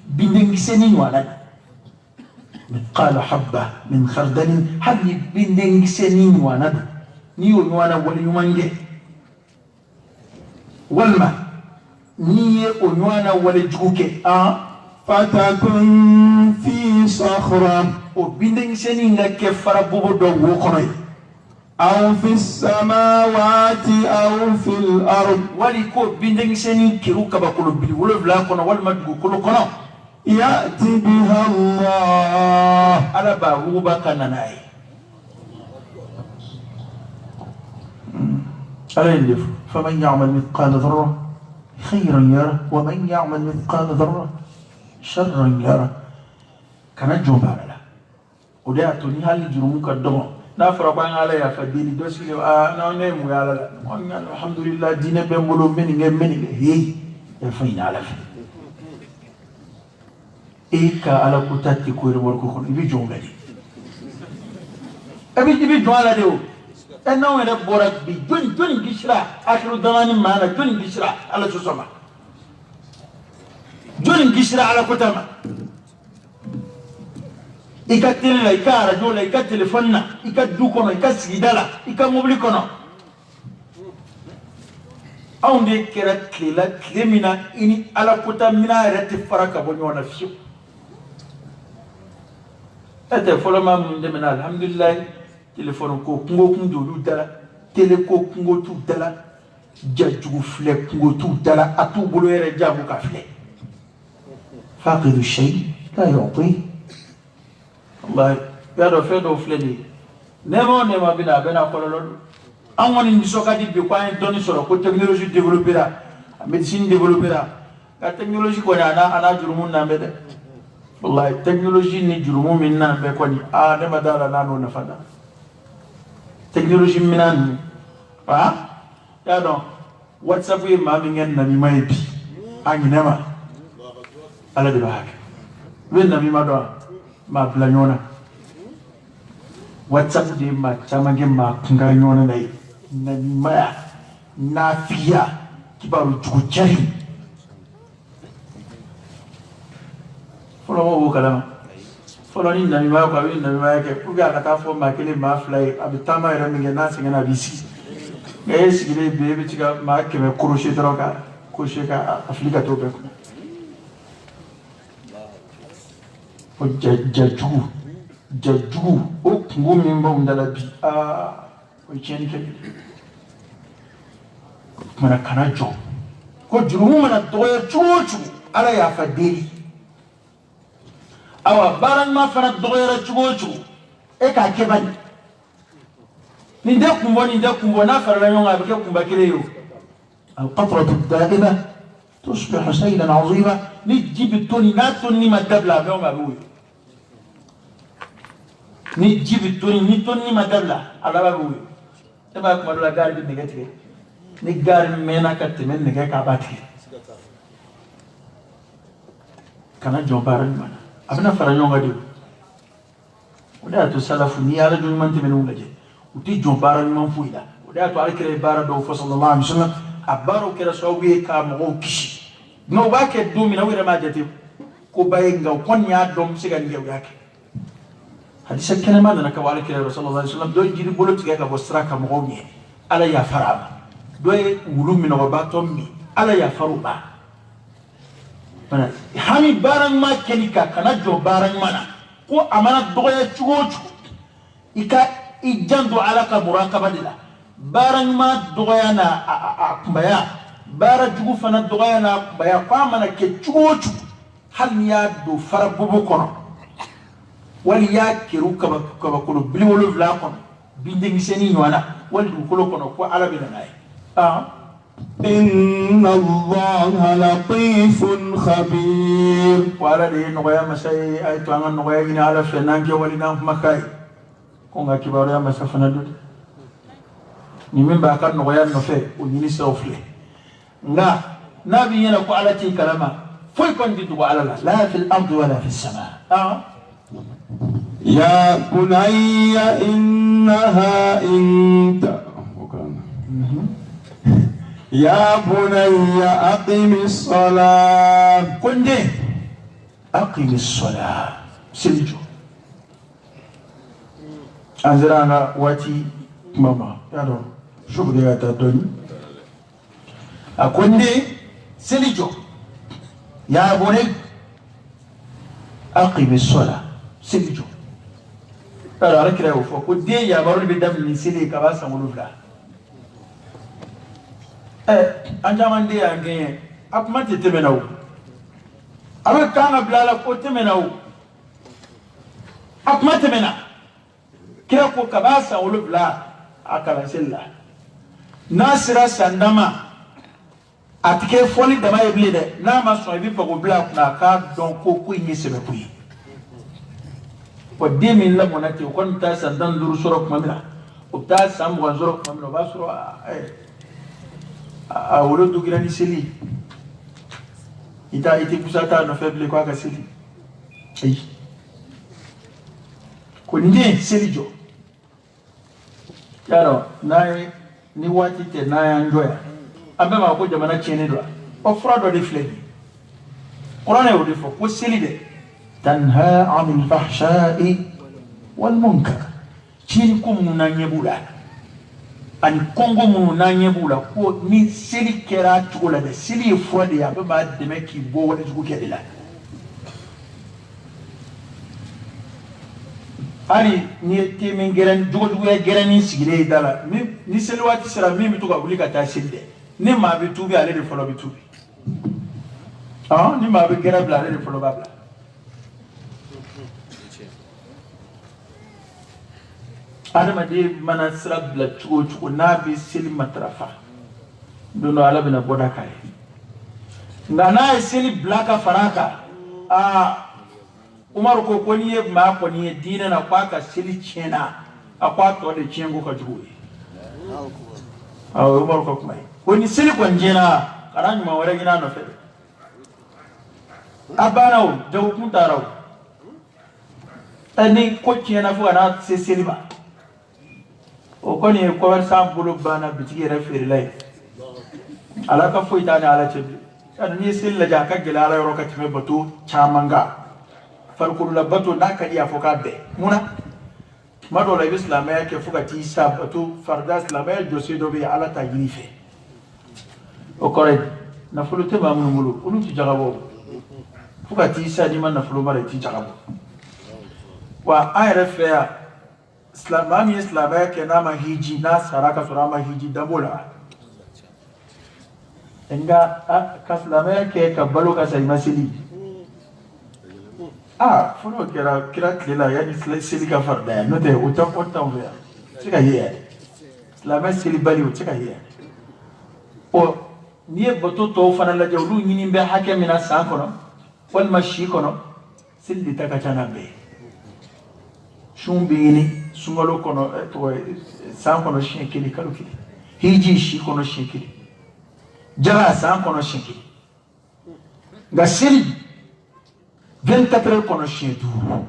بندن سنين وانا مثقال حبة من خردل حلني بندن سنين وانا نيو وانا ولا يمانجي والما نيو وانا ولا جوكي فتكن في صخرة وبندن سنين كفر بوبو دو وقري أو في السماوات أو في الأرض ولكو بندن سنين كيرو كبا كلو بلي ولو بلا كنا والمدقو كلو كنا يأتي بها الله على باروبا كناناي على اللف فمن يعمل مثقال ذرة خيرا يره ومن يعمل مثقال ذرة شرا يره كان جوبا لا ودا توني هل جرمك الدم نافر بان على يا فديني دوسي انا نيم يا لا الحمد لله دين بمولو من هي يا فين على إيكا على كتاتي كوير وركوخون إبي جونغالي إبي جوالا ديو أنا وين بورك بي جوني كيشرا آخر دماني معنا جوني كيشرا على سوسما جوني كيشرا على كتاما إيكا تيلا إيكا رجولا إيكا تليفونا إيكا دوكونا إيكا سيدالا إيكا موبليكونا أون دي كرا كليمنا إني على كتامنا رتفرك بنيونا فيو ete foloma mun demena alhamdulillah telephone ko kungo kunjolu dala tele ko kungo tu dala jajugu fle kungo tu dala atu bolo yere jabu ka fle faqidu shay la yu'ti Allah ya do fe do fle ni nema bina bena kololo an woni ni sokadi be ko en doni soro ko technologie développer la médecine développer la ka technologie ko ana jurumun na mede wallahi technologie ni jurumu minna be ko ni ne madala nano na fada technologie minan ya don whatsapp yi ma min yan nabi mai bi an nema ala de ba haka wen nabi ma do ma blanyona WhatsApp de ma chamange ma kunganyona nai na maya na fiya kibaru jukuchari folo mo kala folo ni na maya kwa na maya ke kuga kata fo ma kele ma fly abitama era minge na singana bisi sigile bebe tiga ma ke me crochet droga crochet ka afrika to be o jaju o kungu mimba undala bi o cheni ke mana kana jo ko jurumu mana doya chuchu ala ya fadeli awa baran ma fara doya chuchu e ka kebani ni de kumbo na fara nyonga be kumba kireyo al qatratu daima tusbih saylan azima ni jibtuni natuni madabla be ma buwi ni jibtuni ni toni madabla ala ba buwi e ba kuma la gari bi negati ni gari mena katte men ne ka bati kana jobaran mana abna fara nyonga de oda to salafu ni ala dun man temenu laje uti jobaran man fuida oda to alkire bara do fa sallallahu alaihi wasallam abaro kira sawi ka mo kishi no ba ke do mi na wira ma jate ko baye nga kon ya dom siga ngew yake hadisa kana ma na ka wala kire sallallahu alaihi wasallam do jiri bolo tiga ka bosra ka mo ngi ala ya farama do wulu mi no ba to mi ala ya faruba mana hami baran ma kelika kana jo baran mana ko amana doya chugochu ika ijando ala ka muraqaba dila baran ma doya na kumbaya bara jugu fana doya na kumbaya kwa mana ke chugochu hal ya do farabubu kono wal ya kiru kaba kulu bili wolo vla kono binde ngiseni nywana wal du kolo kono ko ala bina nay إن الله لطيف خبير وعلى دي نغيا مساي أي توان نغيا إن على فنان كي ولينا مكاي كونغا كبار يا مسا فنادود نيمين باكر نغيا نفه ونيني سوفله لا نبي ينكو على تي كلامه فوي كون دي دو على لا في الأرض ولا في السماء يا بني إنها إن يا بني أقم الصلاة كنت أقم الصلاة سلجو أنزرانا واتي ماما يالو شو بدي أتدوني أكوني سلجو يا بني أقم الصلاة سلجو ترى على كده وفوق ودي يا بارون بدم من سلي كباس مولوفلا anjaman de yangen apma temenaw abe kanga blala ko temenaw apma temena kira ko kabasa wulu bla akala sella nasira sandama atike foli dama yeble de na ma so bi pago bla na ka don ko ku ni sebe ku ko demi la monati ko ta sandan duru soro ko mamila o ta sam ko soro ko mamila ba soro a wolo dugira ni seli ita ite kusata no faible kwa ka seli ai ko ni seli jo yaro nae ni wati te na ya njoya ambe ma ko jamana chene do o frado de fleni qur'an e fo ko seli de tanha 'anil fahsha'i wal munkar chini kum na nyebula ani kongo munu na nyebula ko ni seli kera tugola de seli fode ya ba deme ki bo wala tugo kedila ali ni teme ngeren dugo ya gerani sigire dala ni seli wati sera mi tugo abuli ka ta selde ni ma bi tubi ale de folo bi tubi ni ma bi gera bla ale de folo babla adama de mana sira bla chugo na bi seli matrafa dono ala bina boda kai ngana seli blaka faraka umar ko koni ye ma ko ni dina na kwa ka seli chena akwa to de chengo ka juwe umar ko kuma ko ni seli ko njena karanyu ma wara gina no fe abanaw jawu kun taraw ani ko tiɲɛna fo ka n'a se seliba o kɔni ye commerçant bolo banna bitigi yɛrɛ feerela ye ala ka foyi t'a ni ala cɛ bilen ani n'i ye seli lajɛ a ka gɛlɛ ala yɔrɔ ka tɛmɛ bato caman kan farikololabato n'a ka di a fɔ k'a bɛɛ munna tuma dɔw la i bɛ silamɛya kɛ fo ka t'i sa bato farida silamɛya jɔsen dɔ bɛ yen ala t'a ɲini fɛ o kɔrɔ ye nafolo tɛ maa minnu bolo olu ti jagabɔ fo ka t'i sa n'i ma nafolo mara i ti jagabɔ wa an yɛrɛ fɛ yan maa min ye silamɛya kɛ n'a ma hiji n'a sara ka sɔrɔ a ma hiji dabo la nka ka silamɛya kɛ ka balo ka sa i ma seli fɔlɔ kɛra kira tile la yanni seli ka farida yan n'o tɛ o t'anw fɛ yan o tɛ se ka ye yan silamɛ selibali o tɛ se ka ye yan n'i ye bato tɔw fana lajɛ olu ɲini bɛ hakɛ min na san kɔnɔ walima si kɔnɔ seli de ta ka ca n'a bɛɛ ye sun bɛ ɲini sunkalo kɔnɔ san kɔnɔ siɲɛ kelen kalo kelen hiji si kɔnɔ siɲɛ kelen jara san kɔnɔ siɲɛ kelen nka seli 24 heures kɔnɔ siɲɛ 5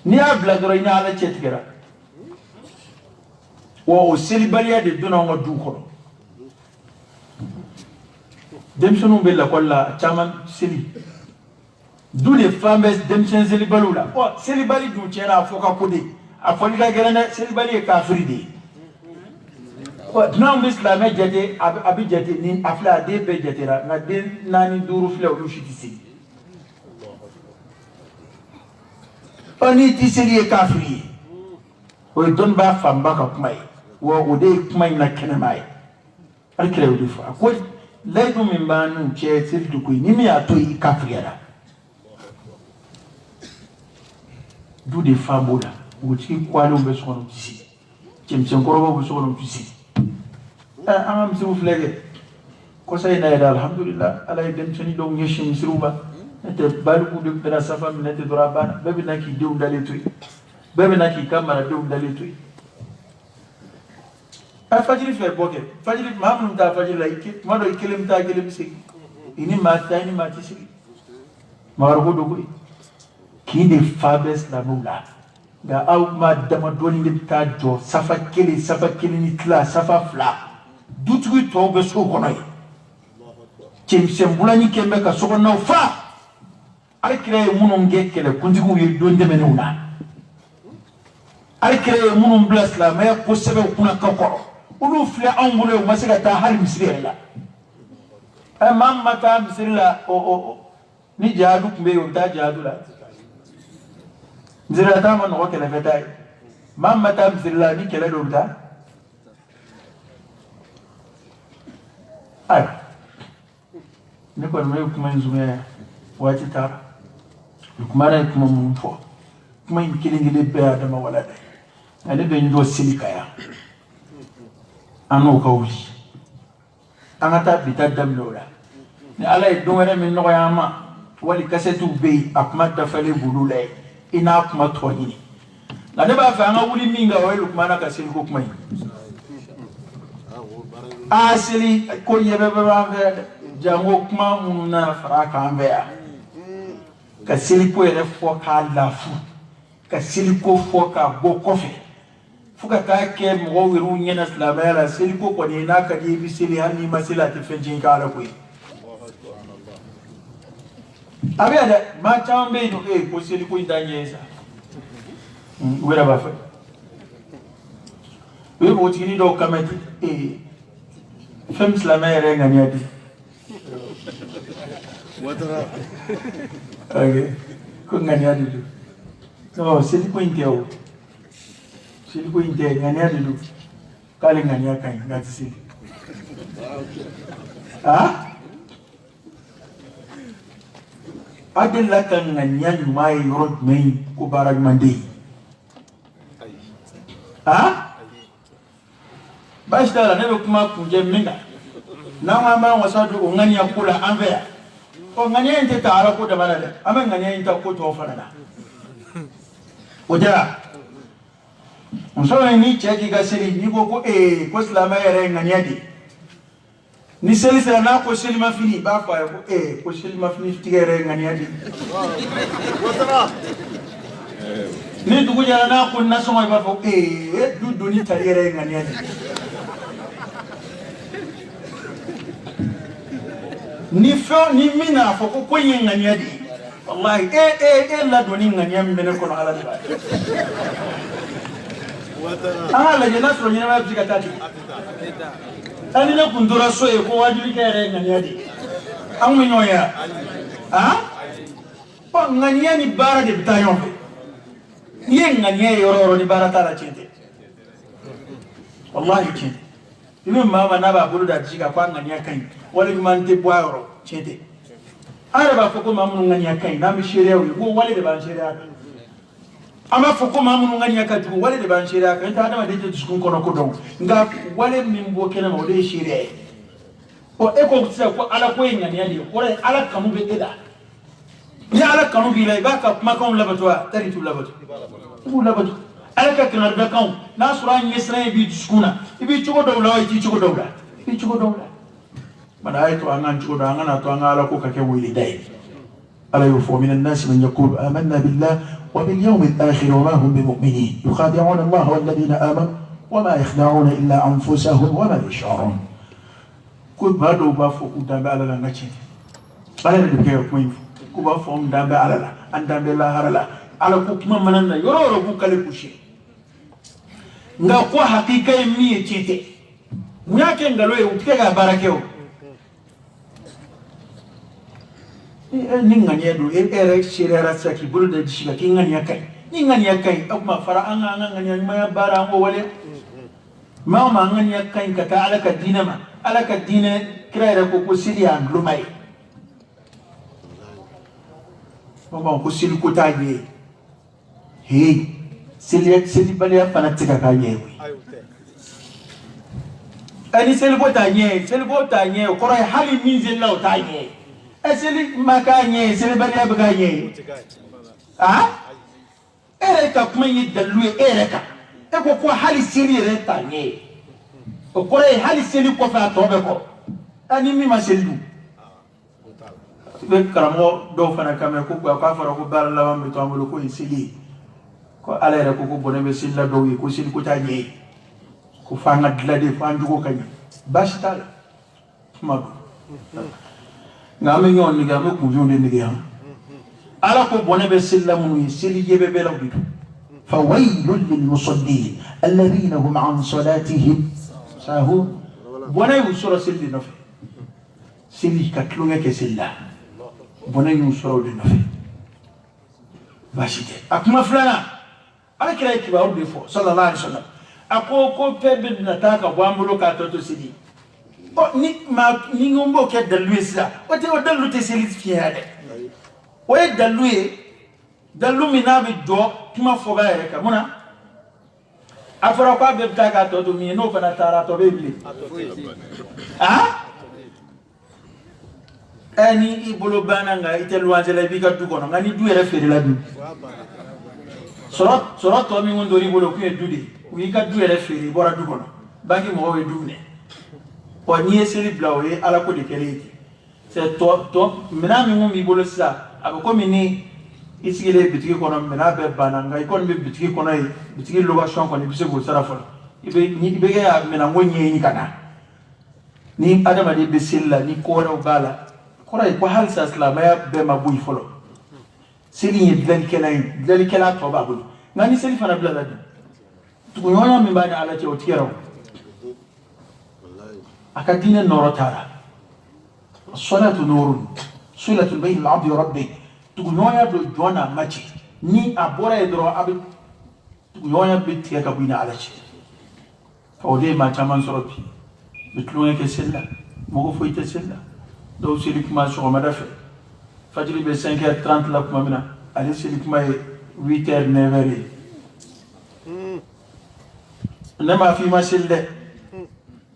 n'i y'a bila dɔrɔn i ni ala cɛ tigɛra wa o selibaliya de donna anw ka du kɔnɔ denmisɛnninw bɛ lakɔli la caman seli du de fan bɛ denmisɛn selibaliw la selibali dun tiɲɛna a fɔ ka ko de a fɔli ka gɛlɛn dɛ selibali ye kafiri de ye n'anw bɛ silamɛ jate a bɛ jate ni a filɛ a den bɛɛ jatera nka den 4 5 filɛ olu si tɛ seli n'i tɛ seli ye kafiri ye o ye dɔnnibaa fanba ka kuma ye wa o de ye kuma in na kɛnɛma ye hali kɛlɛ y'o de fɔ a ko layidu min b'an n'u cɛ seli tɛ ko ye ni min y'a to i kafiriyara du de fan b'o la npogotigi kwalew bɛ so kɔnɔ u tɛ seli cɛmisɛnkɔrɔbaw bɛ so kɔnɔ u tɛ seli an ka misiriw filɛ kɛ kɔsa in na yɛrɛ alhamdulillah ala ye denmisɛnnin dɔw ɲɛsin misiriw ma n'o tɛ baliku de bɛna safa minɛ ten dɔrɔn a banna bɛɛ bɛ na k'i denw dalen to yen bɛɛ bɛ na k'i ka maradenw dalen to yen fajiri fɛ bɔ kɛ fajiri maa minnu t'a fajiri la tuma dɔ i kelen bɛ taa kelen bɛ segin i ni maa tɛ taa i ni maa tɛ segin magariko dɔ ko ye k'i de fa bɛ silamɛw la nka aw ma damadɔni de bɛ taa jɔ safa kelen ni tila safa 2 dutigi tɔw bɛ so kɔnɔ yen cɛmisɛn bulani kɛlen bɛ ka sokɔnɔnaw fa alikira ye minnu kɛ kɛlɛkuntigiw ye don tɛmɛnenw na alikira ye minnu bila silamɛya kosɛbɛ kunna ka kɔrɔ olu filɛ anw bolo yen u ma se ka taa hali misiri yɛrɛ la maa min ma taa misiri la ni jihadu tun bɛ yen o bɛ taa jihadu la misiri la taa ma nɔgɔ kɛlɛfɛta ye maa min ma taa misiri la ni kɛlɛ dɔ bɛ taa ayiwa ne kɔni bɛ kuma in zumaya waati taara kuma ye kuma minnu fɔ kuma in kelen kelen bɛɛ y'a dama wala dɛ nka ne bɛ n jɔ seli ka yan an n'o ka wuli an ka taa bi ta daminɛ o la ni ala ye don wɛrɛ min nɔgɔya an ma wali kasɛtiw bɛ yen a kuma dafalen b'olu la yen i n'a kuma tɔ ɲini nka ne b'a fɛ an ka wuli min kan o ye lukumana ka seliko kuma ye seli ko ɲɛbɛ bɛɛ b'an fɛ dɛ jango kuma minnu nana fara k'an fɛ yan ka seliko yɛrɛ fɔ k'a lafu ka seliko fɔ k'a bɔ kɔfɛ fo ka taa kɛ mɔgɔw yɛrɛw ɲɛna silamɛya la seliko kɔni n'a ka di i bɛ seli hali n'i ma seli a tɛ fɛn tiɲɛ k'a la koyi a bɛ yan dɛ maa caman bɛ yen nɔ ko seliko in t'a ɲɛ ye sa u yɛrɛ b'a fɛ u ye npogotiginin dɔw kan mɛn ten fɛn min silamɛya yɛrɛ ye ŋaniya di ko ŋaniya de don seliko in tɛ o seliko in tɛ ŋaniya de don k'ale ŋaniya ka ɲi nka a tɛ seli a delila ka ŋaniya ɲuman ye yɔrɔ jumɛn ye ko baara ɲuman tɛ yen baasi t'a la ne bɛ kuma kuncɛ min kan n'an k'an b'an wasa don o ŋaniya ko la an fɛ yan ŋaniya in tɛ ta ala ko dama na dɛ an bɛ ŋaniya in ta ko tɔw fana na o jara muso in ni cɛ k'i ka seli n'i ko ko ko silamɛya yɛrɛ ye ŋaniya de ni seli sera na ko seli ma fini ba fa ko ko seli ma fini tigere ngani adi ni dugu jara na ko na so ma ba fa du du ni tigere ngani adi ni fo ni mina fa ko yin ngani adi wallahi la do ni ngani am bene ko ala ba ala je na so ni ma bika tati ani na kundura so e ko wajuli kere ngani adi amu nyoya pa ngani ni bara de bitayon ni ngani yoro ni bara tara chente wallahi chente imi mama na ba bulu da jiga kwa ngani akai wala man te boyoro chente ara ba foko mamu ngani akai na mi shere wi ko wale de ban shere akai ama foko mamu ngani akai ko wale de ban shere akai ta adama de je sukun kono ko don nga wale min bo kena mo de shere o e ko tsa ko ala ko ngani adi ko ala kanu be eda ni ala kanu bi lai ba ka makon labatwa tari tu labatu tu labatu ala ka kana da kan na sura nyesra bi sukuna ibi chugo dawla yi chugo dawla bi chugo dawla mana ay to angan chugo da ngana to ngala ko ka ke wili dai ala yufu min an-nas man yaqulu amanna billah wa bil yawm al-akhir wa ma hum bimu'minin yukhadi'una Allah wal ladina amanu wa ma yakhda'una illa anfusahum wa ma yash'urun ko ba do ba fo ku da ba ala ngachi ala de ke ko ku ba fo da ba ala anda be la harala ala ko kuma mananna yororo ku kale kushi nga kwa hakika mie chete munyake ngaloe utikega barakeo ninga nyedu ere shirera saki bulda dishiga kinga nyakai akuma fara anga ngani maya bara ngo wale mama ngani yakai kata alaka dinama alaka dine kraira ko siria glumai mama ko sili ko taje hey sili balia fanatika kanyewe ani sili botanye kora hali minze la otanye sili makanye sili balia baganye ereka kuma yidalue ereka eko kwa hali sili retanye kora hali sili ko fa tobe ko ani mi maselu be karamo do fana kame ko kwa fara ko bar la wambe to amulu ko sili ko alere ko bone be silla dowi ko sili ko tanye ko fanga dlade fanjugo kany bashtal madu ngame nyon ni game ko jonde ni gam ala ko bone be silla mun sili jebe be lawbitu fawailul lil musallin alladhina hum an salatihim sahun bone usura silli nafi sili katlunga ke silla bone usura de nafi bashite akuma fulana ala kira kibaru defo sallallahu alaihi wasallam ako ko pebe nataka bwambulo ka toto sidi o ni ma ni ngombo ke dalwisa o te o dalu te seli fiade o e dalu minabe do kuma foga ere ka muna afara kwa be taka toto mi no fana tara to bebli ani ibolo bananga itelu anjela bi ka dugono ngani du ere fere la du soro to mi ngondo ri bolo ku e dude wi ka du ere fere bora dugono bangi mo we dune o ni eseli blawe ala ko de keleti c'est to mena mi mo mi bolo sa aba ko mi ni isigile bitigi kono mena be bananga ikon be bitigi kono e bitigi location kono bise go sara fol ibe ya mena ngonye ni kana ni adama de be sella ni ko ra bala ko ra ko hal sa islam ya be mabuy folo seli dlali kela to babul ngani seli fana bla la tu nyona mi bani ala ce otiyaro akadina norotara as-salatu nurun silatu bayna al-'abdi wa rabbih tu nyona do jona machi ni abora edro abi tu nyona bitti ka bina ala ce fawde ma chaman soropi bitluwe ke sella mogo foyte sella do seli kuma so madafe fajri be 5h30 la kuma mina ali seli kuma 8h 9h لما في ما سلة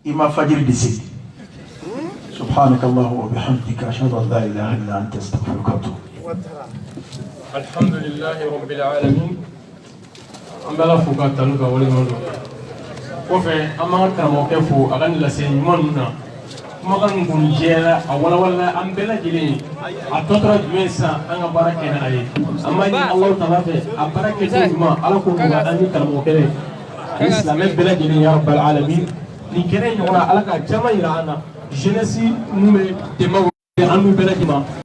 إما فجر دسي سبحانك الله وبحمدك أشهد أن لا إله إلا أنت أستغفرك وأتوب الحمد لله رب العالمين أم بلا فوق تلوك ولي مولو وفي أما كرمو كفو أغني لسي مننا kumakan kun jɛra a walawala an bɛɛ lajɛlen a tɔ tora jumɛn san an ka baara kɛ n'a ye an b'a ɲini Alahu Taala fɛ a baara kɛcogo ɲuman Ala k'o nɔgɔya an ni karamɔgɔ kɛlɛ ani silamɛ bɛɛ lajɛlen ya rabbal alamin nin kɛnɛ ɲɔgɔnna Ala ka caman yira an na jeunesse mun bɛ dɛmɛ an n'u bɛɛ lajɛlen ma